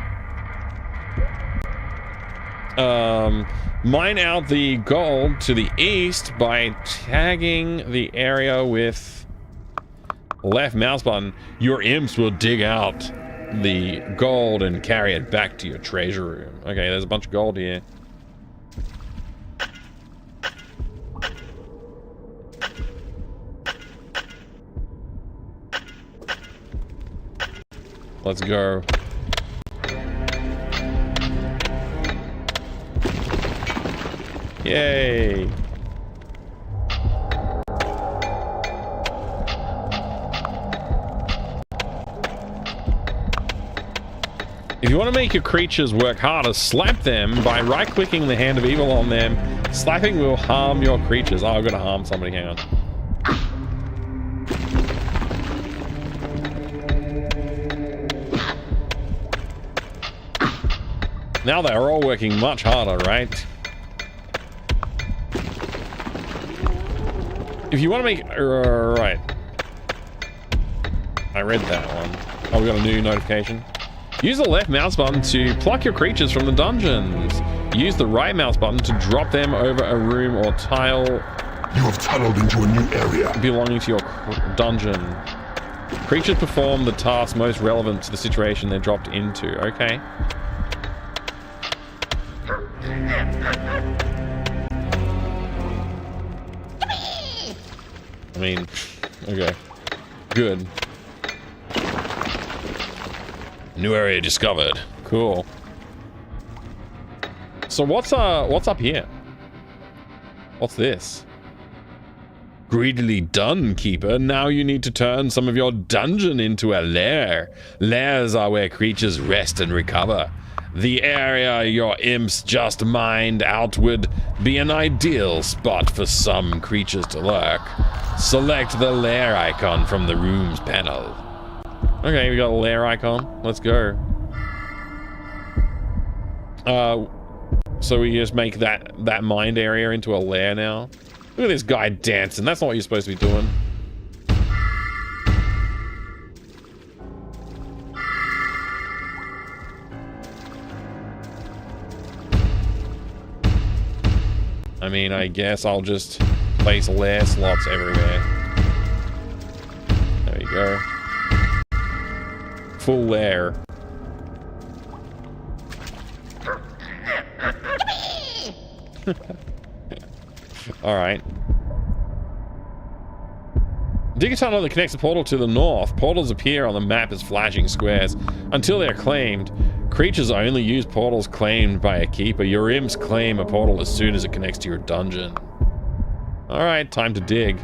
Mine out the gold to the east by tagging the area with left mouse button. Your imps will dig out the gold and carry it back to your treasure room. Okay, there's a bunch of gold here. Let's go. Yay. If you want to make your creatures work harder, slap them by right-clicking the Hand of Evil on them. Slapping will harm your creatures. Oh, I've got to harm somebody. Hang on. Now they're all working much harder, right? If you want to make... right. I read that one. Oh, we got a new notification. Use the left mouse button to pluck your creatures from the dungeons. Use the right mouse button to drop them over a room or tile. You have tunneled into a new area belonging to your dungeon. Creatures perform the task most relevant to the situation they're dropped into. Okay. I mean, okay. Good. New area discovered. Cool. So what's up here? What's this? Greedily done, Keeper. Now you need to turn some of your dungeon into a lair. Lairs are where creatures rest and recover. The area your imps just mined out would be an ideal spot for some creatures to lurk. Select the lair icon from the room's panel. Okay, we got a lair icon. Let's go. So we just make that mined area into a lair now. Look at this guy dancing. That's not what you're supposed to be doing. I mean, I guess I'll just place lair slots everywhere. There you go. Full lair. Alright. Dig a tunnel that connects the portal to the north. Portals appear on the map as flashing squares. Until they're claimed, creatures only use portals claimed by a keeper. Your imps claim a portal as soon as it connects to your dungeon. Alright, time to dig.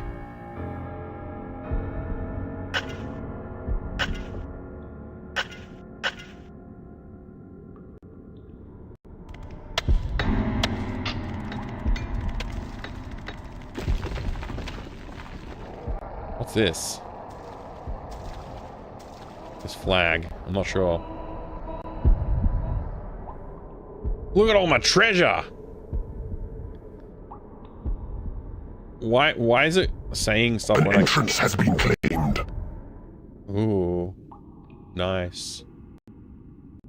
What's this? This flag. I'm not sure. Look at all my treasure! Why is it saying stuff when entrance has been claimed. Ooh. Nice.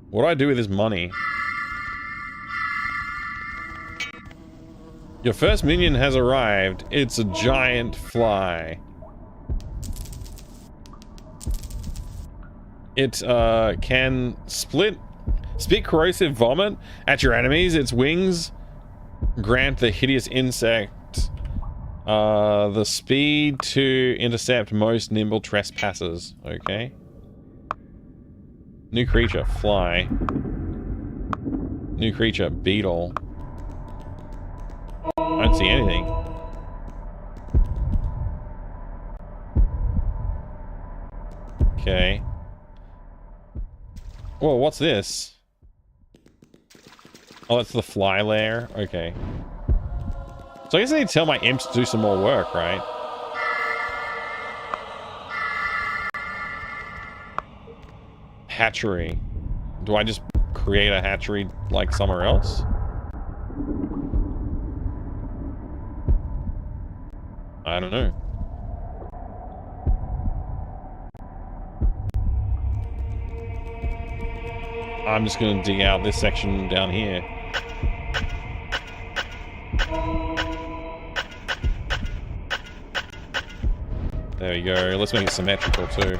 What do I do with this money? Your first minion has arrived. It's a giant fly. It can spit corrosive vomit at your enemies. Its wings grant the hideous insect the speed to intercept most nimble trespassers. Okay. New creature, fly. New creature, beetle. I don't see anything. Okay. Whoa, what's this? Oh, that's the fly lair? Okay. So I guess I need to tell my imps to do some more work, right? Hatchery. Do I just create a hatchery like somewhere else? I don't know. I'm just gonna dig out this section down here. There we go. Let's make it symmetrical too.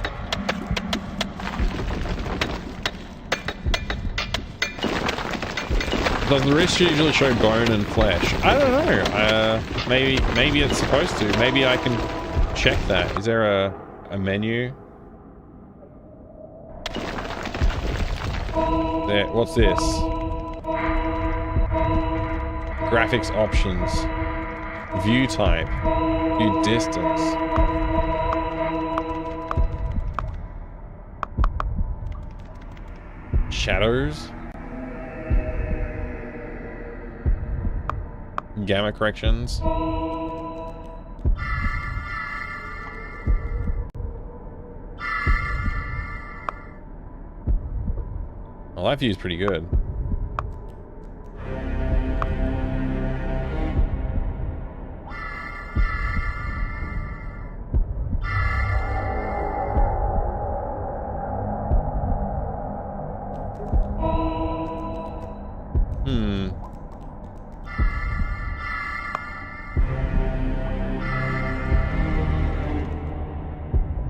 Does the wrist usually show bone and flesh? I don't know. Maybe it's supposed to. Maybe I can check that. Is there a menu? There. What's this? Graphics options. View type. View distance. Shadows. Gamma corrections. Well, that view's pretty good.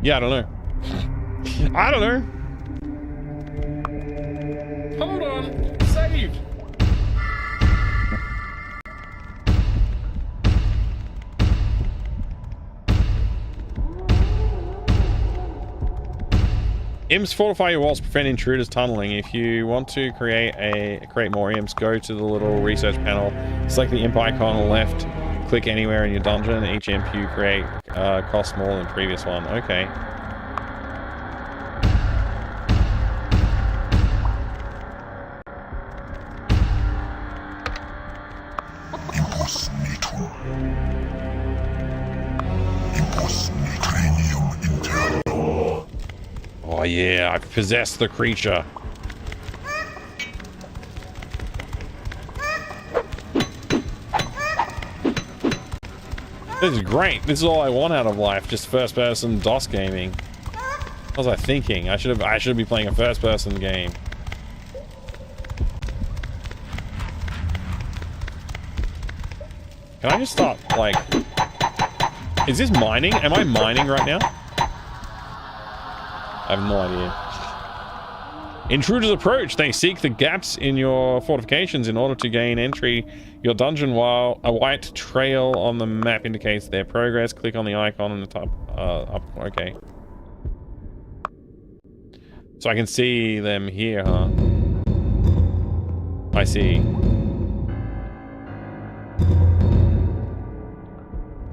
Yeah, I don't know. I don't know. Hold on. Saved. Imps fortify your walls, prevent intruders tunneling. If you want to create more imps, go to the little research panel, select the imp icon on the left, click anywhere in your dungeon. Each imp you create costs more than the previous one. Okay. Oh yeah, I've possessed the creature. This is great. This is all I want out of life. Just first-person DOS gaming. What was I thinking? I should be playing a first-person game. Can I just start, like... Is this mining? Am I mining right now? I have no idea. Intruders approach. They seek the gaps in your fortifications in order to gain entry your dungeon, while a white trail on the map indicates their progress. Click on the icon in the top up. Okay. So I can see them here, huh? I see.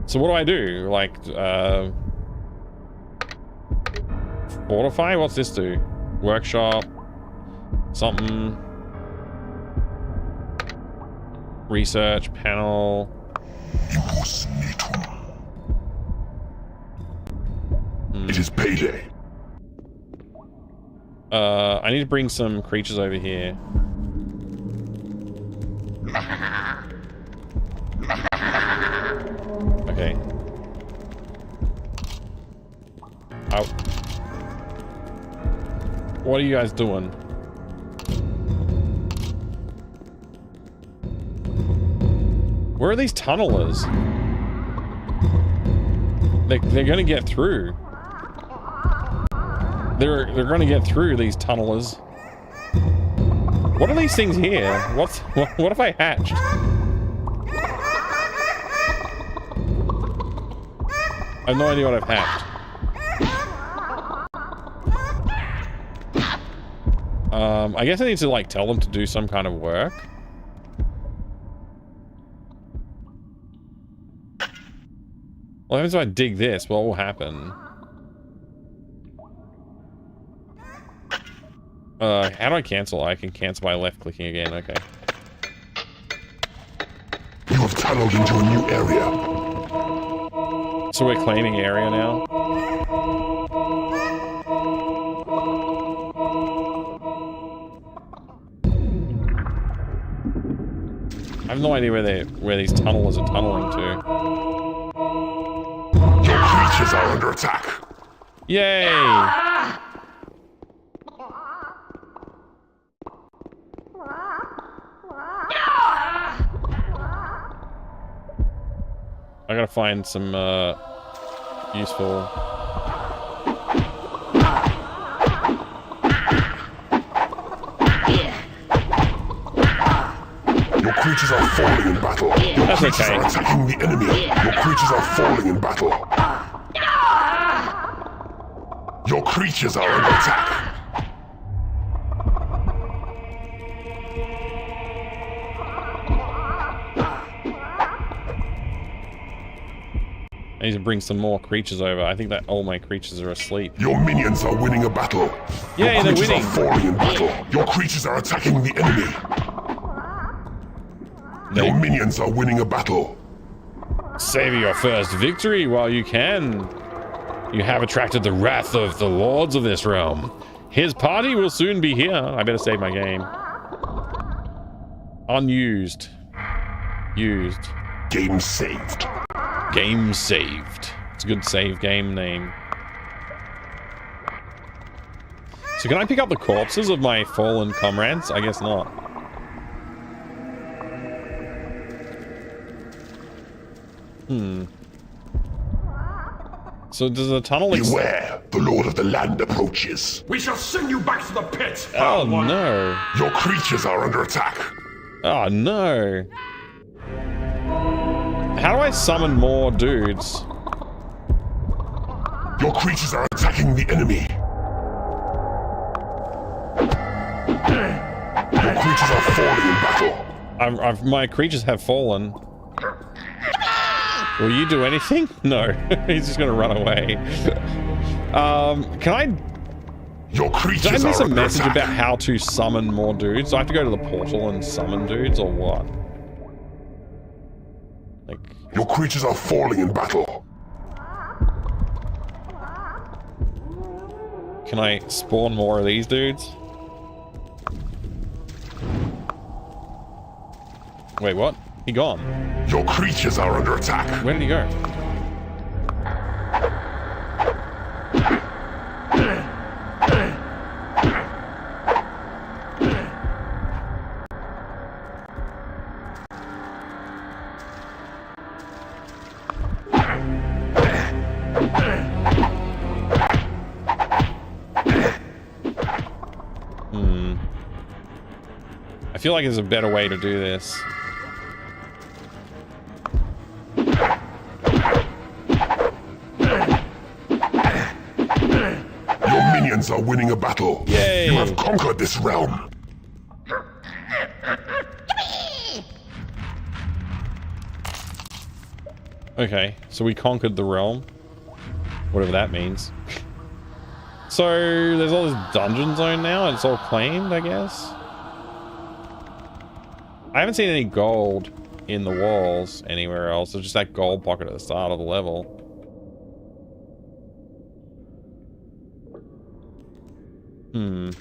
So what do I do? Like, fortify? What's this do? Workshop. Something. Research panel. It is payday. I need to bring some creatures over here. Okay. Oh. What are you guys doing? Where are these tunnelers? They're gonna get through. They're gonna get through, these tunnelers. What are these things here? What have I hatched? I have no idea what I've hatched. I guess I need to, like, tell them to do some kind of work. What happens if I dig this? What will happen? How do I cancel? I can cancel by left-clicking again, okay. You have tunneled into a new area. So we're claiming area now? I have no idea where these tunnelers are tunneling to. Your creatures are under attack. Yay! I gotta find some useful. Your creatures are falling in battle. Your creatures are attacking the enemy. Your creatures are falling in battle. Your creatures are under attack. I need to bring some more creatures over. I think that all my creatures are asleep. Your minions are winning a battle. Yeah, they're winning. Your creatures are falling in battle. Your creatures are attacking the enemy. Your minions are winning a battle. Savor your first victory while you can. You have attracted the wrath of the lords of this realm. His party will soon be here. I better save my game. Unused. Used. Game saved. Game saved. It's a good save game name. So can I pick up the corpses of my fallen comrades? I guess not. So does the tunnel... Beware, the Lord of the Land approaches. We shall send you back to the pit. Oh no. Your creatures are under attack. Oh no. How do I summon more dudes? Your creatures are attacking the enemy. Your creatures are falling in battle. My creatures have fallen. Will you do anything? No. He's just gonna run away. Can I... Your creatures Did I miss are a message under about how to summon more dudes? Do I have to go to the portal and summon dudes, or what? Like... Your creatures are falling in battle. Can I spawn more of these dudes? Wait, what? He gone. Your creatures are under attack. Where did he go? I feel like there's a better way to do this. Your minions are winning a battle. Yay! You have conquered this realm. Okay, so we conquered the realm. Whatever that means. So, there's all this dungeon zone now, and it's all claimed, I guess? I haven't seen any gold in the walls anywhere else. There's just that gold pocket at the start of the level. You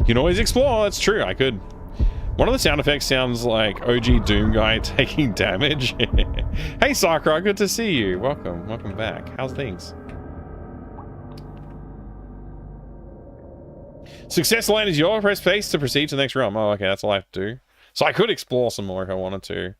can always explore, that's true, I could. One of the sound effects sounds like OG Doom guy taking damage. Hey Sakura, good to see you. Welcome back. How's things? Success land is your press space to proceed to the next realm. Oh, okay, that's all I have to do. So I could explore some more if I wanted to.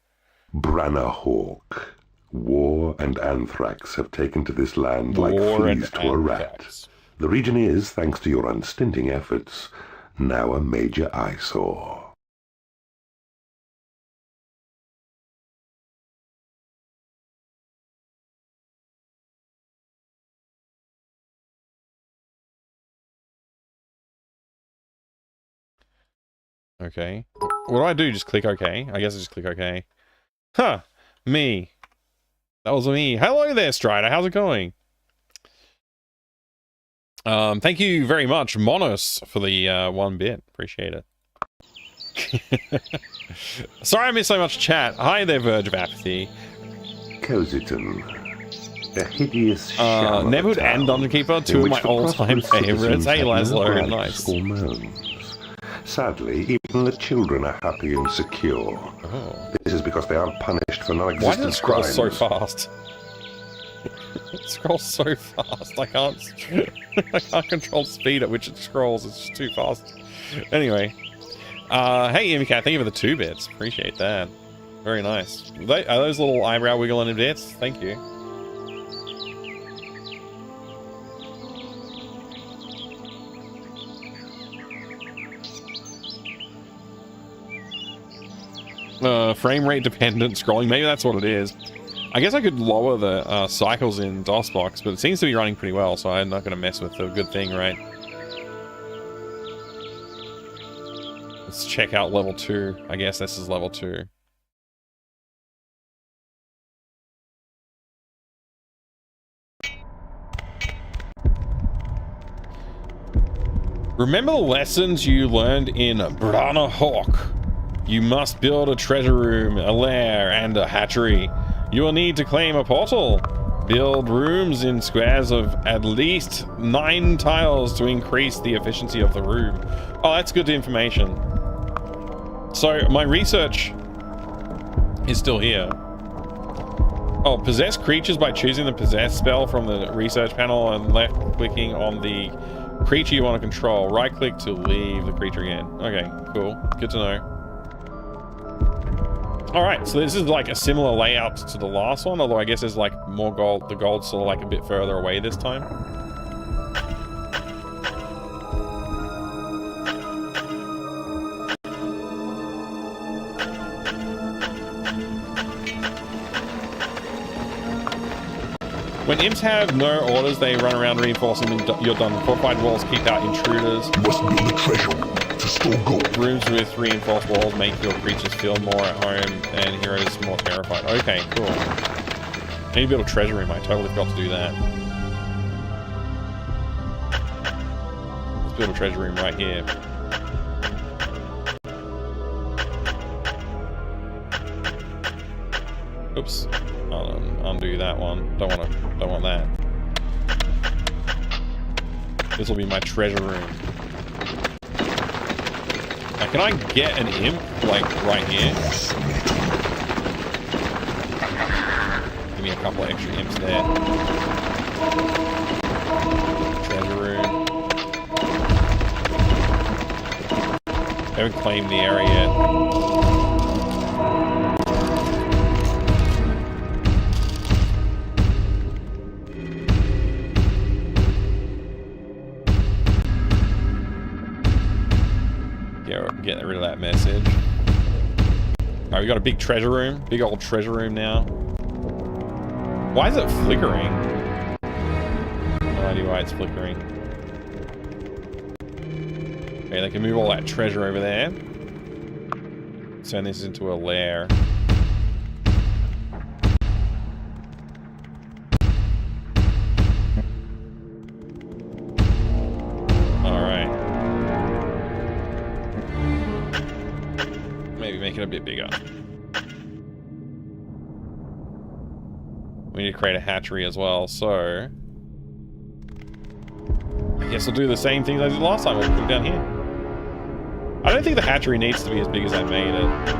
Branna Hawk. War and anthrax have taken to this land like fleas to a rat. The region is, thanks to your unstinting efforts, now a major eyesore. Okay. What do I do? Just click OK? I guess I just click OK. Huh. Me. That was me. Hello there, Strider. How's it going? Thank you very much, Monos, for the 1 bit. Appreciate it. Sorry I missed so much chat. Hi there, Verge of Apathy. Coziton. A hideous shell Neverhood and Dungeon Keeper, 2 of my all-time favorites. Hey, Laszlo. Nice. Sadly, even the children are happy and secure. Oh. This is because they aren't punished for non-existent Why does it scroll crimes. so fast? It scrolls so fast. I can't control the speed at which it scrolls. It's just too fast. Anyway. Hey, Imicat, thank you for the 2 bits. Appreciate that. Very nice. Are those little eyebrow wiggling bits? Thank you. Frame rate dependent scrolling. Maybe that's what it is. I guess I could lower the cycles in DOSBox, but it seems to be running pretty well, so I'm not going to mess with the good thing, right? Let's check out level 2. I guess this is level 2. Remember the lessons you learned in Brana Hawk. You must build a treasure room, a lair, and a hatchery. You will need to claim a portal. Build rooms in squares of at least 9 tiles to increase the efficiency of the room. Oh, that's good information. So my research is still here. Oh, possess creatures by choosing the possess spell from the research panel and left clicking on the creature you want to control. Right click to leave the creature again. Okay, cool. Good to know. Alright, so this is like a similar layout to the last one, although I guess there's like more gold. The gold's sort of like a bit further away this time. When imps have no orders, they run around reinforcing your done. Fortified walls keep out intruders. You must build a treasure room to store gold. Rooms with reinforced walls make your creatures feel more at home and heroes more terrified. Okay, cool. I need to build a treasure room. I totally forgot to do that. Let's build a treasure room right here. Oops. I'll undo that one. Don't want that. This will be my treasure room. Now, can I get an imp, like, right here? Give me a couple of extra imps there. Treasure room. I haven't claimed the area yet. Get rid of that message. Alright, we got a big treasure room. Big old treasure room now. Why is it flickering? No idea why it's flickering. Okay, they can move all that treasure over there. Turn this into a lair. Make it a bit bigger. We need to create a hatchery as well, so I guess I'll do the same things I did last time. We'll put it down here. I don't think the hatchery needs to be as big as I made it.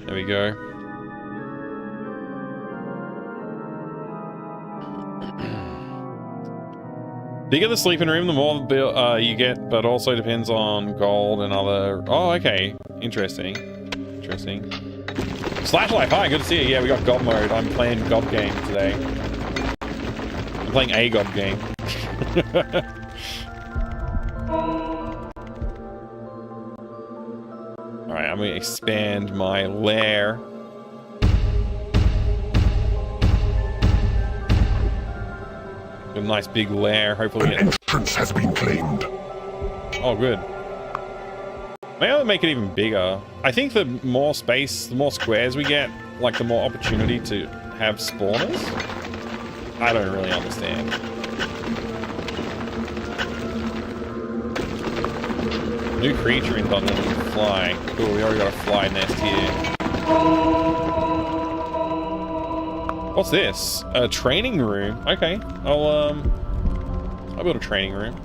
There we go. Bigger the sleeping room, the more you get, but also depends on gold and other... Oh, okay. Interesting. Interesting. Slashlight, hi, good to see you. Yeah, we got God mode. I'm playing God game today. I'm playing a God game. Alright, I'm going to expand my lair. Got a nice big lair. Hopefully an entrance has been claimed. Oh, good. Maybe I'll make it even bigger. I think the more space, the more squares we get, like the more opportunity to have spawners. I don't really understand. New creature in Dungeon, fly. Cool, we already got a fly nest here. What's this? A training room. Okay, I'll build a training room.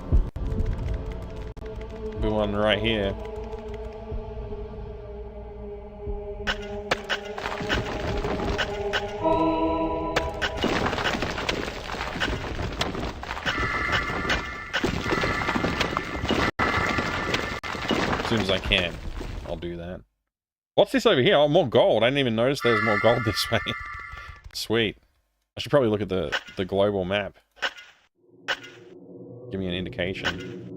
Build one right here. soon as I can, I'll do that. What's this over here? Oh, more gold. I didn't even notice there's more gold this way. Sweet. I should probably look at the global map. Give me an indication.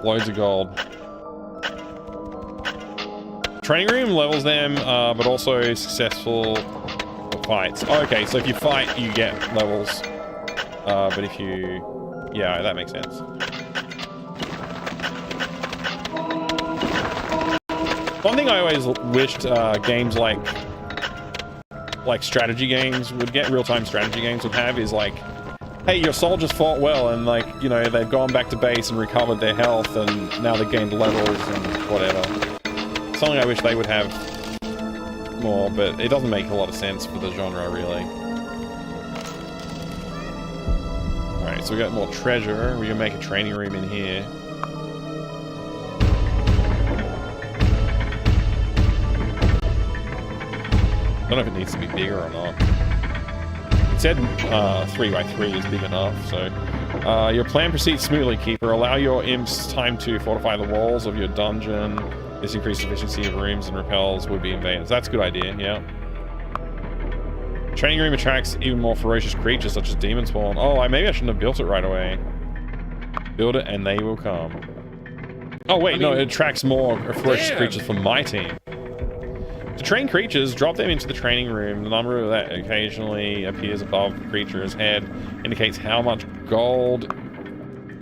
Loads of gold. Training room levels them, but also successful fights. Oh, okay, so if you fight, you get levels. But if you... Yeah, that makes sense. One thing I always wished games like strategy games would get, real-time strategy games would have, is like, hey, your soldiers fought well, and like, you know, they've gone back to base and recovered their health, and now they've gained levels and whatever. Something I wish they would have more, but it doesn't make a lot of sense for the genre, really. Alright, so we got more treasure. We're gonna make a training room in here. I don't know if it needs to be bigger or not. It said 3x3 is big enough, so... your plan proceeds smoothly, Keeper. Allow your imps time to fortify the walls of your dungeon. This increases efficiency of rooms and repels would-be invaders. That's a good idea, yeah. Training room attracts even more ferocious creatures, such as demon spawn. Oh, maybe I shouldn't have built it right away. Build it and they will come. Oh wait, no, it attracts more ferocious creatures for my team. To train creatures, drop them into the training room. The number that occasionally appears above the creature's head indicates how much gold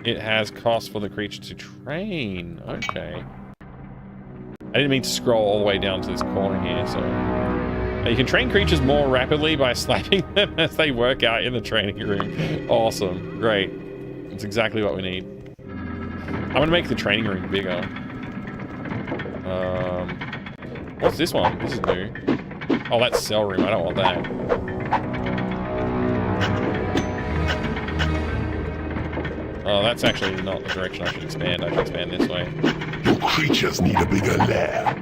it has cost for the creature to train. Okay. I didn't mean to scroll all the way down to this corner here, so... You can train creatures more rapidly by slapping them as they work out in the training room. Awesome. Great. That's exactly what we need. I'm gonna make the training room bigger. What's this one? This is new. Oh, that's cell room. I don't want that. Oh, that's actually not the direction I should expand. I should expand this way. Your creatures need a bigger lair.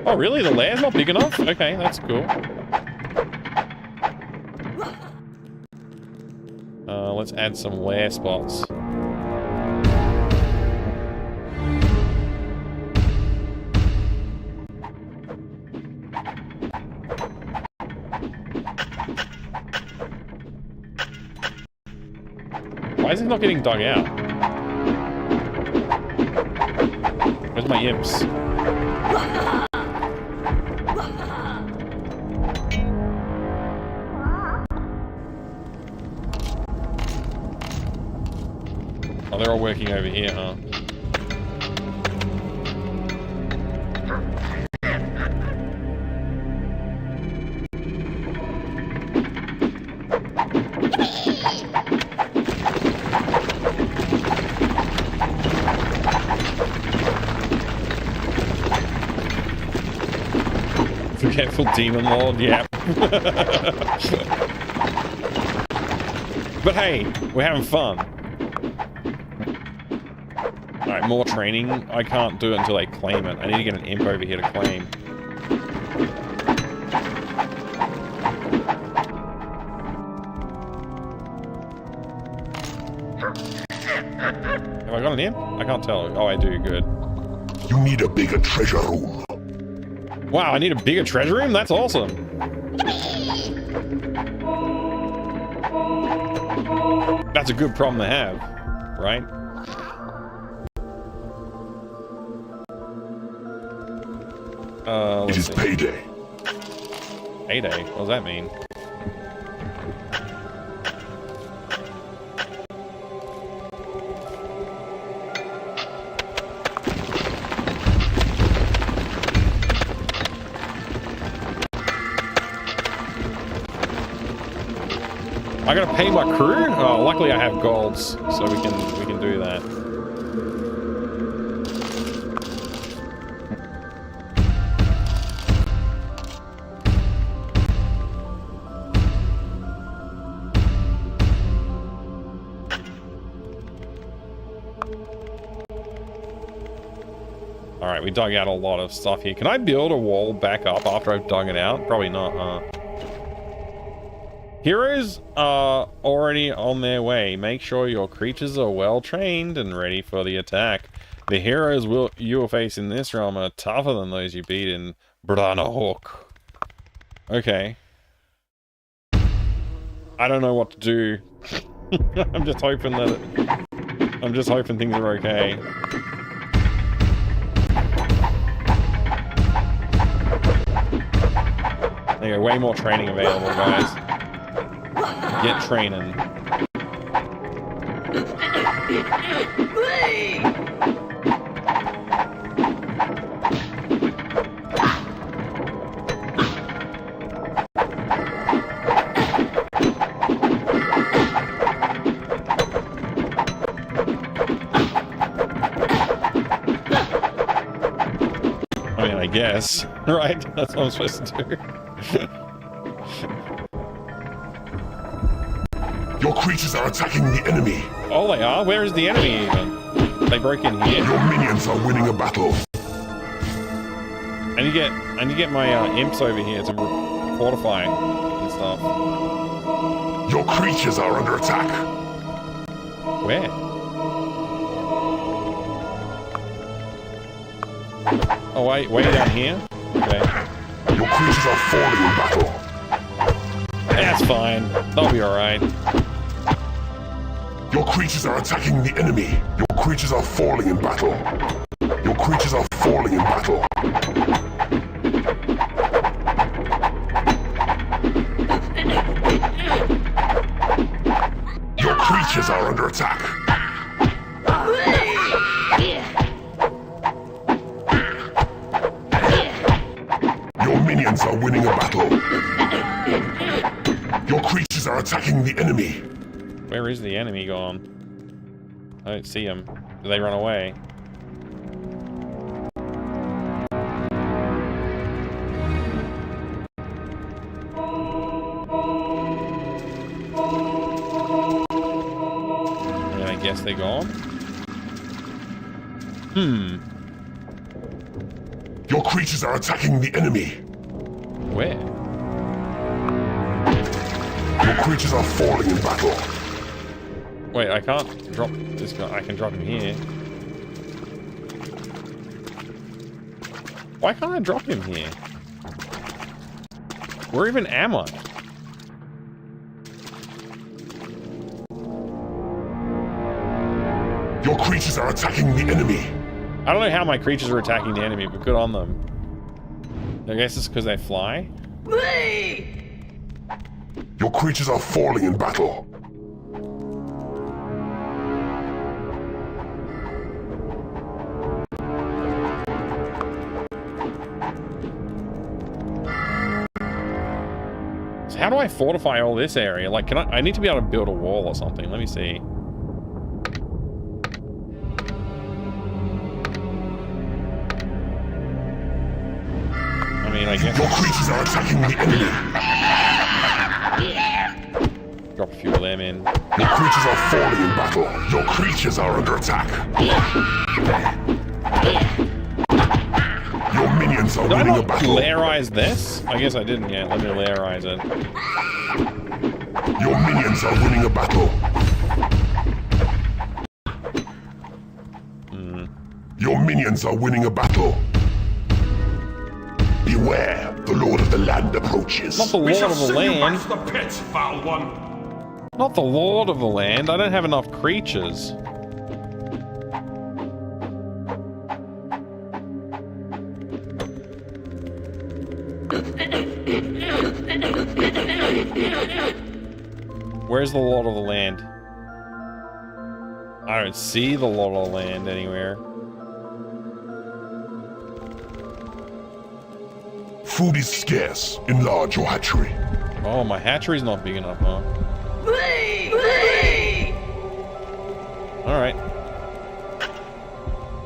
Oh, really? The lair's not big enough? Okay, that's cool. Let's add some lair spots. Why is it not getting dug out? Where's my imps? Oh, they're all working over here, huh? Forgetful Demon Lord, yeah. But hey, we're having fun. Alright, more training. I can't do it until they claim it. I need to get an imp over here to claim. Have I got an imp? I can't tell. Oh, I do. Good. You need a bigger treasure room. Wow, I need a bigger treasure room? That's awesome. That's a good problem to have, right? It is payday. Payday? What does that mean? I gotta pay my crew? Oh, luckily I have golds, so we can do that. Alright, we dug out a lot of stuff here. Can I build a wall back up after I've dug it out? Probably not, huh? Heroes are already on their way. Make sure your creatures are well trained and ready for the attack. The heroes you will face in this realm are tougher than those you beat in Branahawk. Okay. I don't know what to do. I'm just hoping things are okay. There you go, way more training available, guys. Get training. I mean, I guess, right? That's what I'm supposed to do. Your creatures are attacking the enemy. Oh, they are? Where is the enemy even? They broke in here. Your minions are winning a battle. I need to get my imps over here to fortify and stuff. Your creatures are under attack. Where? Oh, wait, way down here? Okay. Your creatures are falling in battle. That's fine. They'll be alright. Your creatures are attacking the enemy. Your creatures are falling in battle. Your creatures are falling in battle. Your creatures are under attack. Your minions are winning a battle. Your creatures are attacking the enemy. Where is the enemy gone? I don't see them. Do they run away? And I guess they're gone? Your creatures are attacking the enemy. Where? Your creatures are falling in battle. Wait, I can't drop this guy. I can drop him here. Why can't I drop him here? Where even am I? Your creatures are attacking the enemy. I don't know how my creatures are attacking the enemy, but good on them. I guess it's because they fly? Your creatures are falling in battle. So how do I fortify all this area? Like, I need to be able to build a wall or something. Let me see. I mean, I guess... Your creatures are attacking the enemy. Drop a few of them in. Your creatures are falling in battle. Your creatures are under attack. Your minions are winning a battle. Did I not lairize this? I guess I didn't yet. Let me lairize it. Your minions are winning a battle. Your minions are winning a battle. Beware, the Lord of the Land approaches. Not the Lord of the Land. The pit, foul one. Not the Lord of the Land. I don't have enough creatures. Where's the Lord of the Land? I don't see the Lord of the Land anywhere. Food is scarce. Enlarge your hatchery. Oh, my hatchery's not big enough, huh? Alright.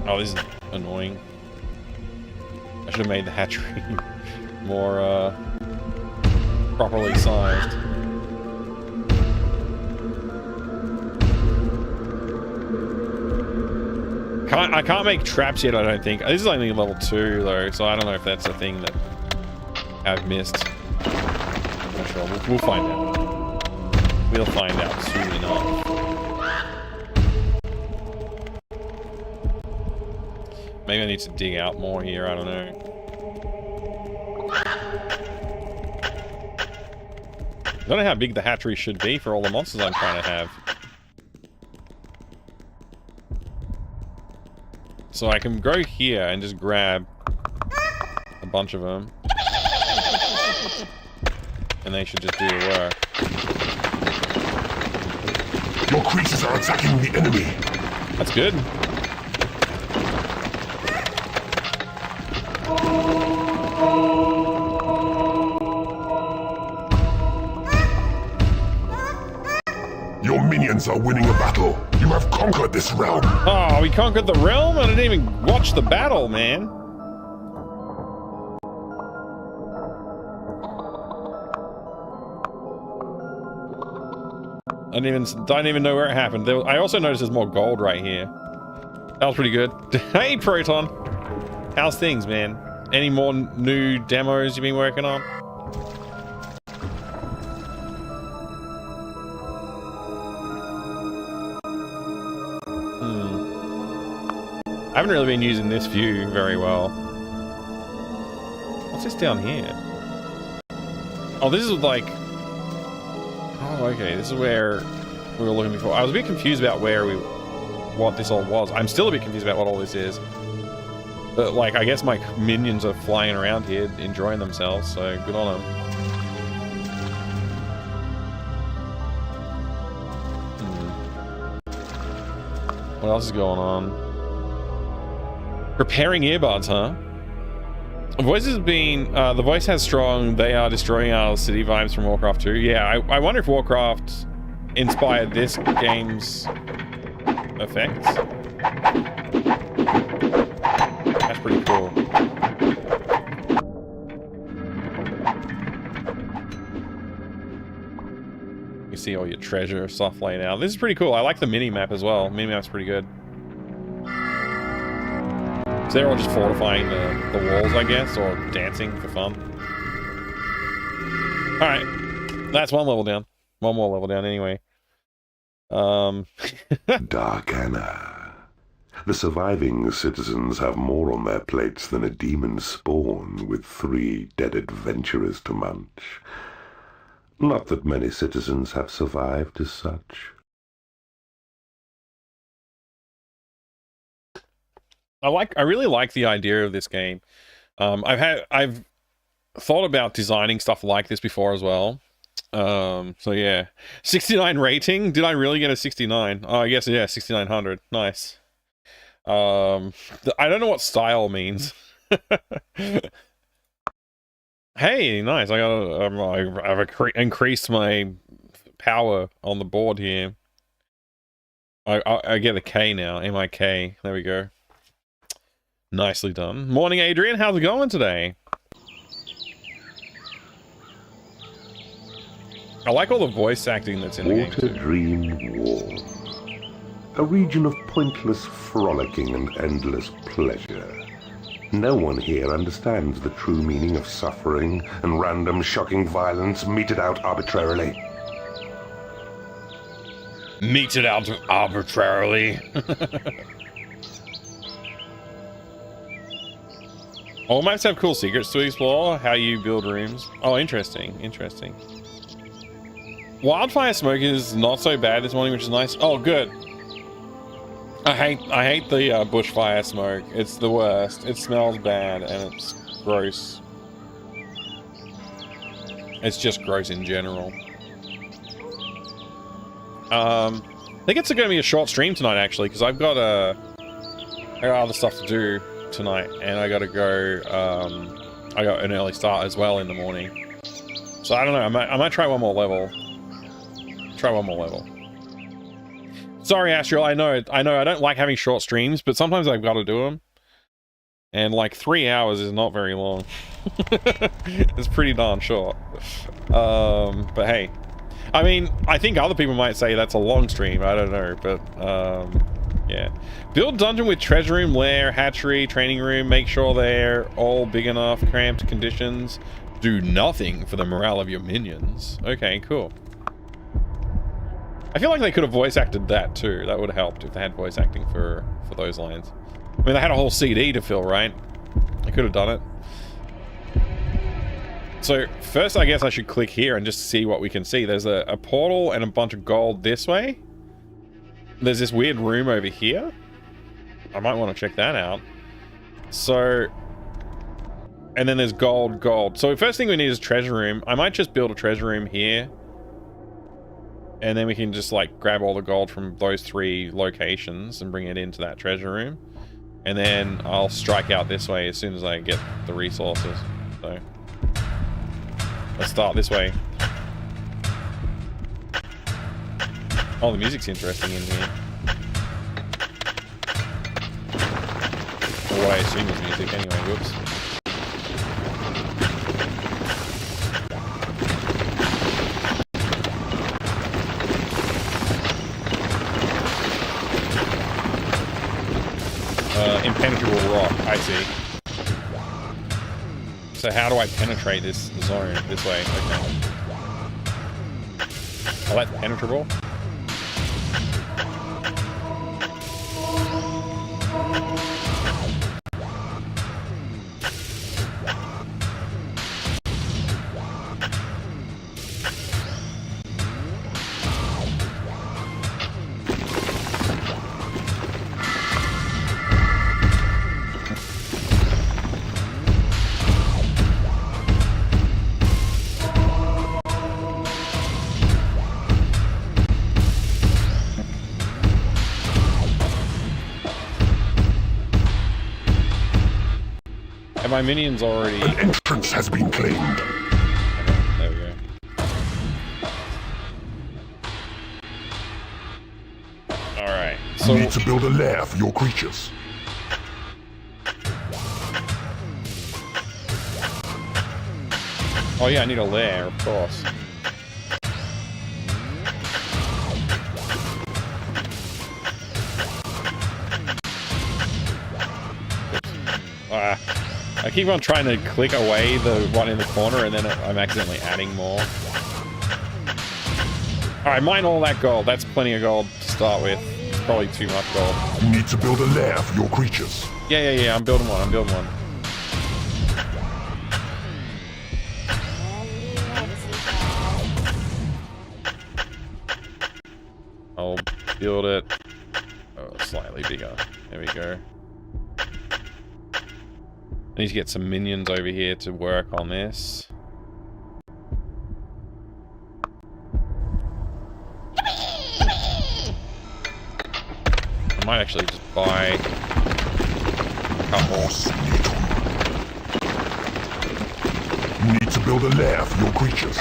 Oh, this is annoying. I should have made the hatchery more, properly sized. I can't make traps yet, I don't think. This is only level 2 though, so I don't know if that's a thing that I've missed. I'm not sure. We'll find out. We'll find out soon enough. Maybe I need to dig out more here, I don't know. I don't know how big the hatchery should be for all the monsters I'm trying to have. So I can go here and just grab a bunch of them. And they should just do the work. Your creatures are attacking the enemy. That's good. Your minions are winning a battle. You have conquered this realm. Oh, we conquered the realm? I didn't even watch the battle, man. I don't even know where it happened. I also noticed there's more gold right here. That was pretty good. Hey, Proton. How's things, man? Any more new demos you've been working on? I haven't really been using this view very well. What's this down here? Oh, this is like... Oh, okay. This is where we were looking before. I was a bit confused about what this all was. I'm still a bit confused about what all this is. But, like, I guess my minions are flying around here, enjoying themselves, so good on them. What else is going on? Repairing earbuds, huh? Voice has been, the voice has strong, they are destroying our city vibes from Warcraft 2. Yeah, I wonder if Warcraft inspired this game's effects. That's pretty cool. You see all your treasure stuff laid out. This is pretty cool. I like the mini-map as well. Mini-map's pretty good. So they're all just fortifying the walls, I guess, or dancing for fun. Alright. That's one level down. One more level down anyway. Dark Anna. The surviving citizens have more on their plates than a demon spawn with 3 dead adventurers to munch. Not that many citizens have survived as such. I really like the idea of this game. I've thought about designing stuff like this before as well. So yeah, 69 rating. Did I really get a 69? Oh, I guess yeah, 6900. Nice. I don't know what style means. Hey, nice. I've increased my power on the board here. I get a K now. MIK. There we go. Nicely done. Morning, Adrian. How's it going today? I like all the voice acting that's in the game too. Water Dream Wall. A region of pointless frolicking and endless pleasure. No one here understands the true meaning of suffering and random shocking violence meted out arbitrarily. Meted out arbitrarily. All maps have cool secrets to explore, how you build rooms. Oh, interesting, interesting. Wildfire smoke is not so bad this morning, which is nice. Oh, good. I hate the bushfire smoke. It's the worst. It smells bad and it's gross. It's just gross in general. I think it's going to be a short stream tonight, actually, because I've got other stuff to do tonight, and I gotta go. I got an early start as well in the morning, so I don't know. I might try one more level. Sorry, Astral. I know. I don't like having short streams, but sometimes I've got to do them. And like 3 hours is not very long. It's pretty darn short. But hey, I mean, I think other people might say that's a long stream. I don't know, but Yeah. Build dungeon with treasure room, lair, hatchery, training room. Make sure they're all big enough. Cramped conditions. Do nothing for the morale of your minions. Okay, cool. I feel like they could have voice acted that too. That would have helped if they had voice acting for those lines. I mean, they had a whole CD to fill, right? They could have done it. So first, I guess I should click here and just see what we can see. There's a portal and a bunch of gold this way. There's this weird room over here. I might want to check that out. So, and then there's gold. So the first thing we need is treasure room. I might just build a treasure room here. And then we can just like grab all the gold from those 3 locations and bring it into that treasure room. And then I'll strike out this way as soon as I get the resources. So let's start this way. Oh, the music's interesting in here. Or what I assume is music anyway, whoops. Impenetrable rock, I see. So how do I penetrate this zone this way? Okay. Oh, that's penetrable. My minions already. An entrance has been claimed. Okay, there we go. Alright, so you need to build a lair for your creatures. Oh yeah, I need a lair, of course. I keep on trying to click away the one in the corner and then I'm accidentally adding more. Alright, mine all that gold. That's plenty of gold to start with. It's probably too much gold. You need to build a lair for your creatures. Yeah, I'm building one, I'll build it. Oh, slightly bigger. There we go. I need to get some minions over here to work on this. I might actually just buy a couple. You need to build a lair for your creatures.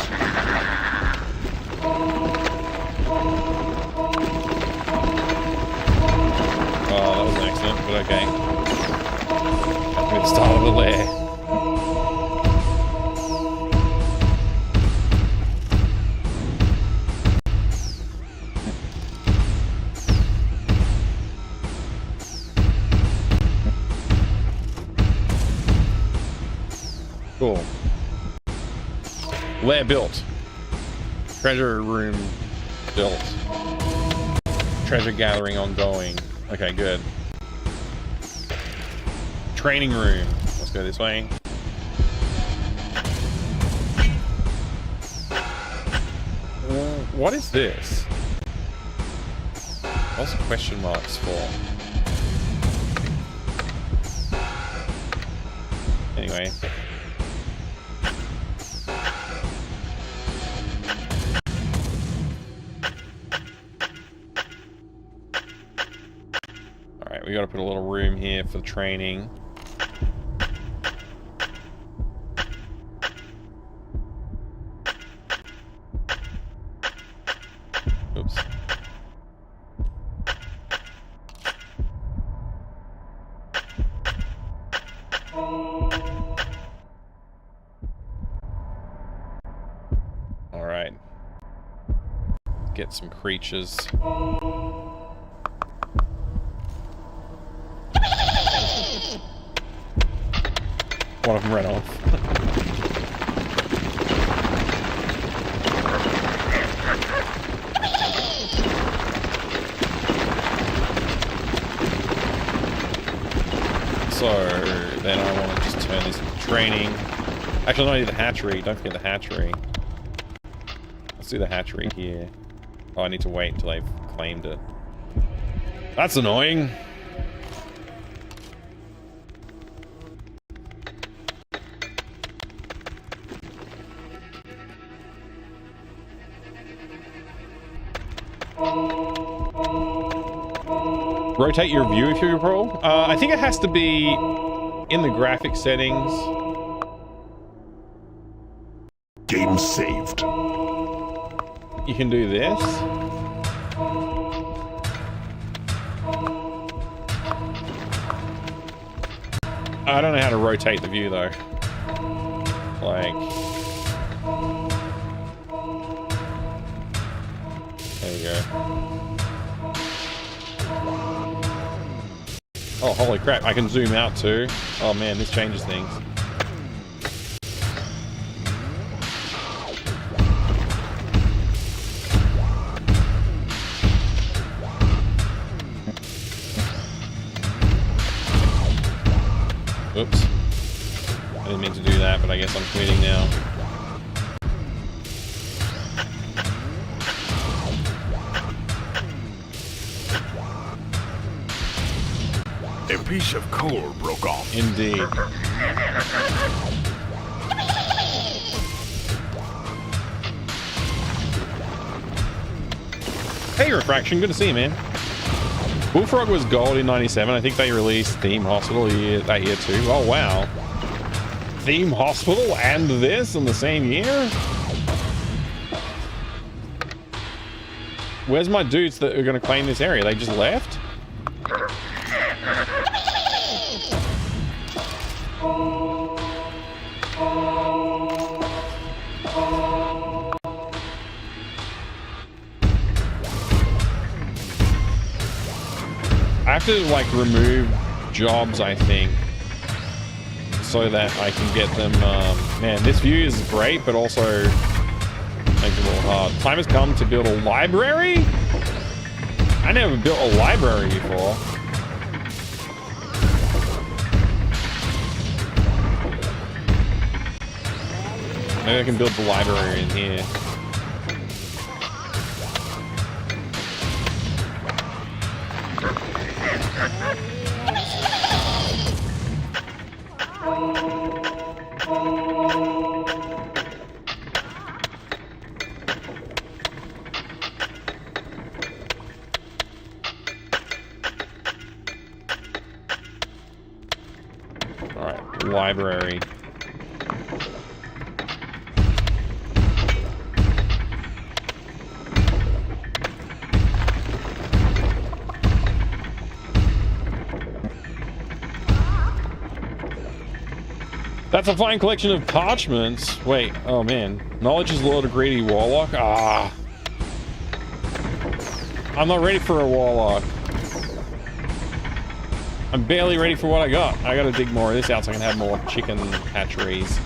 Oh, that was an accident, but okay. With the start of the lair. Cool. Lair built. Treasure room built. Treasure gathering ongoing. Okay, good. Training room. Let's go this way. What is this? What's the question marks for? Anyway. Alright, we gotta put a little room here for training. Oops. Alright. Get some creatures. One of them ran off. So then I want to just turn this into training. Actually, no, I need the hatchery. Don't forget the hatchery. Let's do the hatchery here. Oh, I need to wait until they've claimed it. That's annoying. Rotate your view if you roll. I think it has to be in the graphic settings. Game saved. You can do this. I don't know how to rotate the view though. Like, there you go. Oh, holy crap, I can zoom out too. Oh man, this changes things. Oops. I didn't mean to do that, but I guess I'm quitting now. A piece of coal broke off. Indeed. Hey, Refraction, good to see you, man. Bullfrog was gold in 97. I think they released Theme Hospital that year too. Oh, wow. Theme Hospital and this in the same year? Where's my dudes that are going to claim this area? They just left? I have to like remove jobs, I think, so that I can get them. Man, this view is great, but also makes it a little hard. Time has come to build a library? I never built a library before. Maybe I can build the library in here. Alright, library. That's a fine collection of parchments. Wait, oh man. Knowledge is Lord of Greedy Warlock? Ah. I'm not ready for a Warlock. I'm barely ready for what I got. I gotta dig more of this out so I can have more chicken hatcheries.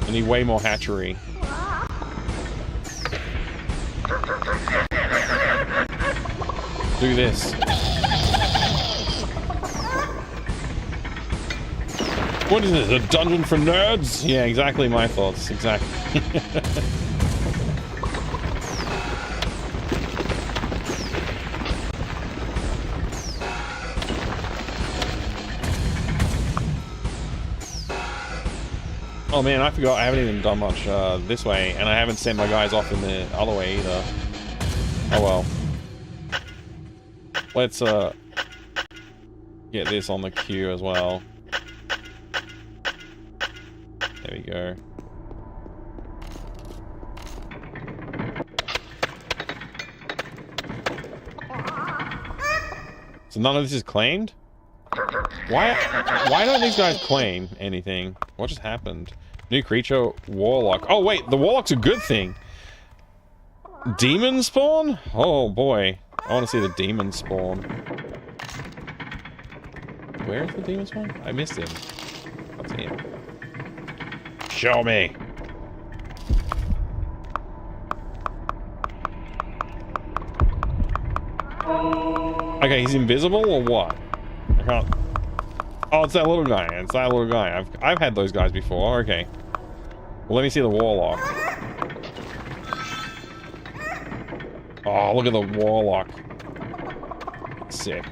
I need way more hatchery. Do this. What is this, a dungeon for nerds? Yeah, exactly my thoughts, exactly. Oh man, I forgot, I haven't even done much this way, and I haven't sent my guys off in the other way either. Oh well. Let's get this on the queue as well. There we go. So none of this is claimed? Why don't these guys claim anything? What just happened? New creature, Warlock. Oh wait, the Warlock's a good thing. Demon spawn? Oh boy. I want to see the demon spawn. Where is the demon spawn? I missed him. I'll see him. Show me. Okay, he's invisible or what? I can't. Oh, it's that little guy. It's that little guy. I've had those guys before. Okay. Well, let me see the warlock. Oh, look at the warlock. Sick.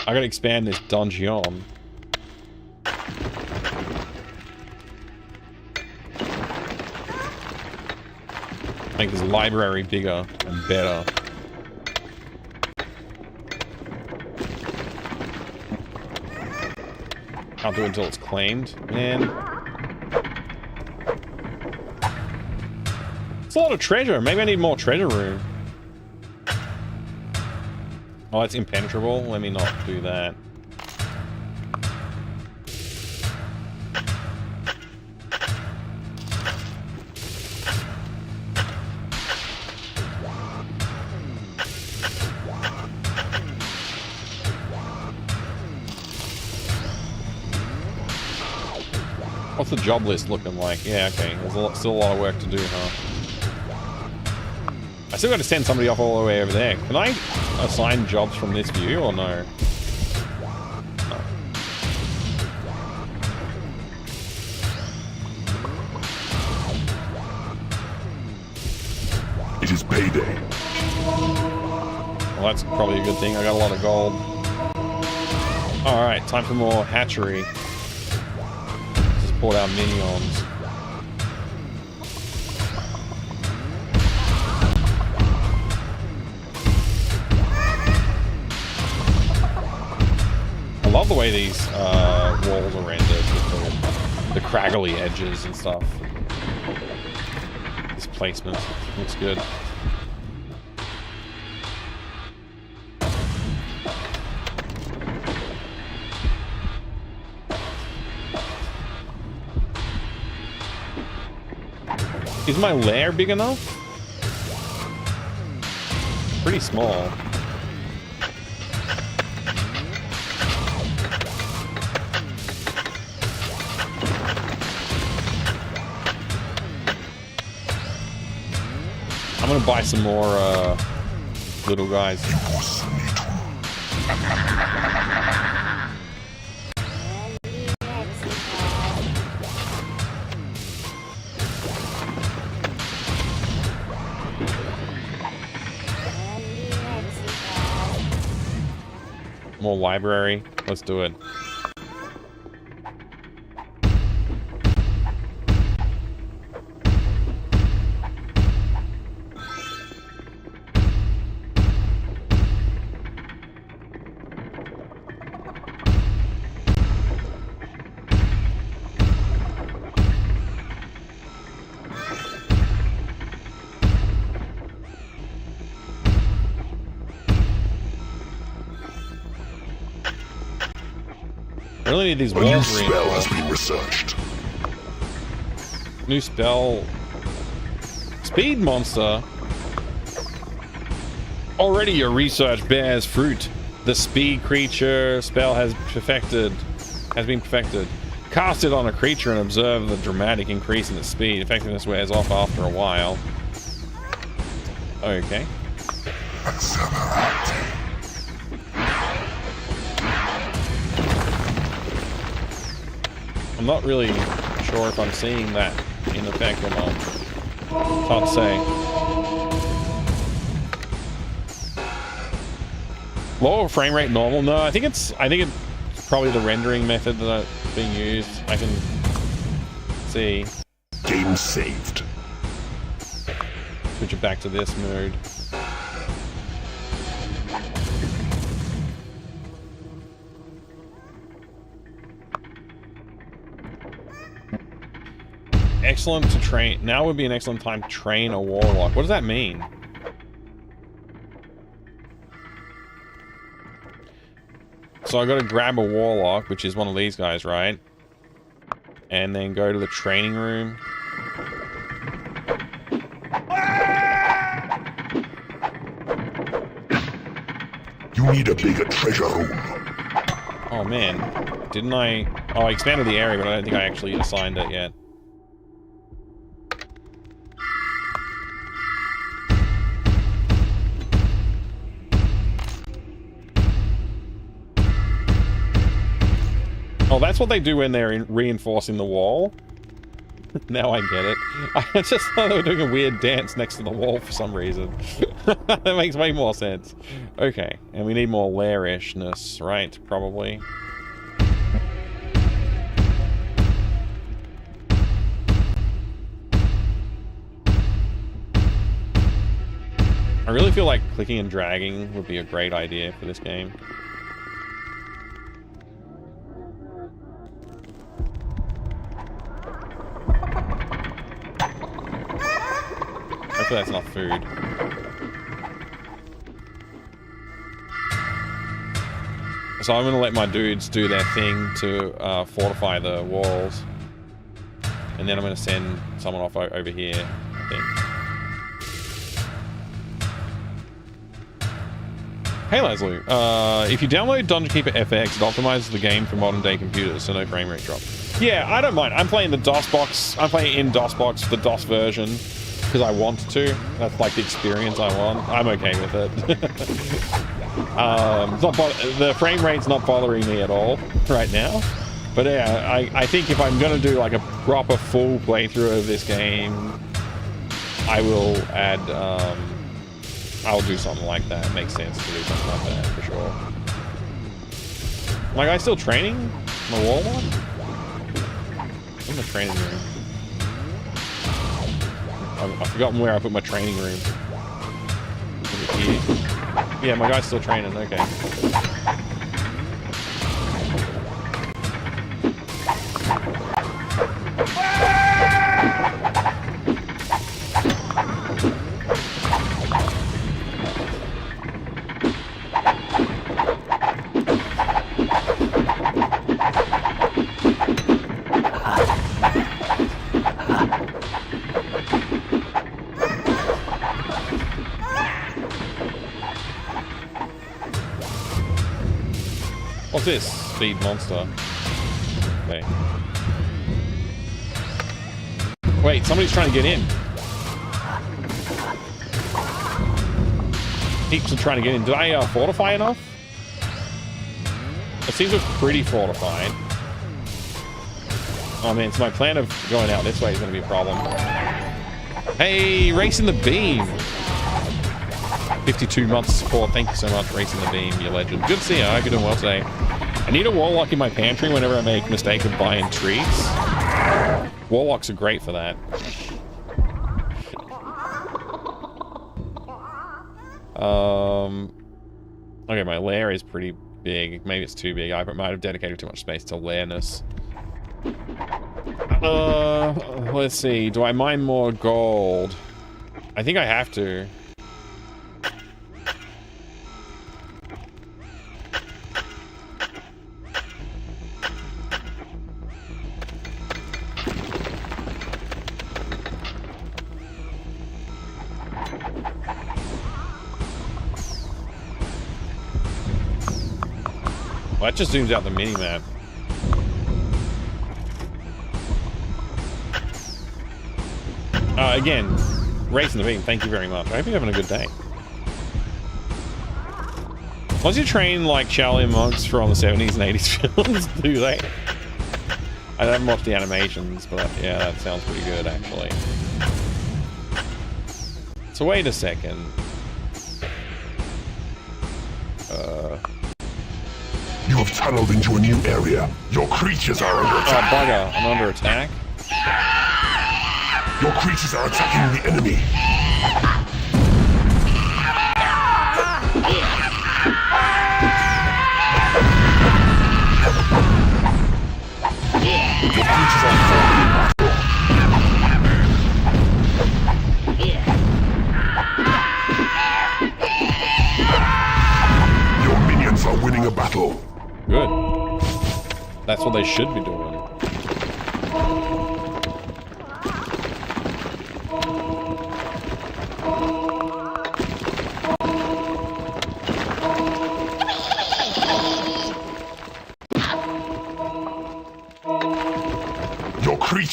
I gotta expand this dungeon. Make this library bigger and better. Can't do it until it's claimed, man. It's a lot of treasure. Maybe I need more treasure room. Oh, that's impenetrable. Let me not do that. What's the job list looking like? Yeah, okay. There's still a lot of work to do, huh? I still got to send somebody off all the way over there. Can I assign jobs from this view or no? No. It is payday. Well, that's probably a good thing. I got a lot of gold. Alright, time for more hatchery. Support our minions. I love the way these walls are rendered with the craggly edges and stuff. This placement looks good. Is my lair big enough? Pretty small. I'm gonna buy some more little guys. More library. Let's do it. I really need these walls reinforced. A new spell has been researched. New spell. Speed monster. Already your research bears fruit. The speed creature spell has been perfected. Cast it on a creature and observe the dramatic increase in its speed. Effectiveness wears off after a while. Okay. I'm not really sure if I'm seeing that in effect or not. Hard to say. Lower frame rate normal? No, I think it's probably the rendering method that's being used. I can see. Game saved. Switch it back to this mode. Excellent to train. Now would be an excellent time to train a warlock. What does that mean? So I got to grab a warlock, which is one of these guys, right? And then go to the training room. You need a bigger treasure room. Oh man, didn't I? Oh, I expanded the area, but I don't think I actually assigned it yet. Oh, that's what they do when they're reinforcing the wall. Now I get it. I just thought they were doing a weird dance next to the wall for some reason. That makes way more sense. Okay, and we need more lairishness, right? Probably. I really feel like clicking and dragging would be a great idea for this game. Hopefully that's not food. So I'm going to let my dudes do their thing to fortify the walls. And then I'm going to send someone off over here, I think. Hey Leslie, if you download Dungeon Keeper FX, it optimizes the game for modern day computers, so no frame rate drop. Yeah, I don't mind. I'm playing the DOS box. I'm playing in DOS box, the DOS version, because I want to. That's like the experience I want. I'm okay with it. It's not the frame rate's not bothering me at all right now. But yeah, I think if I'm going to do like a proper full playthrough of this game, I will add... I'll do something like that. It makes sense to do something like that, for sure. My guy's still training? My warlock? In the training room. I've forgotten where I put my training room. Here. Yeah, my guy's still training, okay. What's this? Speed monster. Okay. Wait, somebody's trying to get in. Heaps are trying to get in. Did I fortify enough? It seems we're pretty fortified. Oh man, so my plan of going out this way is going to be a problem. Hey, Racing the Beam. 52 months of support. Thank you so much, Racing the Beam, you legend. Good to see you. I hope you're doing well today. I need a warlock in my pantry whenever I make a mistake of buying treats. Warlocks are great for that. Okay, my lair is pretty big. Maybe it's too big. I might have dedicated too much space to lairness. Let's see. Do I mine more gold? I think I have to. Well, that just zooms out the mini-map. Again, Racing the Beam, thank you very much. I hope you're having a good day. Once you train like Shaolin monks from the 70s and 80s films, do they? I haven't watched the animations, but yeah, that sounds pretty good, actually. So wait a second. You have tunneled into a new area. Your creatures are under attack. Oh, bugger. I'm under attack. Your creatures are attacking the enemy. Your creatures are falling in battle. Your minions are winning a battle. Good. That's what they should be doing.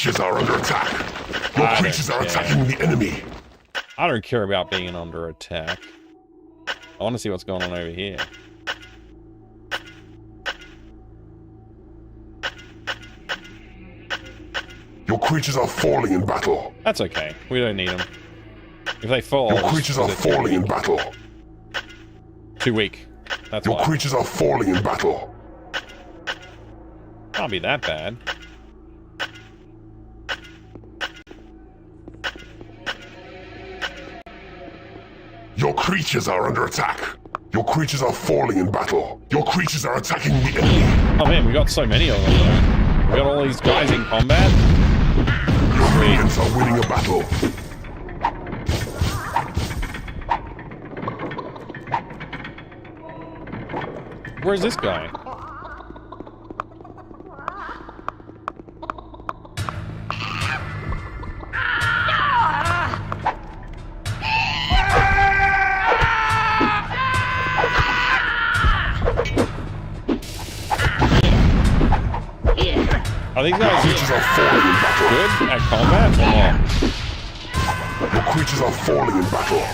creatures are under attack. Your creatures are attacking the enemy. I don't care about being under attack. I want to see what's going on over here. Your creatures are falling in battle. That's okay. We don't need them. If they fall... Your creatures are falling in battle. Too weak. That's Your why. creatures are falling in battle. Can't be that bad. Your creatures are under attack. Your creatures are falling in battle. Your creatures are attacking the enemy. Oh man, we got so many of them though. We got all these guys in combat. Your minions are winning a battle. Where's this guy? Are these guys creatures are falling in battle. Good at combat or not? Your creatures are falling in battle.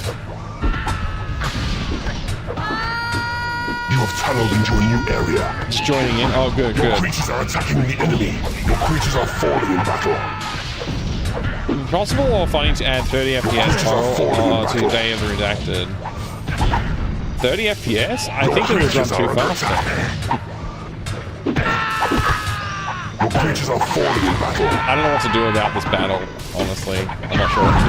You have tunneled into a new area. Just joining in. Oh, good, Your good. creatures are attacking the enemy. Your creatures are falling in battle. Possible or funny to add 30 FPS total to Day of the Redacted? 30 FPS? I think it would run too fast. Your creatures are falling in battle. I don't know what to do about this battle, honestly. I'm not sure what to do.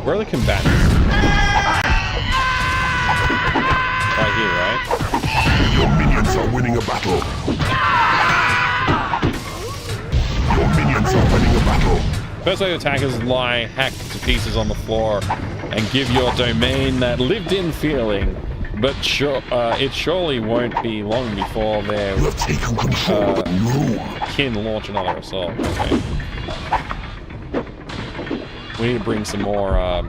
Where are the combatants? Right here, right? Your minions are winning a battle. Your minions are winning a battle. First wave attackers lie hacked to pieces on the floor and give your domain that lived-in feeling, but it surely won't be long before their kin launch another assault. Okay. We need to bring some more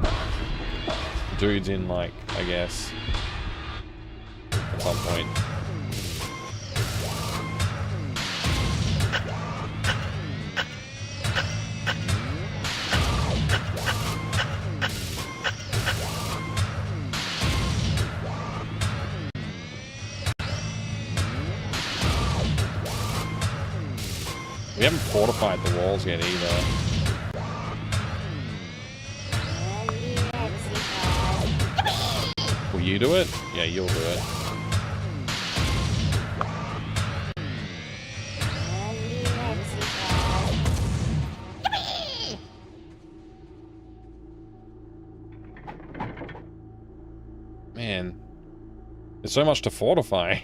dudes in, like, I guess, at some point. We haven't fortified the walls yet either. Will you do it? Yeah, you'll do it. Man, there's so much to fortify.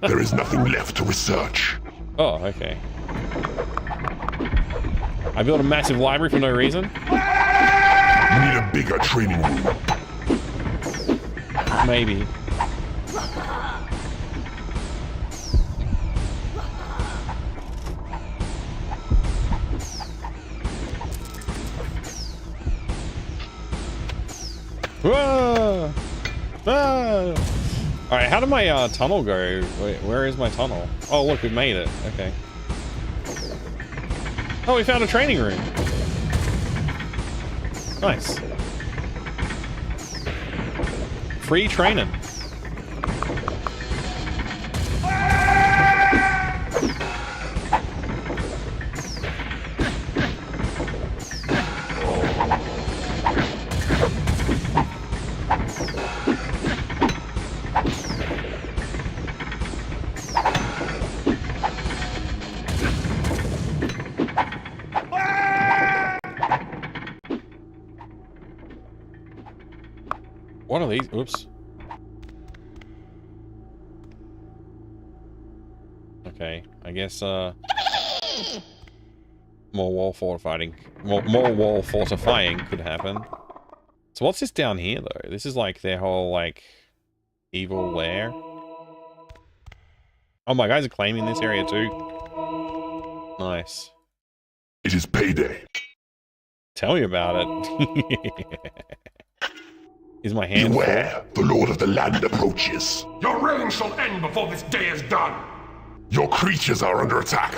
There is nothing left to research. Oh, okay. I built a massive library for no reason? You need a bigger training room. Maybe. Whoa! Ah! Alright, how did my tunnel go? Wait, where is my tunnel? Oh, look, we made it. Okay. Oh, we found a training room. Nice. Free training. What are these? Oops. Okay, I guess, more wall fortifying. More wall fortifying could happen. So what's this down here, though? This is like their whole, like, Evil where? Oh, my guys are claiming this area too. Nice. It is payday. Tell me about it. Is my hand Beware, the Lord of the Land approaches. Your reign shall end before this day is done. Your creatures are under attack.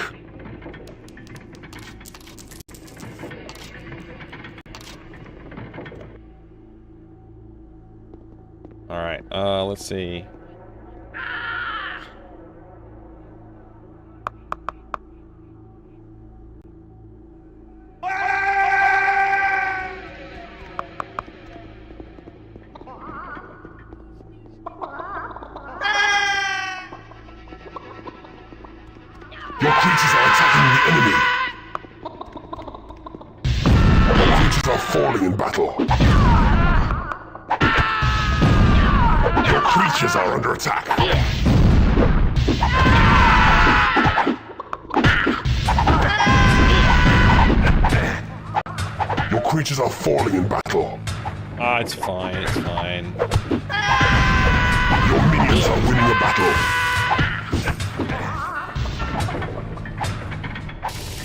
Alright, let's see. Your creatures are attacking the enemy. Your creatures are falling in battle. Your creatures are under attack. Your creatures are falling in battle. Ah, it's fine, it's fine. Your minions are winning a battle.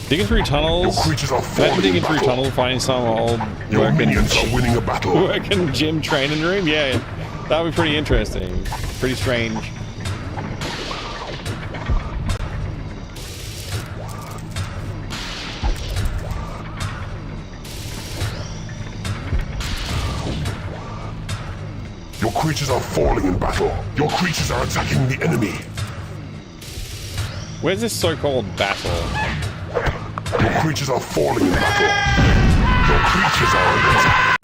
Digging through tunnels. Your creatures are falling Imagine digging in through battle. tunnels, finding some old Your minions are winning a battle. working gym training room. Yeah, that would be pretty interesting. Pretty strange. Your creatures are falling in battle. Your creatures are attacking the enemy. Where's this so-called battle? Your creatures are falling in battle. Your creatures are under attack.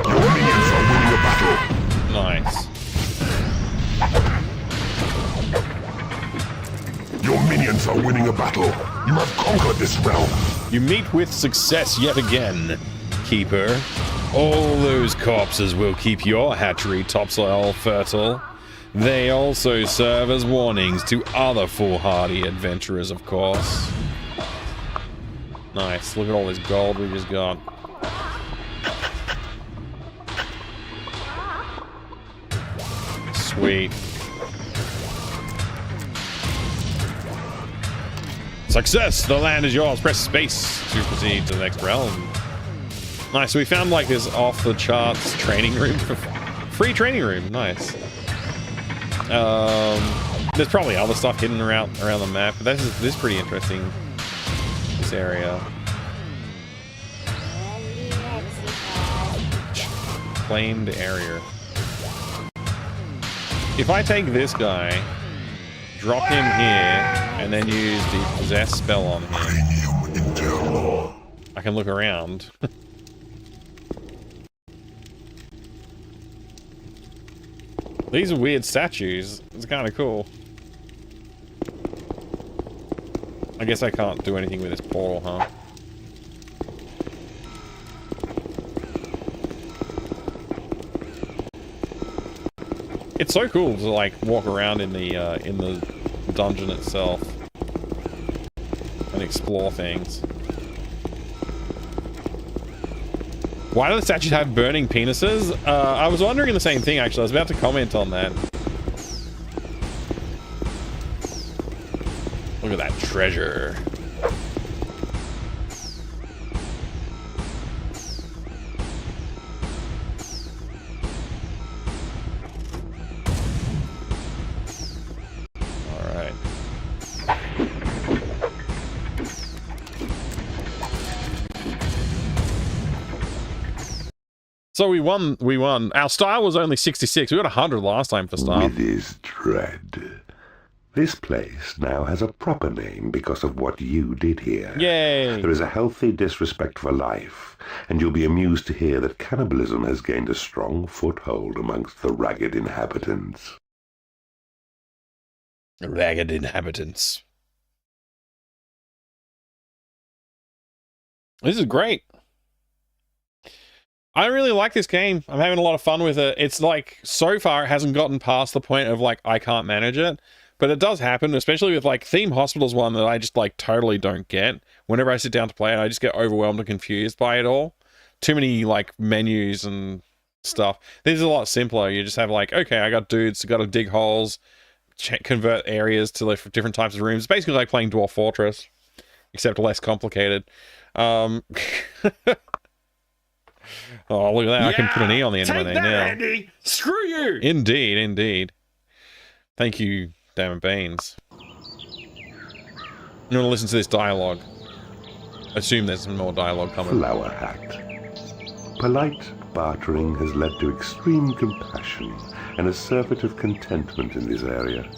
Your minions are winning a battle. Nice. Your minions are winning a battle. You have conquered this realm. You meet with success yet again, Keeper. All those corpses will keep your hatchery topsoil fertile. They also serve as warnings to other foolhardy adventurers, of course. Nice. Look at all this gold we just got. Sweet. Success! The land is yours. Press space to proceed to the next realm. Nice. So we found like this off-the-charts training room. Free training room. Nice. There's probably other stuff hidden around the map, but this is pretty interesting. This area. Claimed area. If I take this guy, drop him here, and then use the possess spell on him, I can look around. These are weird statues. It's kind of cool. I guess I can't do anything with this portal, huh? It's so cool to like walk around in the dungeon itself and explore things. Why do the statues have burning penises? I was wondering the same thing, actually. I was about to comment on that. Look at that treasure. All right. So we won. Our style was only 66. We got 100 last time for style. With his dread. This place now has a proper name because of what you did here. Yay! There is a healthy disrespect for life, and you'll be amused to hear that cannibalism has gained a strong foothold amongst the ragged inhabitants. Ragged inhabitants. This is great. I really like this game. I'm having a lot of fun with it. It's like, so far, it hasn't gotten past the point of like, I can't manage it. But it does happen, especially with like Theme Hospital's one that I just like totally don't get. Whenever I sit down to play it, I just get overwhelmed and confused by it all. Too many like menus and stuff. This is a lot simpler. You just have like, okay, I got dudes, got to dig holes, convert areas to like different types of rooms. It's basically like playing Dwarf Fortress, except less complicated. Oh, look at that. I can put an E on the end of my name now. Andy. Screw you! Indeed, indeed. Thank you, damn it, Beans. You want to listen to this dialogue? Assume there's some more dialogue coming. Flower Hat. Polite bartering has led to extreme compassion and a surfeit of contentment in this area.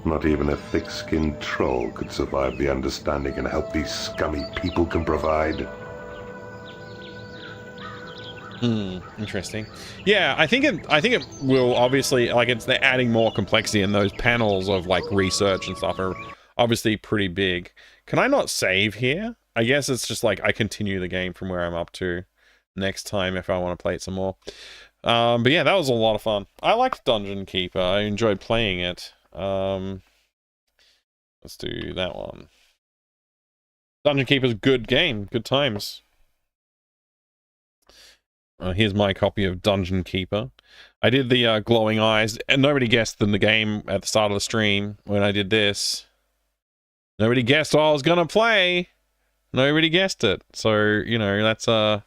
Not even a thick-skinned troll could survive the understanding and help these scummy people can provide. Interesting. Yeah, I think it will obviously, like, they're adding more complexity, and those panels of like research and stuff are obviously pretty big. Can I not save here? I guess it's just like I continue the game from where I'm up to next time if I want to play it some more. But yeah, that was a lot of fun. I liked Dungeon Keeper. I enjoyed playing it. Let's do that one. Dungeon Keeper's a good game. Good times. Here's my copy of Dungeon Keeper. I did the glowing eyes, and nobody guessed in the game at the start of the stream when I did this. Nobody guessed what I was gonna play. Nobody guessed it. So, you know, that's on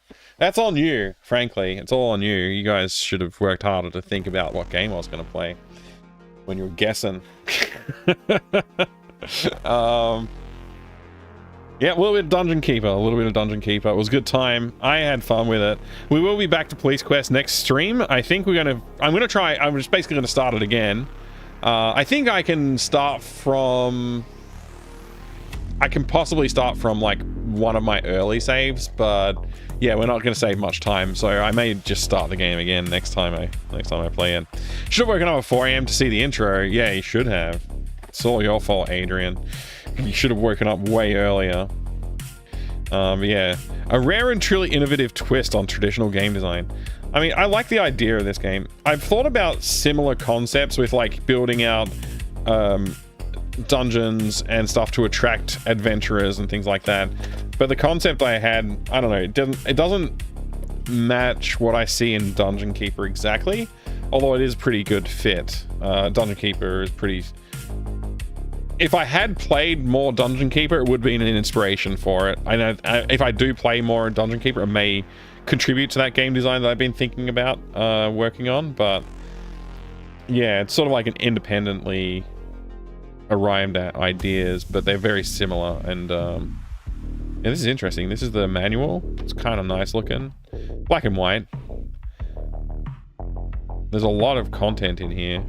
you, frankly. It's all on you. You guys should have worked harder to think about what game I was gonna play when you were guessing. Yeah, a little bit of Dungeon Keeper. A little bit of Dungeon Keeper. It was a good time. I had fun with it. We will be back to Police Quest next stream. I think I'm gonna try. I'm just basically gonna start it again. I think I can start from. I can possibly start from like one of my early saves, but yeah, we're not gonna save much time, so I may just start the game again next time I play it. Should have woken up at 4 AM to see the intro. Yeah, you should have. It's all your fault, Adrian. You should have woken up way earlier. Yeah, a rare and truly innovative twist on traditional game design. I mean, I like the idea of this game. I've thought about similar concepts with like building out dungeons and stuff to attract adventurers and things like that. But the concept I had, I don't know, it doesn't match what I see in Dungeon Keeper exactly. Although it is a pretty good fit. Dungeon Keeper is pretty. If I had played more Dungeon Keeper, it would be an inspiration for it. I know if I do play more Dungeon Keeper, it may contribute to that game design that I've been thinking about working on. But yeah, it's sort of like an independently arrived at ideas, but they're very similar. And yeah, this is interesting. This is the manual. It's kind of nice looking, black and white. There's a lot of content in here.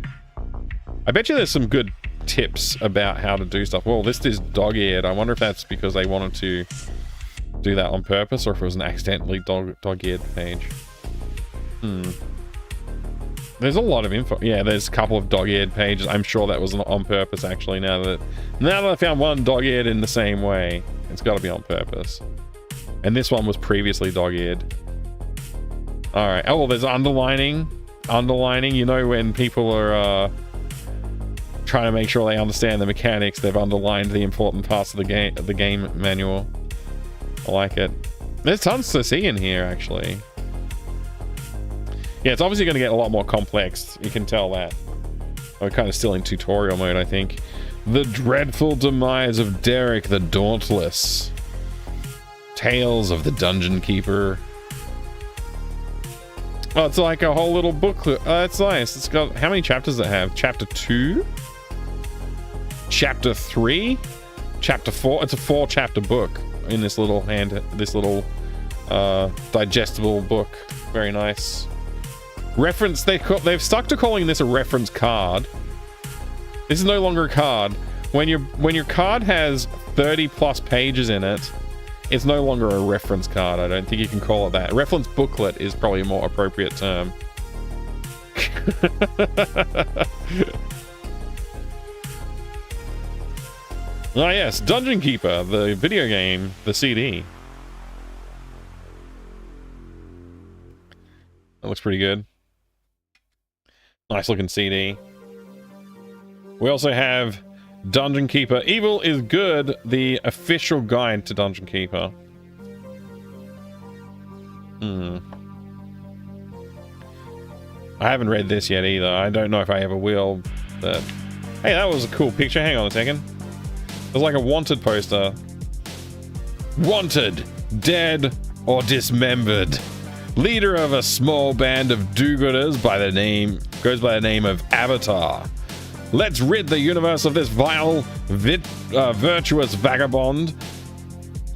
I bet you there's some good tips about how to do stuff. Well, this is dog-eared. I wonder if that's because they wanted to do that on purpose, or if it was an accidentally dog-eared page. There's a lot of info. Yeah, there's a couple of dog-eared pages. I'm sure that was on purpose, actually. Now that I found one dog-eared in the same way, it's got to be on purpose. And this one was previously dog-eared. All right. Oh, well, there's underlining. You know, when people are trying to make sure they understand the mechanics, they've underlined the important parts of the game manual. I like it. There's tons to see in here, actually. Yeah, it's obviously going to get a lot more complex. You can tell that. We're kind of still in tutorial mode, I think. The dreadful demise of Derek the Dauntless. Tales of the Dungeon Keeper. Oh, it's like a whole little booklet. That's nice. It's got, how many chapters does it have? Chapter 2? Chapter 3? Chapter 4? It's a 4-chapter book in this little digestible book. Very nice. Reference, they've stuck to calling this a reference card. This is no longer a card. When your card has 30 plus pages in it, it's no longer a reference card. I don't think you can call it that. A reference booklet is probably a more appropriate term. Ah yes, Dungeon Keeper, the video game, the CD. That looks pretty good. Nice looking CD. We also have Dungeon Keeper. Evil is Good, the official guide to Dungeon Keeper. I haven't read this yet either. I don't know if I ever will. But hey, that was a cool picture. Hang on a second. There's like a wanted poster. Wanted, dead or dismembered. Leader of a small band of do-gooders goes by the name of Avatar. Let's rid the universe of this vile, virtuous vagabond.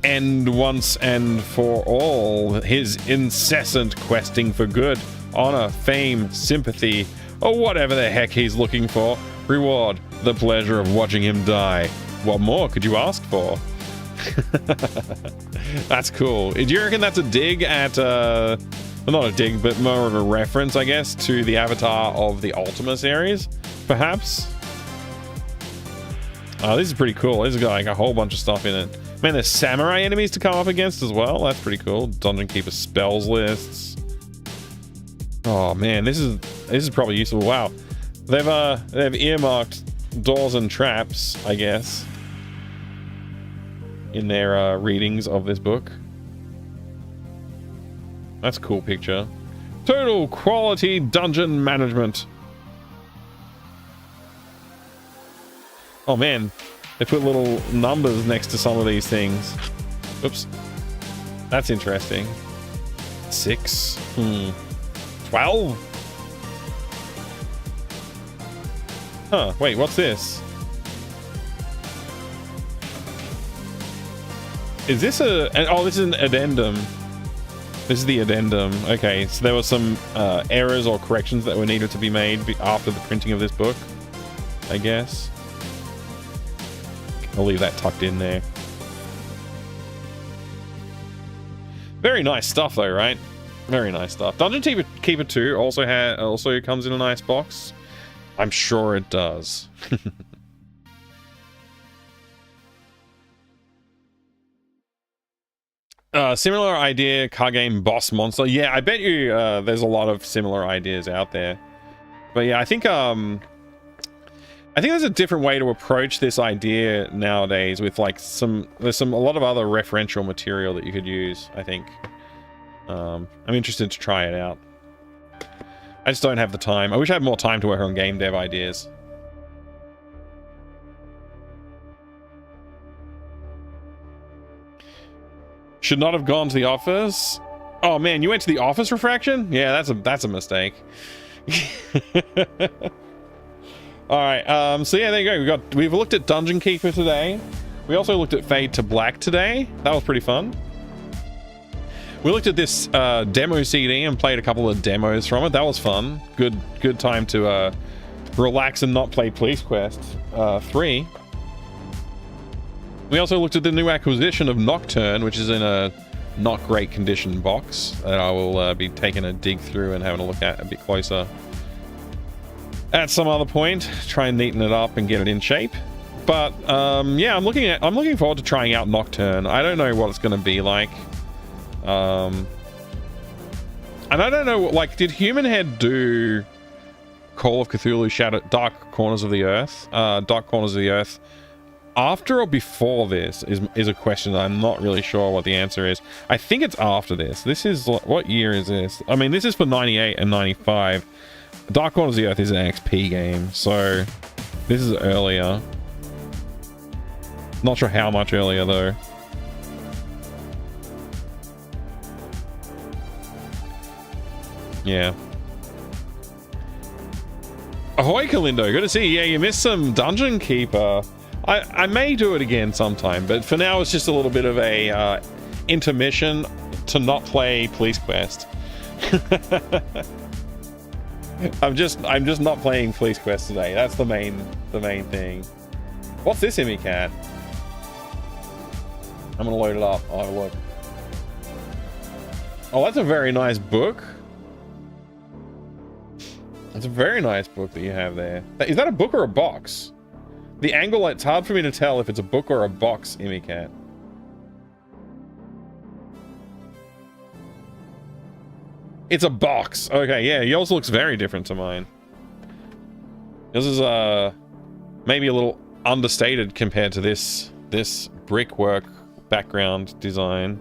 End once and for all his incessant questing for good, honor, fame, sympathy, or whatever the heck he's looking for. Reward, the pleasure of watching him die. What more could you ask for? That's cool. Do you reckon that's a dig at, well, not a dig, but more of a reference, I guess, to the Avatar of the Ultima series, perhaps? Oh, this is pretty cool. This has got like a whole bunch of stuff in it. Man, there's samurai enemies to come up against as well. That's pretty cool. Dungeon Keeper spells lists. Oh man, this is probably useful. Wow, they've earmarked doors and traps, I guess, in their readings of this book. That's a cool picture. Total quality dungeon management. Oh man, they put little numbers next to some of these things. Oops. That's interesting. 6. 12? Huh, wait, what's this? Is this oh, this is an addendum. This is the addendum. Okay, so there were some errors or corrections that were needed to be made after the printing of this book, I guess. I'll leave that tucked in there. Very nice stuff though, right? Very nice stuff. Dungeon Keeper 2 also comes in a nice box. I'm sure it does. Similar idea, car game boss monster. Yeah, I bet you there's a lot of similar ideas out there. But yeah, I think there's a different way to approach this idea nowadays with like there's a lot of other referential material that you could use, I think. I'm interested to try it out. I just don't have the time. I wish I had more time to work on game dev ideas. Should not have gone to the office. Oh man, you went to the office refraction? Yeah, that's a mistake. All right, so yeah, there you go. We've looked at Dungeon Keeper today. We also looked at Fade to Black today. That was pretty fun. We looked at this demo CD and played a couple of demos from it. That was fun. Good time to relax and not play Police Quest 3. We also looked at the new acquisition of Nocturne, which is in a not great condition box that I will be taking a dig through and having a look at a bit closer at some other point. Try and neaten it up and get it in shape. But yeah, I'm looking forward to trying out Nocturne. I don't know what it's going to be like. And I don't know, like, did Human Head do Call of Cthulhu Dark Corners of the Earth? Dark Corners of the Earth after or before this is a question that I'm not really sure what the answer is. I think it's after this. This is, what year is this? I mean, this is for 98 and 95. Dark Corners of the Earth is an XP game, so this is earlier. Not sure how much earlier though. Yeah. Ahoy, Kalindo. Good to see you. Yeah, you missed some Dungeon Keeper. I may do it again sometime, but for now it's just a little bit of a intermission to not play Police Quest. I'm just not playing Police Quest today. That's the main thing. What's this, Emmy Cat? I'm gonna load it up. I'll have a look. Oh, that's a very nice book. That's a very nice book that you have there. Is that a book or a box? The angle, it's hard for me to tell if it's a book or a box, Emmy Cat. It's a box. Okay, yeah, yours looks very different to mine. This is maybe a little understated compared to this brickwork background design.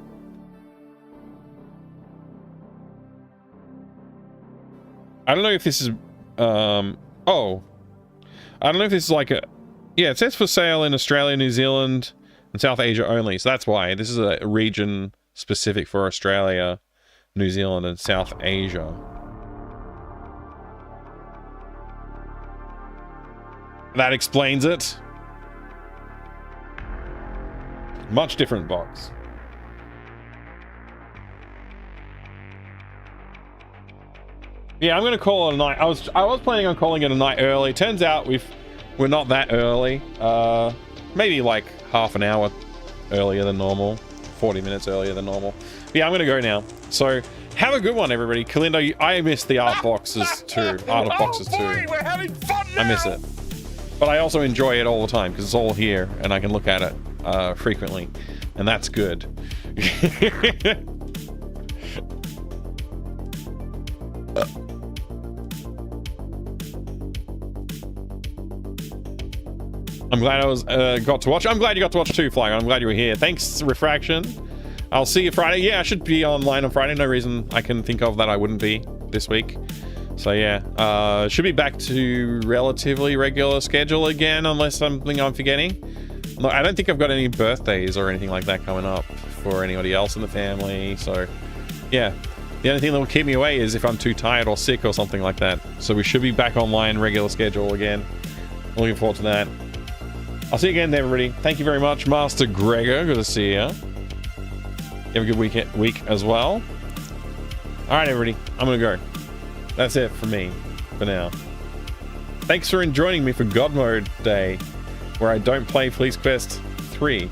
I don't know if this is oh, I don't know if this is like a, yeah, it says for sale in Australia, New Zealand, and South Asia only. So that's why this is a region specific for Australia, New Zealand, and South Asia. That explains it. Much different box. Yeah, I'm gonna call it a night. I was planning on calling it a night early. Turns out we're not that early. Maybe like half an hour earlier than normal, 40 minutes earlier than normal. But yeah, I'm gonna go now. So have a good one, everybody. Kalindo, I miss the art boxes too. Art of boxes too. We're having fun now. I miss it, but I also enjoy it all the time because it's all here and I can look at it frequently, and that's good. I'm glad I was got to watch. I'm glad you got to watch too, Flying. I'm glad you were here. Thanks, Refraction. I'll see you Friday. Yeah, I should be online on Friday. No reason I can think of that I wouldn't be this week. So yeah, should be back to relatively regular schedule again, unless something I'm forgetting. No, I don't think I've got any birthdays or anything like that coming up for anybody else in the family. So yeah, the only thing that will keep me away is if I'm too tired or sick or something like that. So we should be back online, regular schedule again. Looking forward to that. I'll see you again, everybody. Thank you very much, Master Gregor. Good to see you. Have a good week as well. All right, everybody. I'm gonna go. That's it for me for now. Thanks for joining me for God Mode Day, where I don't play Police Quest 3.